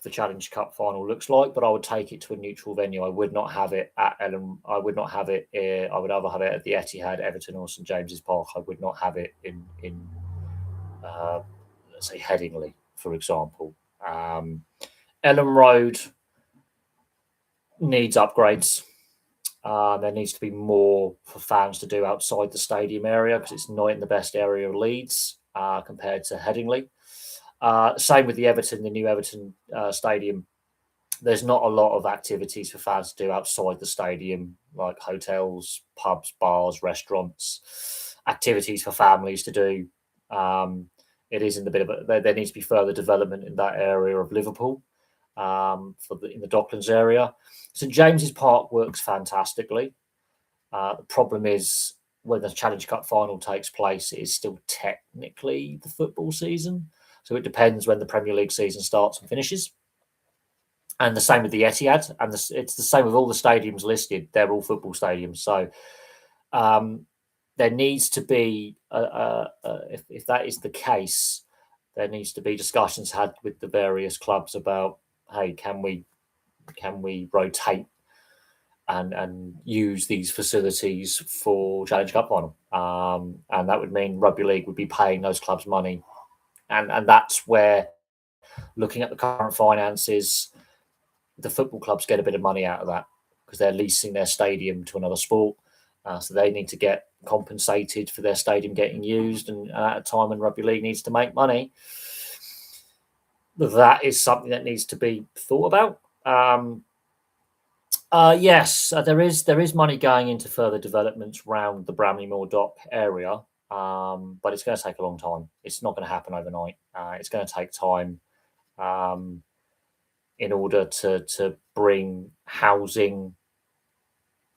the Challenge Cup final looks like, but I would take it to a neutral venue. I would not have it at Ellen. I would not have it. I would either have it at the Etihad, Everton, or St James's Park. I would not have it in let's say Headingley, for example. Ellen Road needs upgrades. There needs to be more for fans to do outside the stadium area, because it's not in the best area of Leeds compared to Headingley. Same with the new Everton stadium. There's not a lot of activities for fans to do outside the stadium, like hotels, pubs, bars, restaurants, activities for families to do. It is in the bit of there needs to be further development in that area of Liverpool, in the Docklands area. St James's Park works fantastically. The problem is, when the Challenge Cup final takes place, it is still technically the football season. So it depends when the Premier League season starts and finishes. And the same with the Etihad. And it's the same with all the stadiums listed. They're all football stadiums. So there needs to be, if that is the case, there needs to be discussions had with the various clubs about, hey, can we rotate and use these facilities for Challenge Cup final? And that would mean Rugby League would be paying those clubs money. And that's where, looking at the current finances, the football clubs get a bit of money out of that, because they're leasing their stadium to another sport. So they need to get compensated for their stadium getting used, and at a time when Rugby League needs to make money. That is something that needs to be thought about. Yes, there is money going into further developments around the Bramley-Moore Dock area, but it's going to take a long time. It's not going to happen overnight. It's going to take time um, in order to bring housing,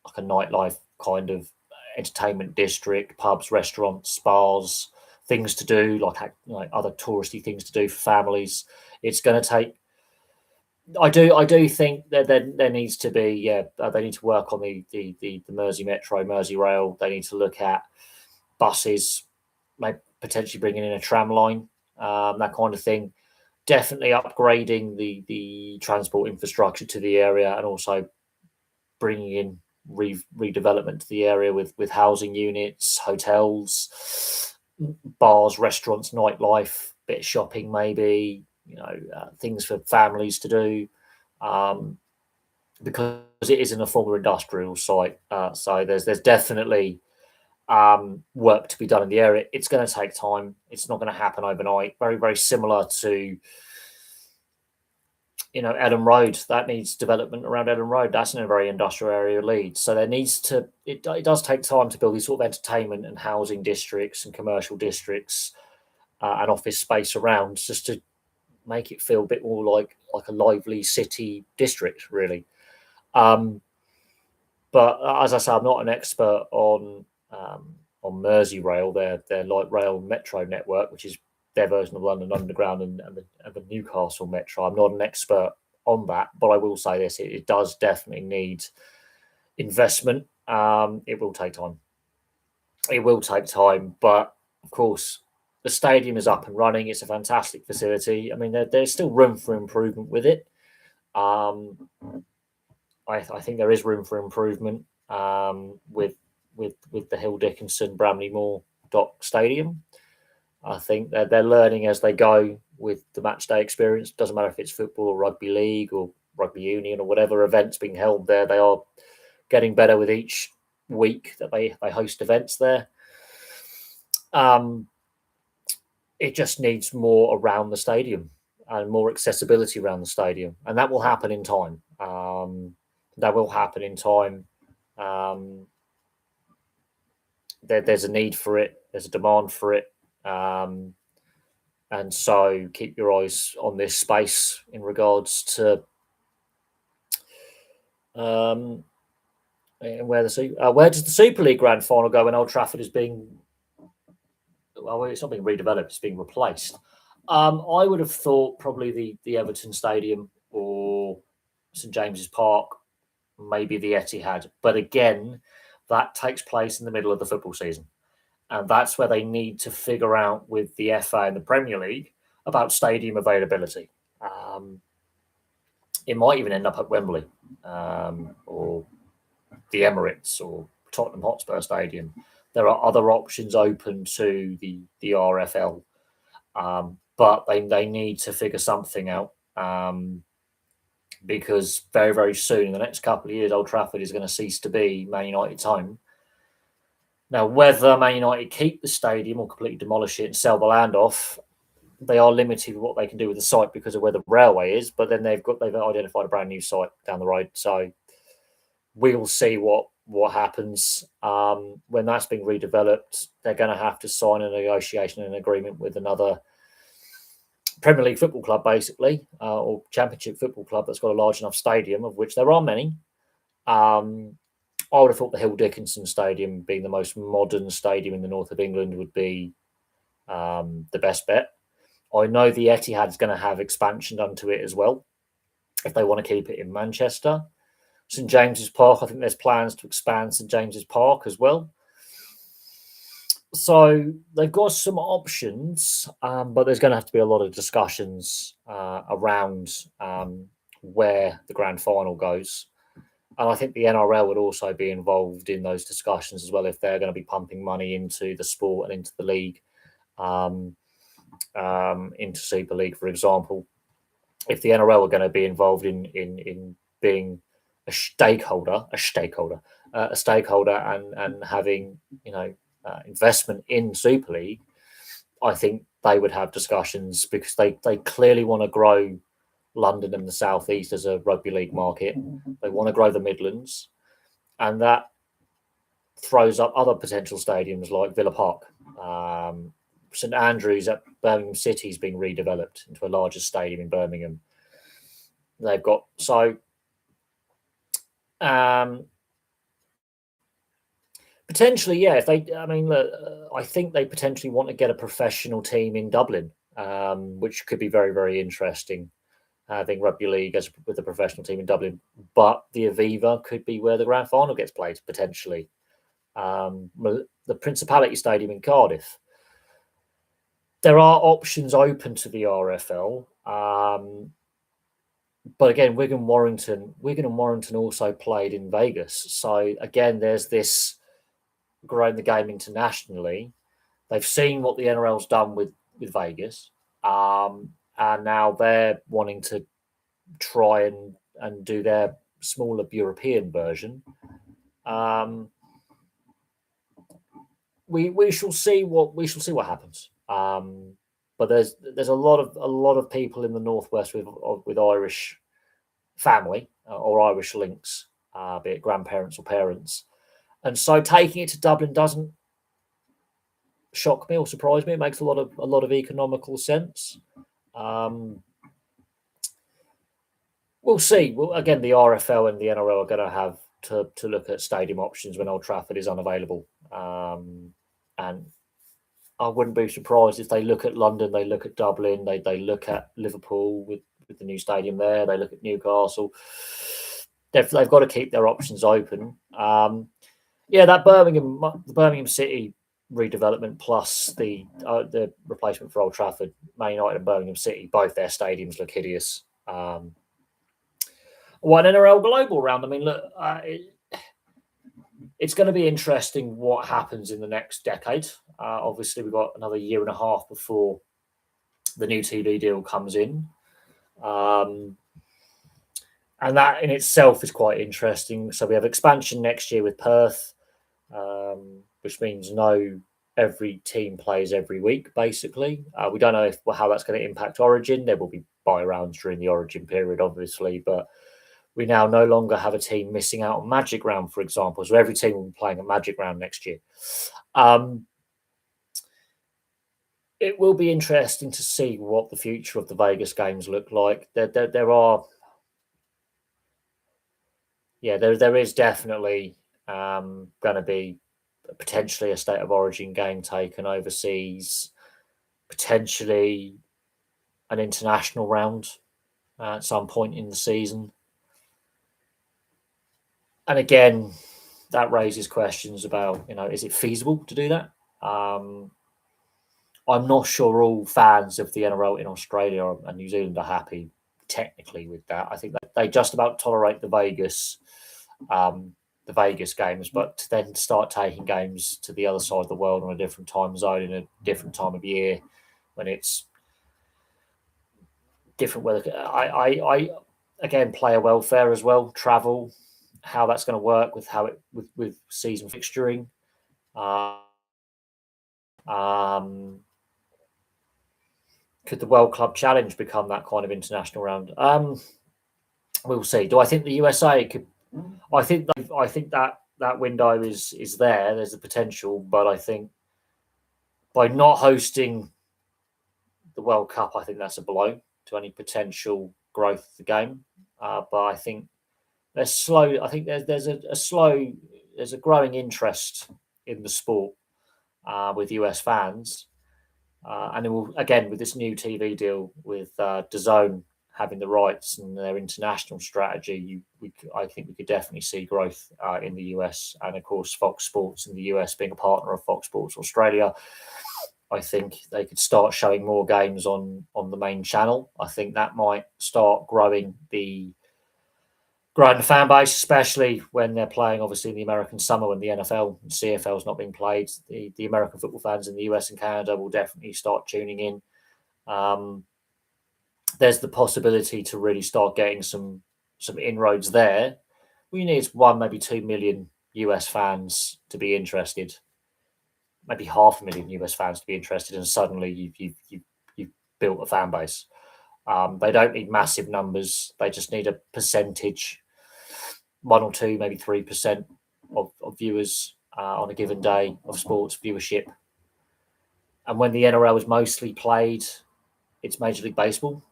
like a nightlife kind of entertainment district, pubs, restaurants, spas, things to do, like other touristy things to do for families. It's going to take. I do think that there needs to be, they need to work on the Mersey Metro, Mersey Rail. They need to look at buses, maybe potentially bringing in a tram line, that kind of thing. Definitely upgrading the transport infrastructure to the area, and also bringing in redevelopment to the area with housing units, hotels, bars, restaurants, nightlife, bit of shopping, maybe, things for families to do, um, because it is in a former industrial site. So there's definitely work to be done in the area. It's going to take time. It's not going to happen overnight. Very, very similar to Ellen Road. That needs development around Ellen Road. That's in a very industrial area of Leeds. So there needs to it does take time to build these sort of entertainment and housing districts and commercial districts, and office space around, just to make it feel a bit more like a lively city district, really. Um, but as I say, I'm not an expert on Merseyrail, their light rail metro network, which is their version of London Underground and the Newcastle Metro. I'm not an expert on that, but I will say this: it does definitely need investment. It will take time. It will take time, but of course, the stadium is up and running. It's a fantastic facility. I mean, there's still room for improvement with it. Um, I think there is room for improvement with the Hill Dickinson Bramley Moore Dock Stadium. I think they're learning as they go with the match day experience. Doesn't matter if it's football or rugby league or rugby union or whatever events being held there. They are getting better with each week that they host events there. Um, it just needs more around the stadium and more accessibility around the stadium, and that will happen in time. That will happen in time. Um, there's a need for it. There's a demand for it. And so keep your eyes on this space in regards to where does the Super League Grand Final go when Old Trafford is being, well, it's not being redeveloped, it's being replaced. I would have thought probably the Everton Stadium or St James's Park, maybe the Etihad. But again, that takes place in the middle of the football season. And that's where they need to figure out with the FA and the Premier League about stadium availability. It might even end up at Wembley, or the Emirates or Tottenham Hotspur Stadium. There are other options open to the RFL, but they need to figure something out, because very, very soon, in the next couple of years, Old Trafford is going to cease to be Man United's home. Now, whether Man United keep the stadium or completely demolish it and sell the land off, they are limited with what they can do with the site because of where the railway is. But then they've identified a brand new site down the road, so we'll see what happens when that's being redeveloped. They're going to have to sign a negotiation and agreement with another Premier League football club, basically, or Championship football club that's got a large enough stadium, of which there are many. I would have thought the Hill Dickinson Stadium, being the most modern stadium in the north of England, would be the best bet. I know the Etihad is going to have expansion done to it as well, if they want to keep it in Manchester. St James's Park, I think there's plans to expand St James's Park as well. So they've got some options, but there's going to have to be a lot of discussions around where the grand final goes. And I think the NRL would also be involved in those discussions as well, if they're going to be pumping money into the sport and into the league, into Super League, for example. If the NRL are going to be involved in being a stakeholder and having investment in Super League, I think they would have discussions, because they clearly want to grow London and the South East as a rugby league market. They want to grow the Midlands, and that throws up other potential stadiums like Villa Park. St Andrews at Birmingham City is being redeveloped into a larger stadium in Birmingham. They've got potentially, yeah. If they, I mean, look, I think they potentially want to get a professional team in Dublin, which could be very, very interesting. Having rugby league with a professional team in Dublin, but the Aviva could be where the grand final gets played potentially. The Principality Stadium in Cardiff. There are options open to the RFL, but again, Wigan and Warrington also played in Vegas. So again, there's this growing the game internationally. They've seen what the NRL's done with Vegas, and now they're wanting to try and do their smaller European version. We shall see what happens. But there's a lot of people in the northwest with Irish family or Irish links, be it grandparents or parents, and so taking it to Dublin doesn't shock me or surprise me. It makes a lot of economical sense. We'll see. Well, again, the RFL and the NRL are going to have to look at stadium options when Old Trafford is unavailable. And I wouldn't be surprised if they look at London, they look at Dublin, they look at Liverpool with the new stadium there, they look at Newcastle. They've got to keep their options open. That Birmingham City redevelopment plus the replacement for Old Trafford, Man United and Birmingham City, both their stadiums look hideous. One NRL Global round. I mean, look, it's going to be interesting what happens in the next decade. Obviously, we've got another year and a half before the new TV deal comes in. And that in itself is quite interesting. So we have expansion next year with Perth, which means every team plays every week, basically. We don't know how that's going to impact Origin. There will be bye rounds during the Origin period, obviously, but we now no longer have a team missing out on Magic Round, for example. So every team will be playing a Magic Round next year. It will be interesting to see what the future of the Vegas games look like. There is definitely going to be potentially a State of Origin game taken overseas, potentially an international round at some point in the season. And again, that raises questions about, is it feasible to do that? I'm not sure all fans of the NRL in Australia and New Zealand are happy technically with that. I think that they just about tolerate the Vegas games, but to then start taking games to the other side of the world on a different time zone in a different time of year when it's different weather. I again, player welfare as well, travel, how that's going to work with season fixturing. Could the World Club Challenge become that kind of international round? We'll see. Do I think the USA could? I think that window is there. There's the potential, but I think by not hosting the World Cup, I think that's a blow to any potential growth of the game. But I think there's slow. I think there's a growing interest in the sport with US fans, and it will, again, with this new TV deal with DAZN having the rights and their international strategy, I think we could definitely see growth in the US, and of course Fox Sports in the US being a partner of Fox Sports Australia. I think they could start showing more games on the main channel. I think that might start growing the fan base, especially when they're playing, obviously, in the American summer when the NFL and CFL is not being played. The American football fans in the US and Canada will definitely start tuning in. There's the possibility to really start getting some inroads there. We need 1, maybe 2 million US fans to be interested. Maybe 500,000 US fans to be interested, and suddenly you've built a fan base. They don't need massive numbers. They just need a percentage, 1 or 2, maybe 3% of viewers on a given day of sports viewership. And when the NRL is mostly played, it's Major League Baseball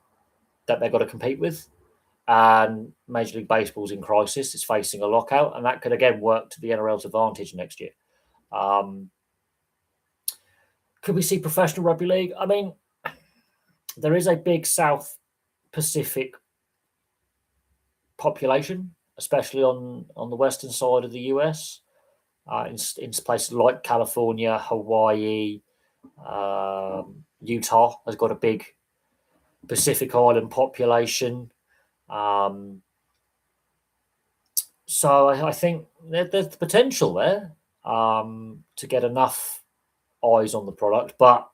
that they've got to compete with. And Major League Baseball's in crisis. It's facing a lockout, and that could again work to the NRL's advantage next year. Could we see professional rugby league? I mean, there is a big South Pacific population, especially on the western side of the US, in places like California, Hawaii, Utah has got a big Pacific Island population. So I think there's the potential there to get enough eyes on the product. But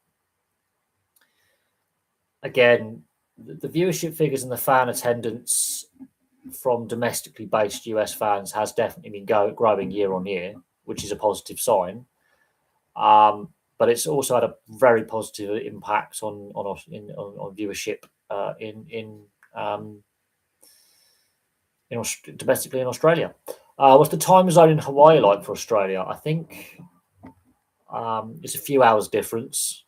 again, the viewership figures and the fan attendance from domestically based US fans has definitely been growing year on year, which is a positive sign. But it's also had a very positive impact on viewership domestically in Australia. What's the time zone in Hawaii like for Australia? I think it's a few hours difference.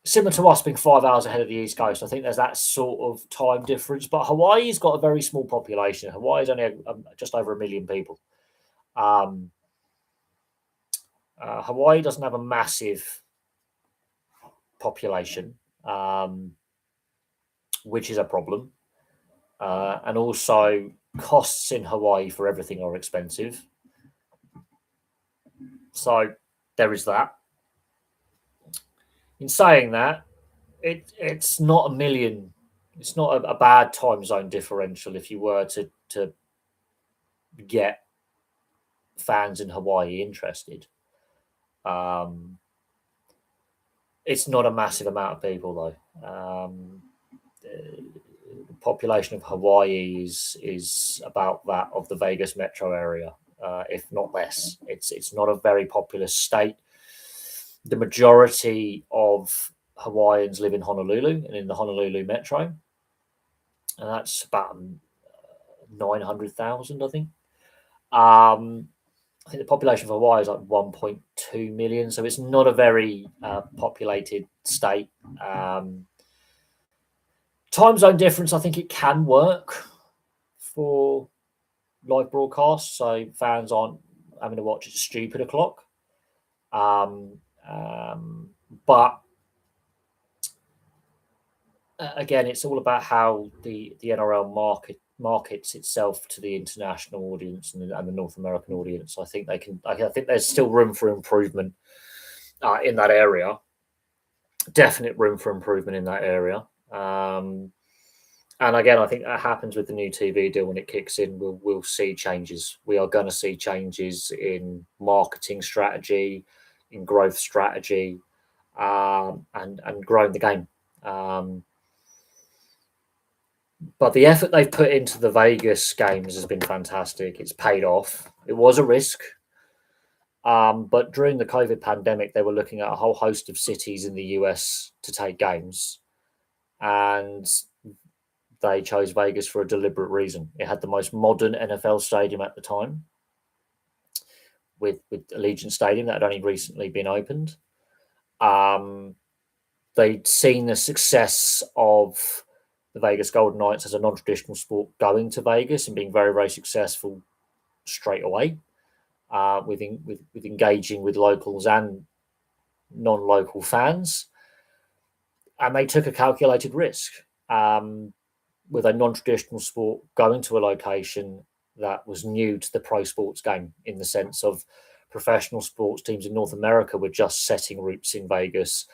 Similar to us being 5 hours ahead of the East Coast. I think there's that sort of time difference. But Hawaii's got a very small population. Hawaii's only just over 1 million people. Hawaii doesn't have a massive population, which is a problem. And also, costs in Hawaii for everything are expensive. So there is that. In saying that, it's not a million. It's not a bad time zone differential if you were to get fans in Hawaii interested. It's not a massive amount of people though. The population of Hawaii is about that of the Vegas metro area, if not less. It's not a very populous state. The majority of Hawaiians live in Honolulu and in the Honolulu metro, and that's about 900,000, I think. I think the population of Hawaii is like 1.2 million, so it's not a very populated state. Time zone difference, I think it can work for live broadcasts, so fans aren't having to watch at stupid o'clock. But again, it's all about how the NRL markets itself to the international audience and the North American audience. I think there's still room for improvement in that area. Definite room for improvement in that area. And again, I think that happens with the new TV deal when it kicks in. We'll see changes. We are going to see changes in marketing strategy, in growth strategy, and growing the game. But the effort they've put into the Vegas games has been fantastic. It's paid off. It was a risk. But during the COVID pandemic, they were looking at a whole host of cities in the US to take games. And they chose Vegas for a deliberate reason. It had the most modern NFL stadium at the time, with Allegiant Stadium that had only recently been opened. They'd seen the success of the Vegas Golden Knights as a non-traditional sport going to Vegas and being very, very successful straight away with engaging with locals and non-local fans. And they took a calculated risk with a non-traditional sport going to a location that was new to the pro sports game, in the sense of professional sports teams in North America were just setting roots in Vegas.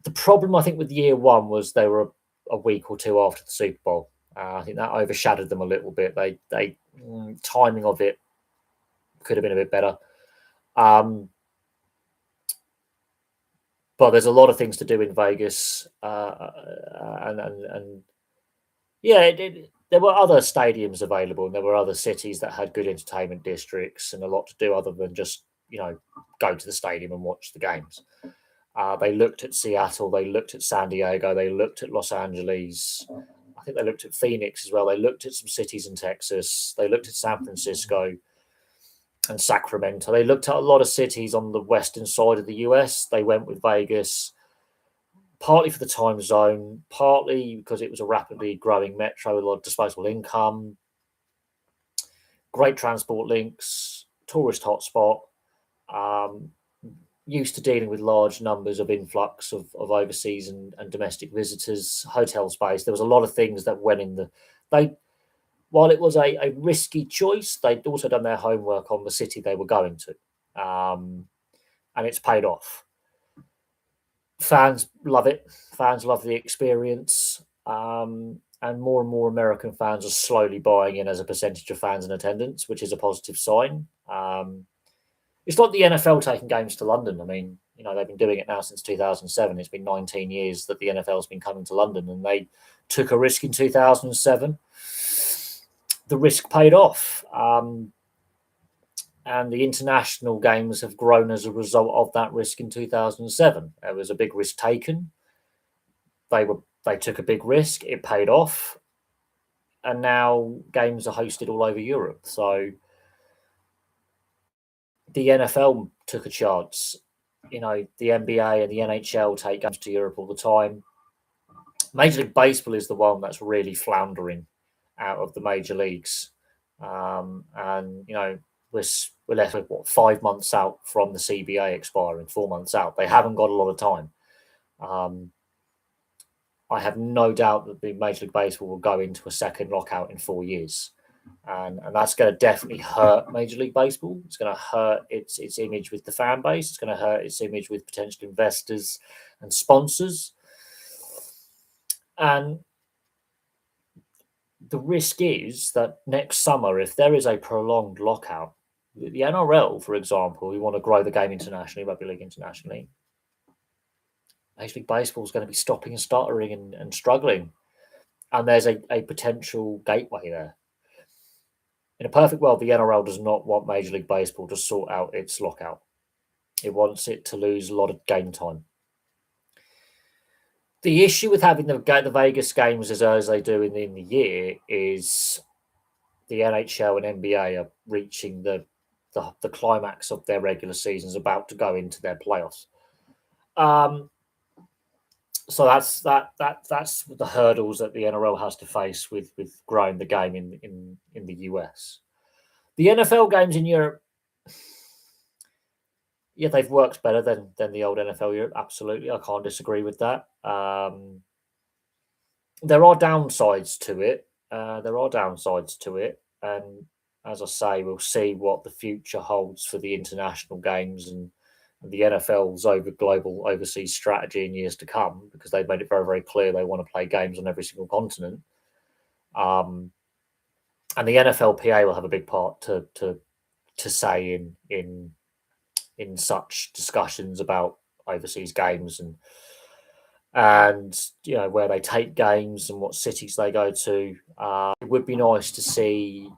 The problem, I think, with year one was they were a week or two after the Super Bowl. I think that overshadowed them a little bit. They timing of it could have been a bit better. But there's a lot of things to do in Vegas, and yeah, there were other stadiums available, and there were other cities that had good entertainment districts and a lot to do other than just go to the stadium and watch the games. They looked at Seattle, they looked at San Diego, they looked at Los Angeles. I think they looked at Phoenix as well. They looked at some cities in Texas. They looked at San Francisco and Sacramento. They looked at a lot of cities on the western side of the US. They went with Vegas, partly for the time zone, partly because it was a rapidly growing metro with a lot of disposable income, great transport links, tourist hotspot, um, used to dealing with large numbers of influx of overseas and domestic visitors, hotel space. There was a lot of things that went in the. They, while it was a risky choice, they'd also done their homework on the city they were going to, and it's paid off. Fans love it. Fans love the experience. And more American fans are slowly buying in as a percentage of fans in attendance, which is a positive sign. It's like the NFL taking games to London. I mean, they've been doing it now since 2007. It's been 19 years that the NFL's been coming to London, and they took a risk in 2007. The risk paid off. And the international games have grown as a result of that risk in 2007. There was a big risk taken. They took a big risk. It paid off, and now games are hosted all over Europe. So the NFL took a chance. The NBA and the NHL take games to Europe all the time. Major League Baseball is the one that's really floundering out of the major leagues, and we're left with 5 months out from the CBA expiring, 4 months out. They haven't got a lot of time. I have no doubt that the Major League Baseball will go into a second lockout in 4 years, and that's going to definitely hurt Major League Baseball. It's going to hurt its image with the fan base. It's going to hurt its image with potential investors and sponsors. And the risk is that next summer, if there is a prolonged lockout, the NRL, for example, we want to grow the game internationally, rugby league internationally. Major League Baseball is going to be stopping and stuttering and struggling. And there's a potential gateway there. In a perfect world, the NRL does not want Major League Baseball to sort out its lockout. It wants it to lose a lot of game time. The issue with having the Vegas games as early as they do in the year is the NHL and NBA are reaching the climax of their regular seasons, about to go into their playoffs. So that's the hurdles that the NRL has to face with growing the game in the US. The NFL games in Europe, yeah, they've worked better than the old NFL Europe. Absolutely, I can't disagree with that. There are downsides to it. And as I say, we'll see what the future holds for the international games and the NFL's global overseas strategy in years to come, because they've made it very, very clear they want to play games on every single continent. And the NFLPA will have a big part to say in such discussions about overseas games and where they take games and what cities they go to. It would be nice to see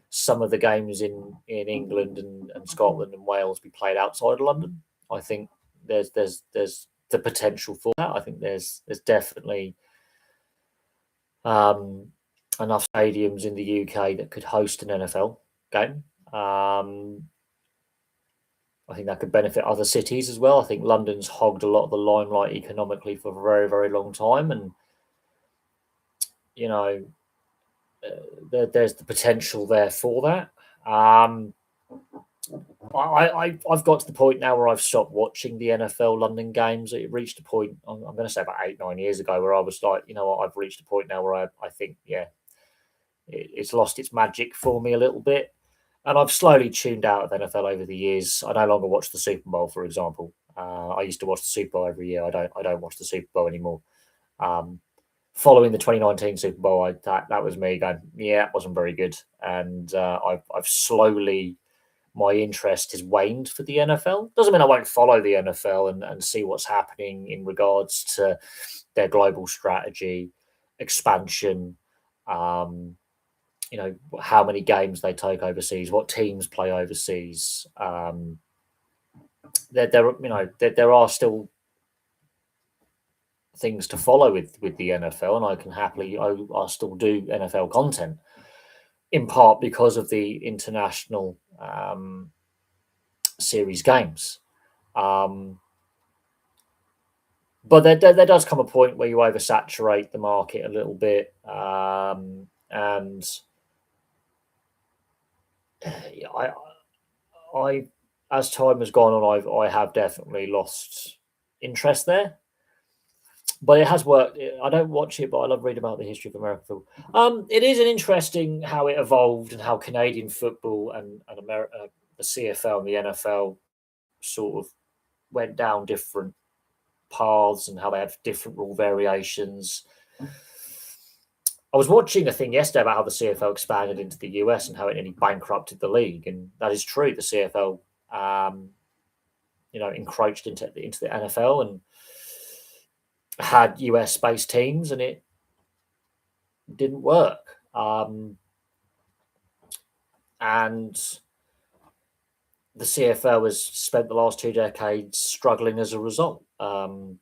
some of the games in England and Scotland and Wales be played outside of London. I think there's the potential for that. I think there's definitely enough stadiums in the UK that could host an NFL game. I think that could benefit other cities as well. I think London's hogged a lot of the limelight economically for a very, very long time, and there's the potential there for that. I've got to the point now where I've stopped watching the NFL London games. It reached a point, I'm going to say about 8-9 years ago, where I was like, I've reached a point now where I think, it's lost its magic for me a little bit. And I've slowly tuned out of NFL over the years. I no longer watch the Super Bowl, for example. I used to watch the Super Bowl every year. I don't watch the Super Bowl anymore. Following the 2019 Super Bowl, that was me going, it wasn't very good. And I've slowly, my interest has waned for the NFL. Doesn't mean I won't follow the NFL and see what's happening in regards to their global strategy, expansion, how many games they take overseas, what teams play overseas. There are still things to follow with the NFL, and I can happily I still do NFL content in part because of the international series games. But there does come a point where you oversaturate the market a little bit, and I, as time has gone on, I have definitely lost interest there. But it has worked. I don't watch it, but I love reading about the history of American football. It is an interesting how it evolved and how Canadian football and America, the CFL and the NFL sort of went down different paths and how they have different rule variations. I was watching a thing yesterday about how the CFL expanded into the US and how it nearly bankrupted the league, and that is true. The CFL, encroached into the NFL and had US based teams, and it didn't work. And the CFL has spent the last 2 decades struggling as a result. The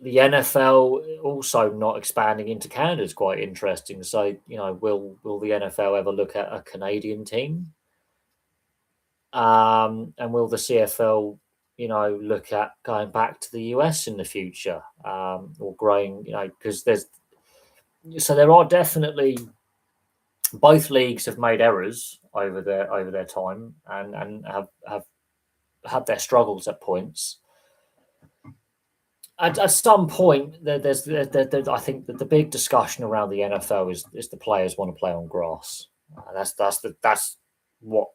NFL also not expanding into Canada is quite interesting. So, will the NFL ever look at a Canadian team? And will the CFL, look at going back to the US in the future, or growing? Because there are definitely both leagues have made errors over their time and have had their struggles at points. At some point, I think that the big discussion around the NFL is the players want to play on grass. That's what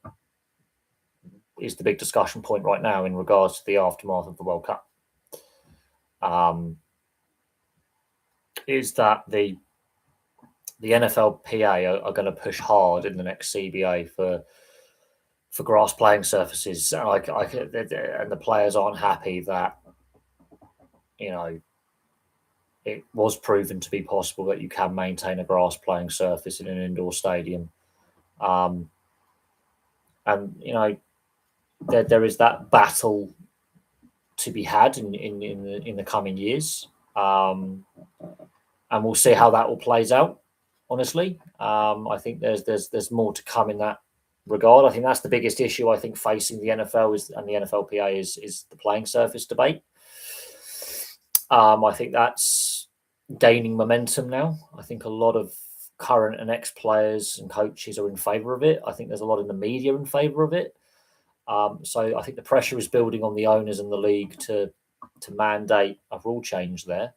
is the big discussion point right now in regards to the aftermath of the World Cup. Is that the NFLPA are going to push hard in the next CBA for grass playing surfaces, and the players aren't happy that it was proven to be possible that you can maintain a grass playing surface in an indoor stadium. And there is that battle to be had in the coming years, and we'll see how that all plays out. Honestly, I think there's more to come in that regard. I think that's the biggest issue I think facing the NFL and the NFLPA is the playing surface debate. I think that's gaining momentum now. I think a lot of current and ex-players and coaches are in favour of it. I think there's a lot in the media in favour of it. So I think the pressure is building on the owners and the league to mandate a rule change there.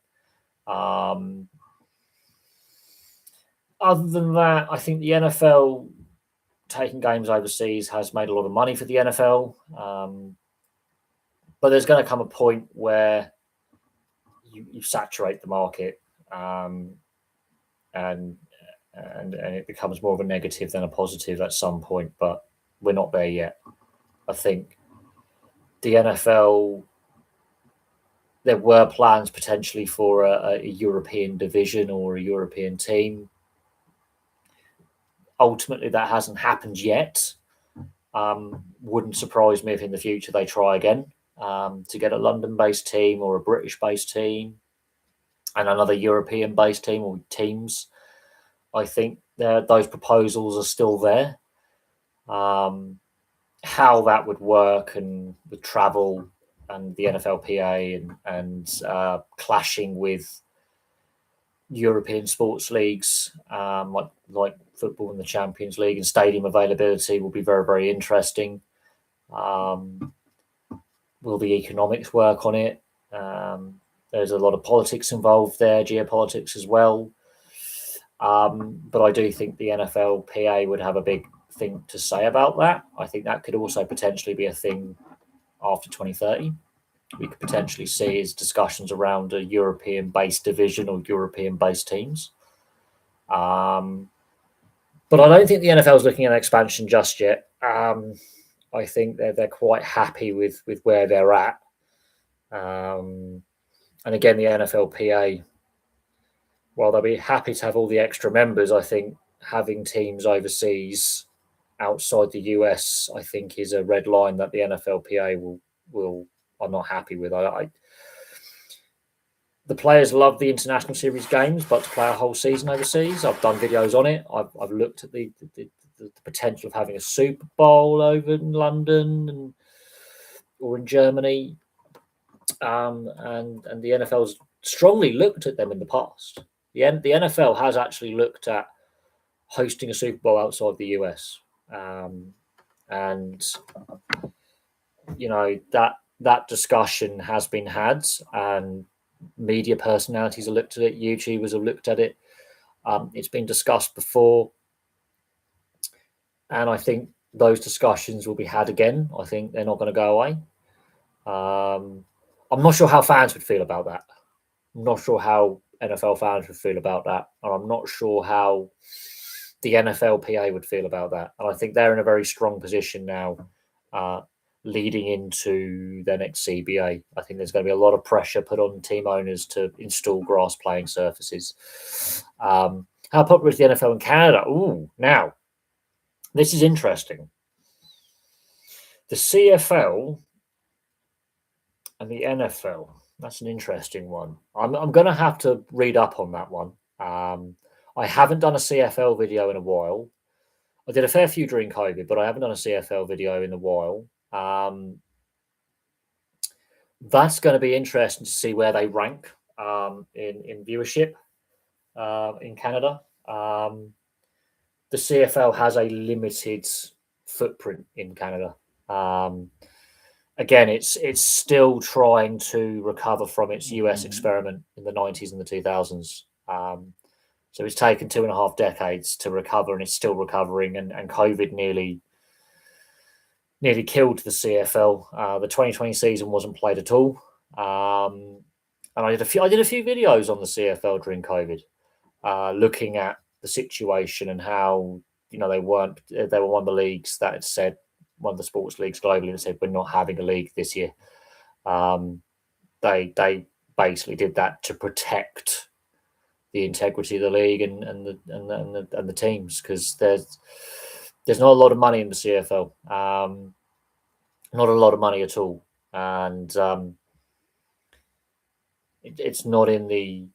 Other than that, I think the NFL taking games overseas has made a lot of money for the NFL. But there's going to come a point where you saturate the market, and it becomes more of a negative than a positive at some point. But we're not there yet. I think the NFL, there were plans potentially for a European division or a European team. Ultimately, that hasn't happened yet. Wouldn't surprise me if in the future they try again to get a London-based team or a British-based team and another European-based team or teams. I think those proposals are still there. How that would work and the travel and the NFLPA and clashing with European sports leagues like football and the Champions League and stadium availability will be very, very interesting. Will the economics work on it? There's a lot of politics involved there, geopolitics as well. But I do think the NFLPA would have a big thing to say about that. I think that could also potentially be a thing after 2030. We could potentially see is discussions around a European-based division or European-based teams. But I don't think the NFL is looking at expansion just yet. I think they're quite happy with where they're at. And again, the NFLPA, while they'll be happy to have all the extra members, I think having teams overseas outside the US, I think, is a red line that the NFLPA are not happy with. The players love the international series games, but to play a whole season overseas, I've done videos on it. I've looked at the potential of having a Super Bowl over in London or in Germany, and the NFL's strongly looked at them in the past. The NFL has actually looked at hosting a Super Bowl outside the US, and that discussion has been had, and media personalities have looked at it, YouTubers have looked at it. It's been discussed before, and I think those discussions will be had again. I think they're not going to go away. I'm not sure how fans would feel about that. I'm not sure how NFL fans would feel about that, and I'm not sure how the NFLPA would feel about that. And I think they're in a very strong position now, leading into their next CBA. I think there's going to be a lot of pressure put on team owners to install grass playing surfaces. How popular is the NFL in Canada? Ooh, now, this is interesting. The CFL and the NFL, that's an interesting one. I'm going to have to read up on that one. I haven't done a CFL video in a while. I did a fair few during COVID, but I haven't done a CFL video in a while. That's going to be interesting to see where they rank in viewership in Canada. The CFL has a limited footprint in Canada. Again, it's still trying to recover from its US experiment in the 90s and the 2000s. So it's taken 2.5 decades to recover, and it's still recovering. And COVID nearly killed the CFL. The 2020 season wasn't played at all. And I did a few videos on the CFL during COVID, looking at the situation and how they were one of the leagues that had said, one of the sports leagues globally, that said we're not having a league this year. They basically did that to protect the integrity of the league and the teams, because there's not a lot of money in the CFL, not a lot of money at all, and it's not in the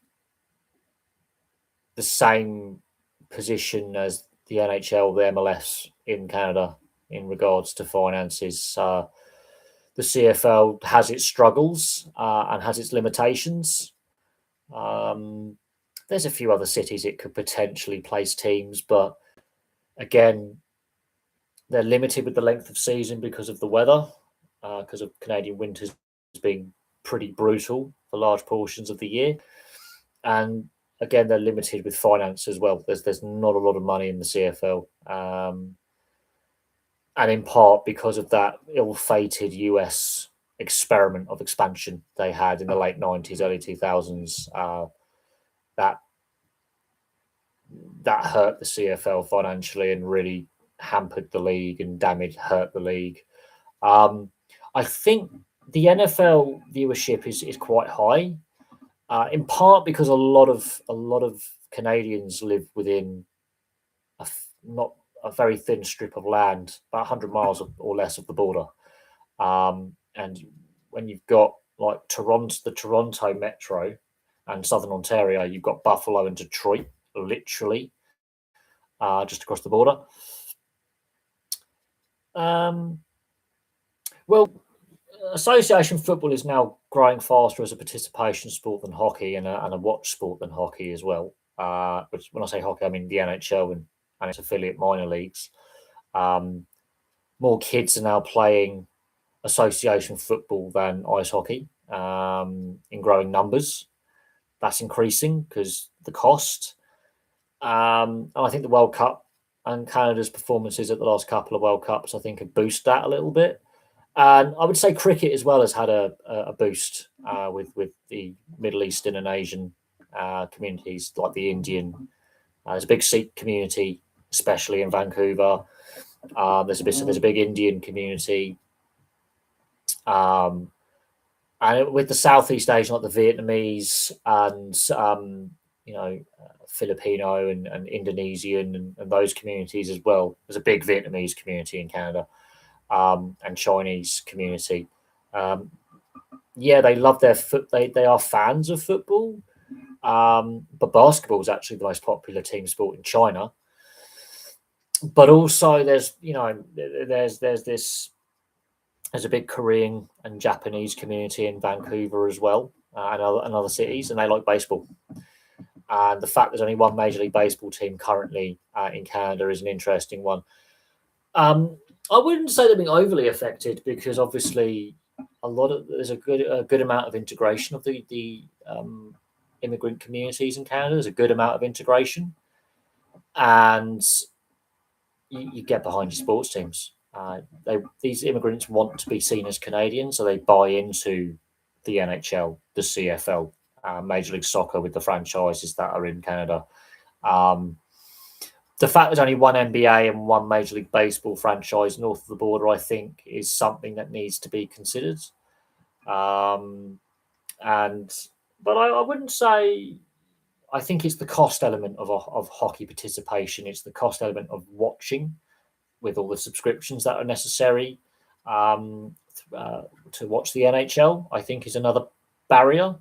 same position as the NHL, the MLS in Canada in regards to finances. The CFL has its struggles and has its limitations. There's a few other cities it could potentially place teams, but again, they're limited with the length of season because of the weather, because of Canadian winters being pretty brutal for large portions of the year. And again, they're limited with finance as well. There's not a lot of money in the CFL. And in part because of that ill-fated US experiment of expansion they had in the late 90s, early 2000s, that hurt the CFL financially and really hampered the league and hurt the league. I think the NFL viewership is quite high, in part because a lot of Canadians live within not a very thin strip of land, about 100 miles or less of the border. And when you've got like Toronto, the Toronto Metro and Southern Ontario, you've got Buffalo and Detroit, literally, just across the border. Well, association football is now growing faster as a participation sport than hockey, and a watch sport than hockey as well. Which, when I say hockey, I mean the NHL and its affiliate minor leagues. More kids are now playing association football than ice hockey in growing numbers. That's increasing because the cost. And I think the World Cup and Canada's performances at the last couple of World Cups, I think, have boosted that a little bit. And I would say cricket as well has had a boost with the Middle Eastern and Asian communities, like the Indian. There's a big Sikh community, especially in Vancouver. There's a big Indian community. And with the Southeast Asian, like the Vietnamese and Filipino and Indonesian and those communities as well. There's a big Vietnamese community in Canada, and Chinese community. yeah, they love their foot. They are fans of football. But basketball is actually the most popular team sport in China. But also, there's there's a big Korean and Japanese community in Vancouver as well, and other cities, and they like baseball. And the fact there's only one Major League Baseball team currently in Canada is an interesting one. I wouldn't say they've been overly affected because obviously there's a good amount of integration of the immigrant communities in Canada. There's a good amount of integration, and you get behind your sports teams. These immigrants want to be seen as Canadian, so they buy into the NHL, the CFL, Major League Soccer with the franchises that are in Canada. The fact there's only one NBA and one Major League Baseball franchise north of the border, I think, is something that needs to be considered. But I wouldn't say. I think it's the cost element of hockey participation. It's the cost element of watching with all the subscriptions that are necessary to watch the NHL, I think is another barrier.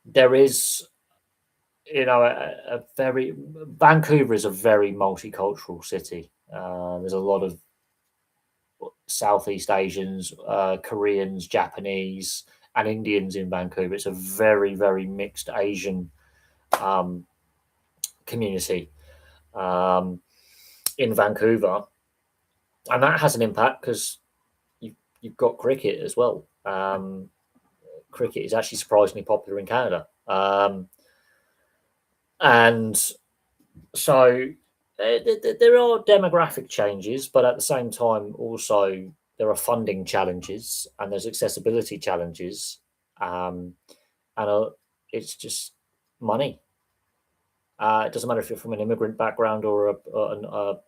There is, Vancouver is a very multicultural city. There's a lot of Southeast Asians, Koreans, Japanese, and Indians in Vancouver. It's a very, very mixed Asian community in Vancouver, and that has an impact because you've got cricket as well. Cricket is actually surprisingly popular in Canada, and so there are demographic changes, but at the same time, also there are funding challenges and there's accessibility challenges, and it's just money. It doesn't matter if you're from an immigrant background or a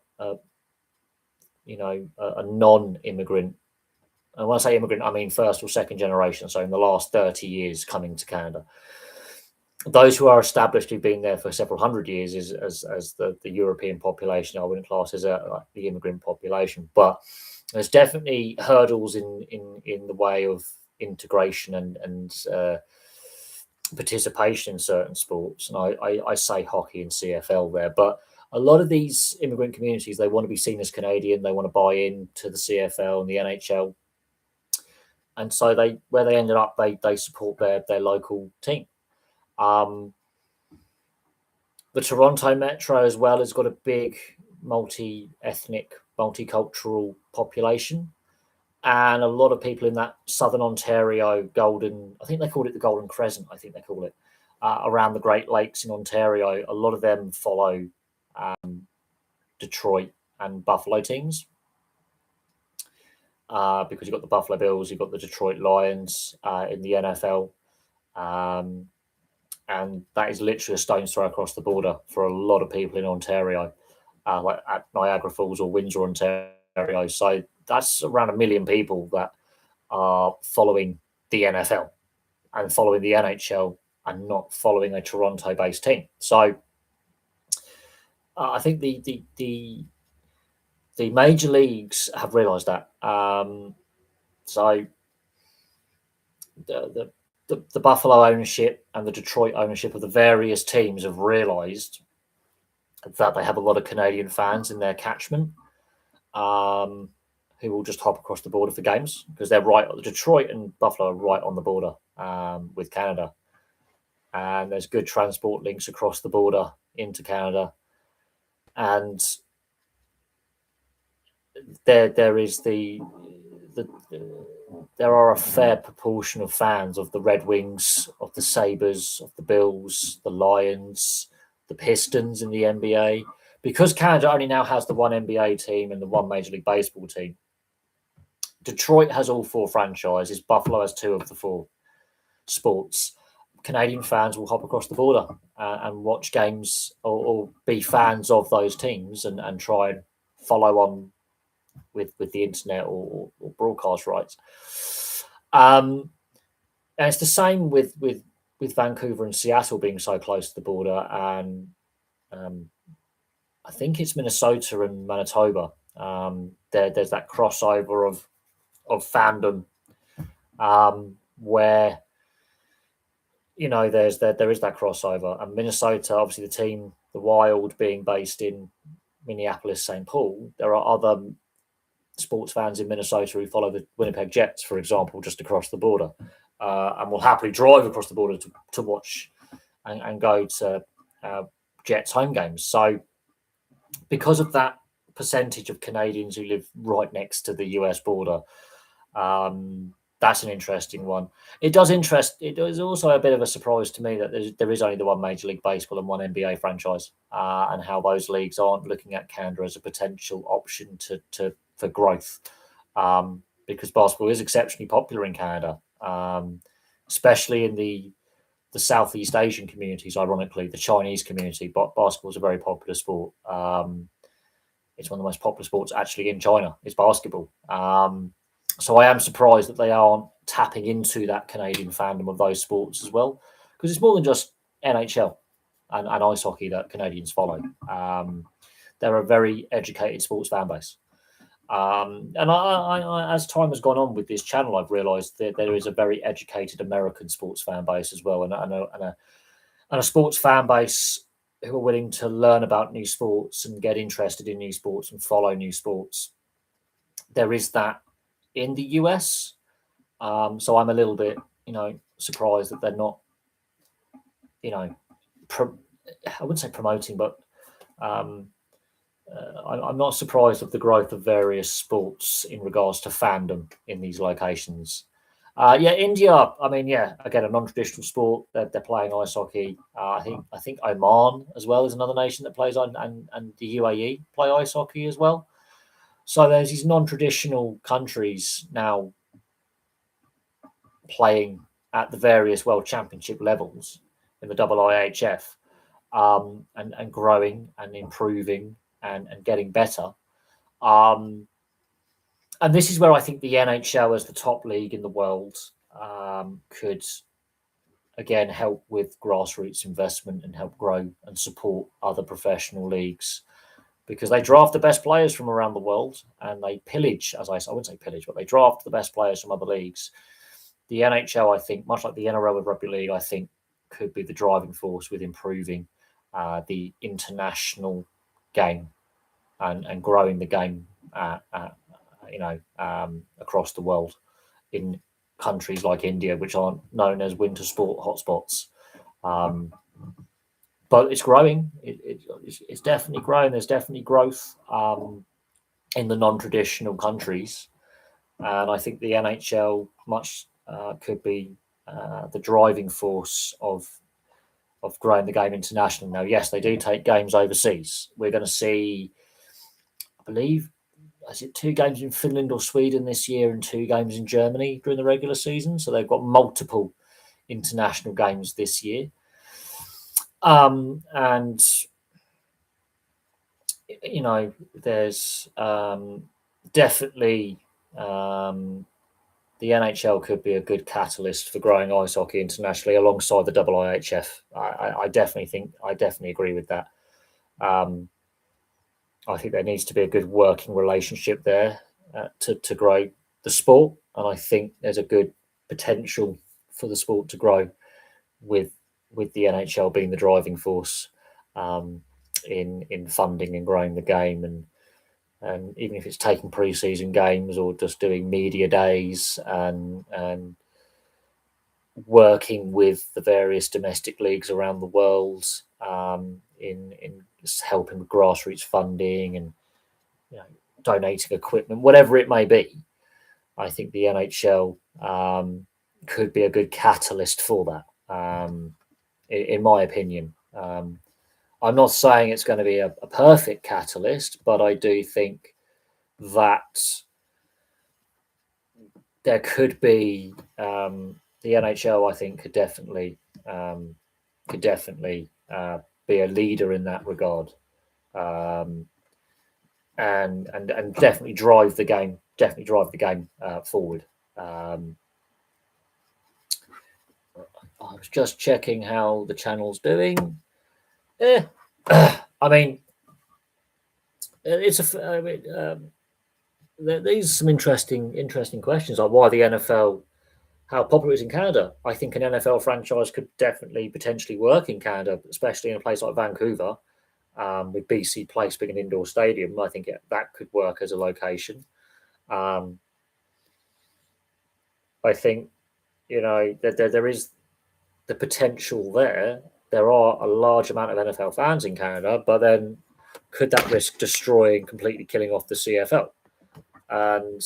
non-immigrant. And when I say immigrant, I mean first or second generation. So in the last 30 years coming to Canada. Those who are established, who've been there for several hundred years, is as the European population. I wouldn't class as the immigrant population, but there's definitely hurdles in the way of integration and participation in certain sports. And I say hockey and CFL there, but a lot of these immigrant communities, they want to be seen as Canadian. They want to buy into the CFL and the NHL, and so where they ended up, they support their local team. The Toronto Metro as well has got a big multi-ethnic, multicultural population, and a lot of people in that southern Ontario I think they called it the Golden Crescent, I think they call it, around the Great Lakes in Ontario. A lot of them follow Detroit and Buffalo teams, because you've got the Buffalo Bills, you've got the Detroit Lions in the NFL, and that is literally a stone's throw across the border for a lot of people in Ontario, like at Niagara Falls or Windsor, Ontario. So that's around 1 million people that are following the NFL and following the NHL and not following a Toronto-based team. So I think the major leagues have realised that. So the Buffalo ownership and the Detroit ownership of the various teams have realised that they have a lot of Canadian fans in their catchment, who will just hop across the border for games because they're right. Detroit and Buffalo are right on the border with Canada, and there's good transport links across the border into Canada, and there is there are a fair proportion of fans of the Red Wings, of the Sabres, of the Bills, the Lions, the Pistons in the NBA. Because Canada only now has the one NBA team and the one Major League Baseball team, Detroit has all 4 franchises. Buffalo has 2 of the 4 sports. Canadian fans will hop across the border and watch games or be fans of those teams and try and follow on with the internet or broadcast rights. And it's the same with Vancouver and Seattle being so close to the border, and I think it's Minnesota and Manitoba. There's that crossover of fandom where there is that crossover. And Minnesota, obviously, the team, the Wild, being based in Minneapolis, St. Paul, there are other sports fans in Minnesota who follow the Winnipeg Jets, for example, just across the border, and will happily drive across the border to watch and go to Jets home games. So, because of that percentage of Canadians who live right next to the US border, that's an interesting one. It is also a bit of a surprise to me that there is only the one Major League Baseball and one NBA franchise, and how those leagues aren't looking at Canada as a potential option for growth, because basketball is exceptionally popular in Canada, especially in the Southeast Asian communities. Ironically, the Chinese community, but basketball is a very popular sport. It's one of the most popular sports actually in China. Is basketball. So I am surprised that they aren't tapping into that Canadian fandom of those sports as well, because it's more than just NHL and ice hockey that Canadians follow. They're a very educated sports fan base. And I, as time has gone on with this channel, I've realised that there is a very educated American sports fan base as well, and a sports fan base who are willing to learn about new sports and get interested in new sports and follow new sports. There is that in the US, so I'm a little bit, surprised that they're not, I wouldn't say promoting, but I'm not surprised at the growth of various sports in regards to fandom in these locations. India. I mean, again, a non-traditional sport. They're playing ice hockey. I think Oman as well is another nation that plays on, and the UAE play ice hockey as well. So there's these non-traditional countries now playing at the various World Championship levels in the IIHF, and growing and improving and getting better. And this is where I think the NHL, as the top league in the world, could again help with grassroots investment and help grow and support other professional leagues, because they draft the best players from around the world and they pillage, I wouldn't say pillage, but they draft the best players from other leagues. The NHL, I think, much like the NRL with rugby league, I think could be the driving force with improving the international game and growing the game, across the world in countries like India, which aren't known as winter sport hotspots. But it's growing. It's definitely growing. There's definitely growth in the non-traditional countries, and I think the NHL could be the driving force of growing the game internationally. Now, yes, they do take games overseas. We're going to see, I believe, is it 2 games in Finland or Sweden this year and 2 games in Germany during the regular season? So they've got multiple international games this year. And there's definitely the NHL could be a good catalyst for growing ice hockey internationally alongside the IIHF. I definitely agree with that. I think there needs to be a good working relationship there to grow the sport, and I think there's a good potential for the sport to grow with the NHL being the driving force in funding and growing the game, and even if it's taking pre-season games or just doing media days and working with the various domestic leagues around the world, in helping with grassroots funding and donating equipment, whatever it may be. I think the NHL could be a good catalyst for that, in my opinion. I'm not saying it's going to be a perfect catalyst, but I do think that there could be the NHL. I think could definitely be a leader in that regard, and definitely drive the game. Forward. I was just checking how the channel's doing. I mean, these are some interesting questions, like why the NFL how popular it is in Canada. I think an NFL franchise could definitely potentially work in Canada, especially in a place like Vancouver, with BC Place being an indoor stadium. I think that could work as a location. I think that there is the potential there. There are a large amount of NFL fans in Canada, but then could that risk destroying, completely killing off the CFL? And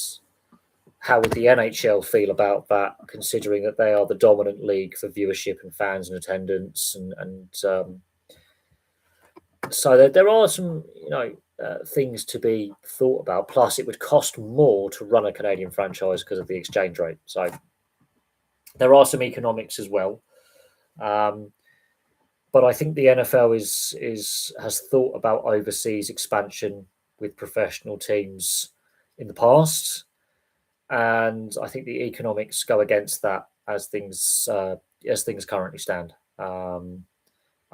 how would the NHL feel about that, considering that they are the dominant league for viewership and fans and attendance? So there are some, things to be thought about. Plus, it would cost more to run a Canadian franchise because of the exchange rate. So there are some economics as well. But I think the NFL has thought about overseas expansion with professional teams in the past, and I think the economics go against that as things currently stand. I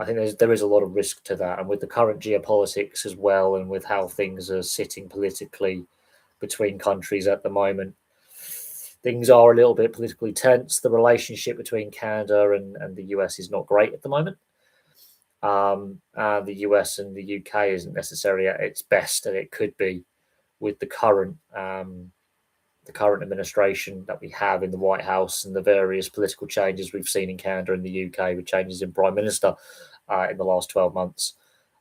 think there is a lot of risk to that, and with the current geopolitics as well, and with how things are sitting politically between countries at the moment, things are a little bit politically tense. The relationship between Canada and the US is not great at the moment. The US and the UK isn't necessarily at its best, and it could be with the current administration that we have in the White House and the various political changes we've seen in Canada and the UK, with changes in Prime Minister in the last 12 months.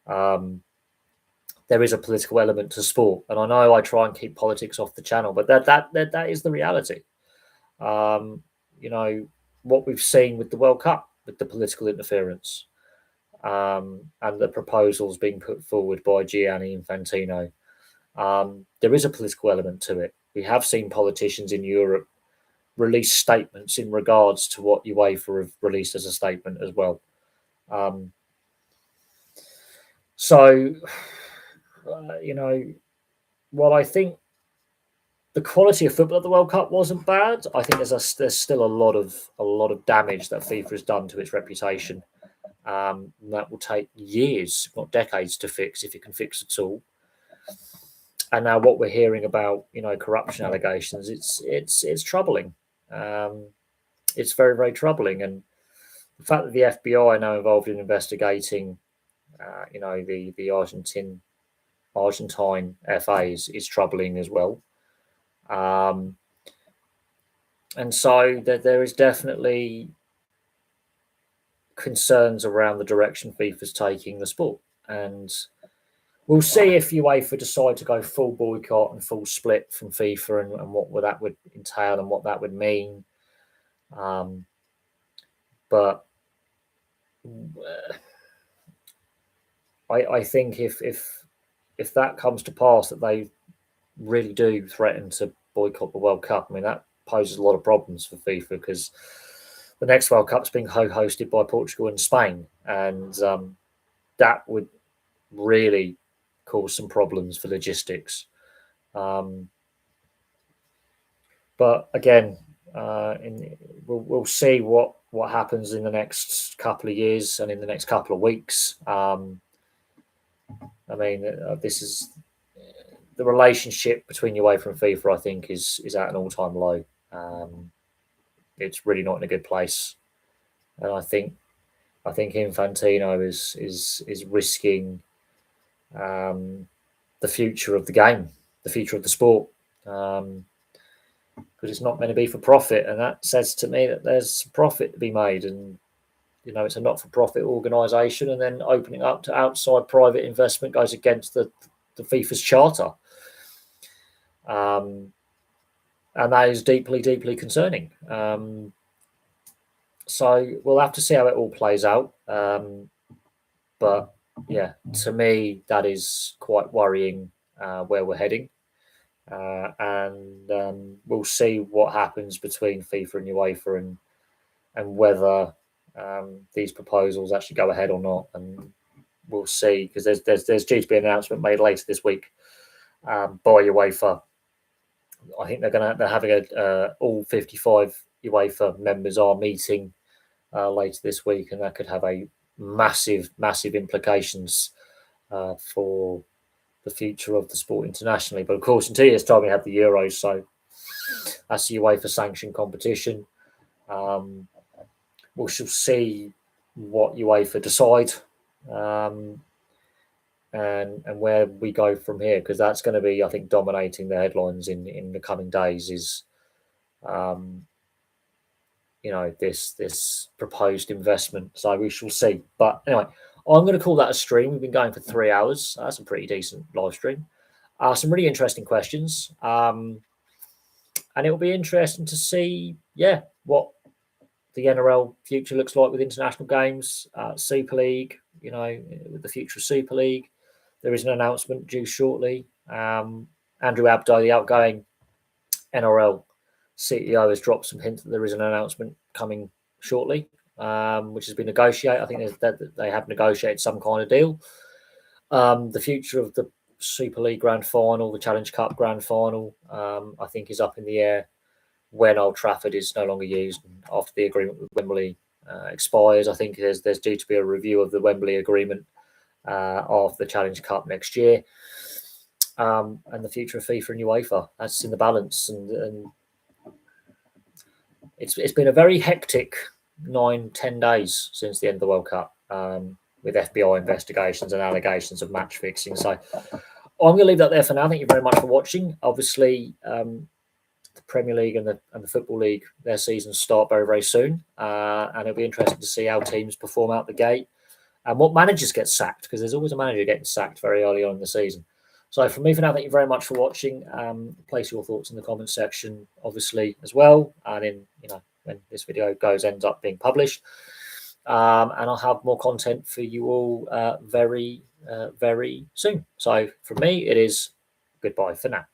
There is a political element to sport, and I know I try and keep politics off the channel, but that is the reality. What we've seen with the World Cup, with the political interference, and the proposals being put forward by Gianni Infantino. There is a political element to it. We have seen politicians in Europe release statements in regards to what UEFA have released as a statement as well. While I think the quality of football at the World Cup wasn't bad, I think there's still a lot of damage that FIFA has done to its reputation. That will take years, if not decades, to fix, if it can fix at all. And now what we're hearing about, corruption allegations, it's troubling. It's very, very troubling. And the fact that the FBI are now involved in investigating, the Argentine FAs is troubling as well. And so there is definitely concerns around the direction FIFA's taking the sport. And we'll see if UEFA decide to go full boycott and full split from FIFA, and what that would entail and what that would mean. But I think if that comes to pass, that they really do threaten to boycott the World Cup, I mean, that poses a lot of problems for FIFA, because the next World Cup's being hosted by Portugal and Spain, and that would really cause some problems for logistics. But again, we'll see what happens in the next couple of years and in the next couple of weeks. This is the relationship between UEFA and FIFA, I think, is at an all-time low. It's really not in a good place, and I think Infantino is risking the future of the game, the future of the sport, because it's not meant to be for profit, and that says to me that there's profit to be made, and it's a not-for-profit organisation, and then opening up to outside private investment goes against the FIFA's charter, and that is deeply, deeply concerning. So we'll have to see how it all plays out. But yeah, to me, that is quite worrying where we're heading. And we'll see what happens between FIFA and UEFA, and whether these proposals actually go ahead or not. And we'll see, because there's due to be an announcement made later this week by UEFA. I think they're having all 55 UEFA members are meeting later this week, and that could have a massive implications for the future of the sport internationally. But of course, in 2 years' time, we have the Euros, so that's the UEFA sanctioned competition. We shall see what UEFA decide, and where we go from here, because that's going to be, I think, dominating the headlines in the coming days. Is this proposed investment. So we shall see. But anyway, I'm going to call that a stream. We've been going for 3 hours. That's a pretty decent live stream. Some really interesting questions. And it'll be interesting to see, what the NRL future looks like with international games, Super League, with the future of Super League. There is an announcement due shortly. Andrew Abdo, the outgoing NRL CEO, has dropped some hints that there is an announcement coming shortly, which has been negotiated. I think that they have negotiated some kind of deal. The future of the Super League Grand Final, the Challenge Cup Grand Final, I think is up in the air when Old Trafford is no longer used after the agreement with Wembley expires. I think there's due to be a review of the Wembley agreement after the Challenge Cup next year. And the future of FIFA and UEFA, that's in the balance, and it's been a very hectic 9-10 days since the end of the World Cup, with FBI investigations and allegations of match fixing. So I'm going to leave that there for now. Thank you very much for watching. Obviously, the Premier League and the Football League, their seasons start very, very soon, and it'll be interesting to see how teams perform out the gate and what managers get sacked, because there's always a manager getting sacked very early on in the season. So from me for now, thank you very much for watching. Place your thoughts in the comments section, obviously, as well. And when this video ends up being published. And I'll have more content for you all very, very soon. So from me, it is goodbye for now.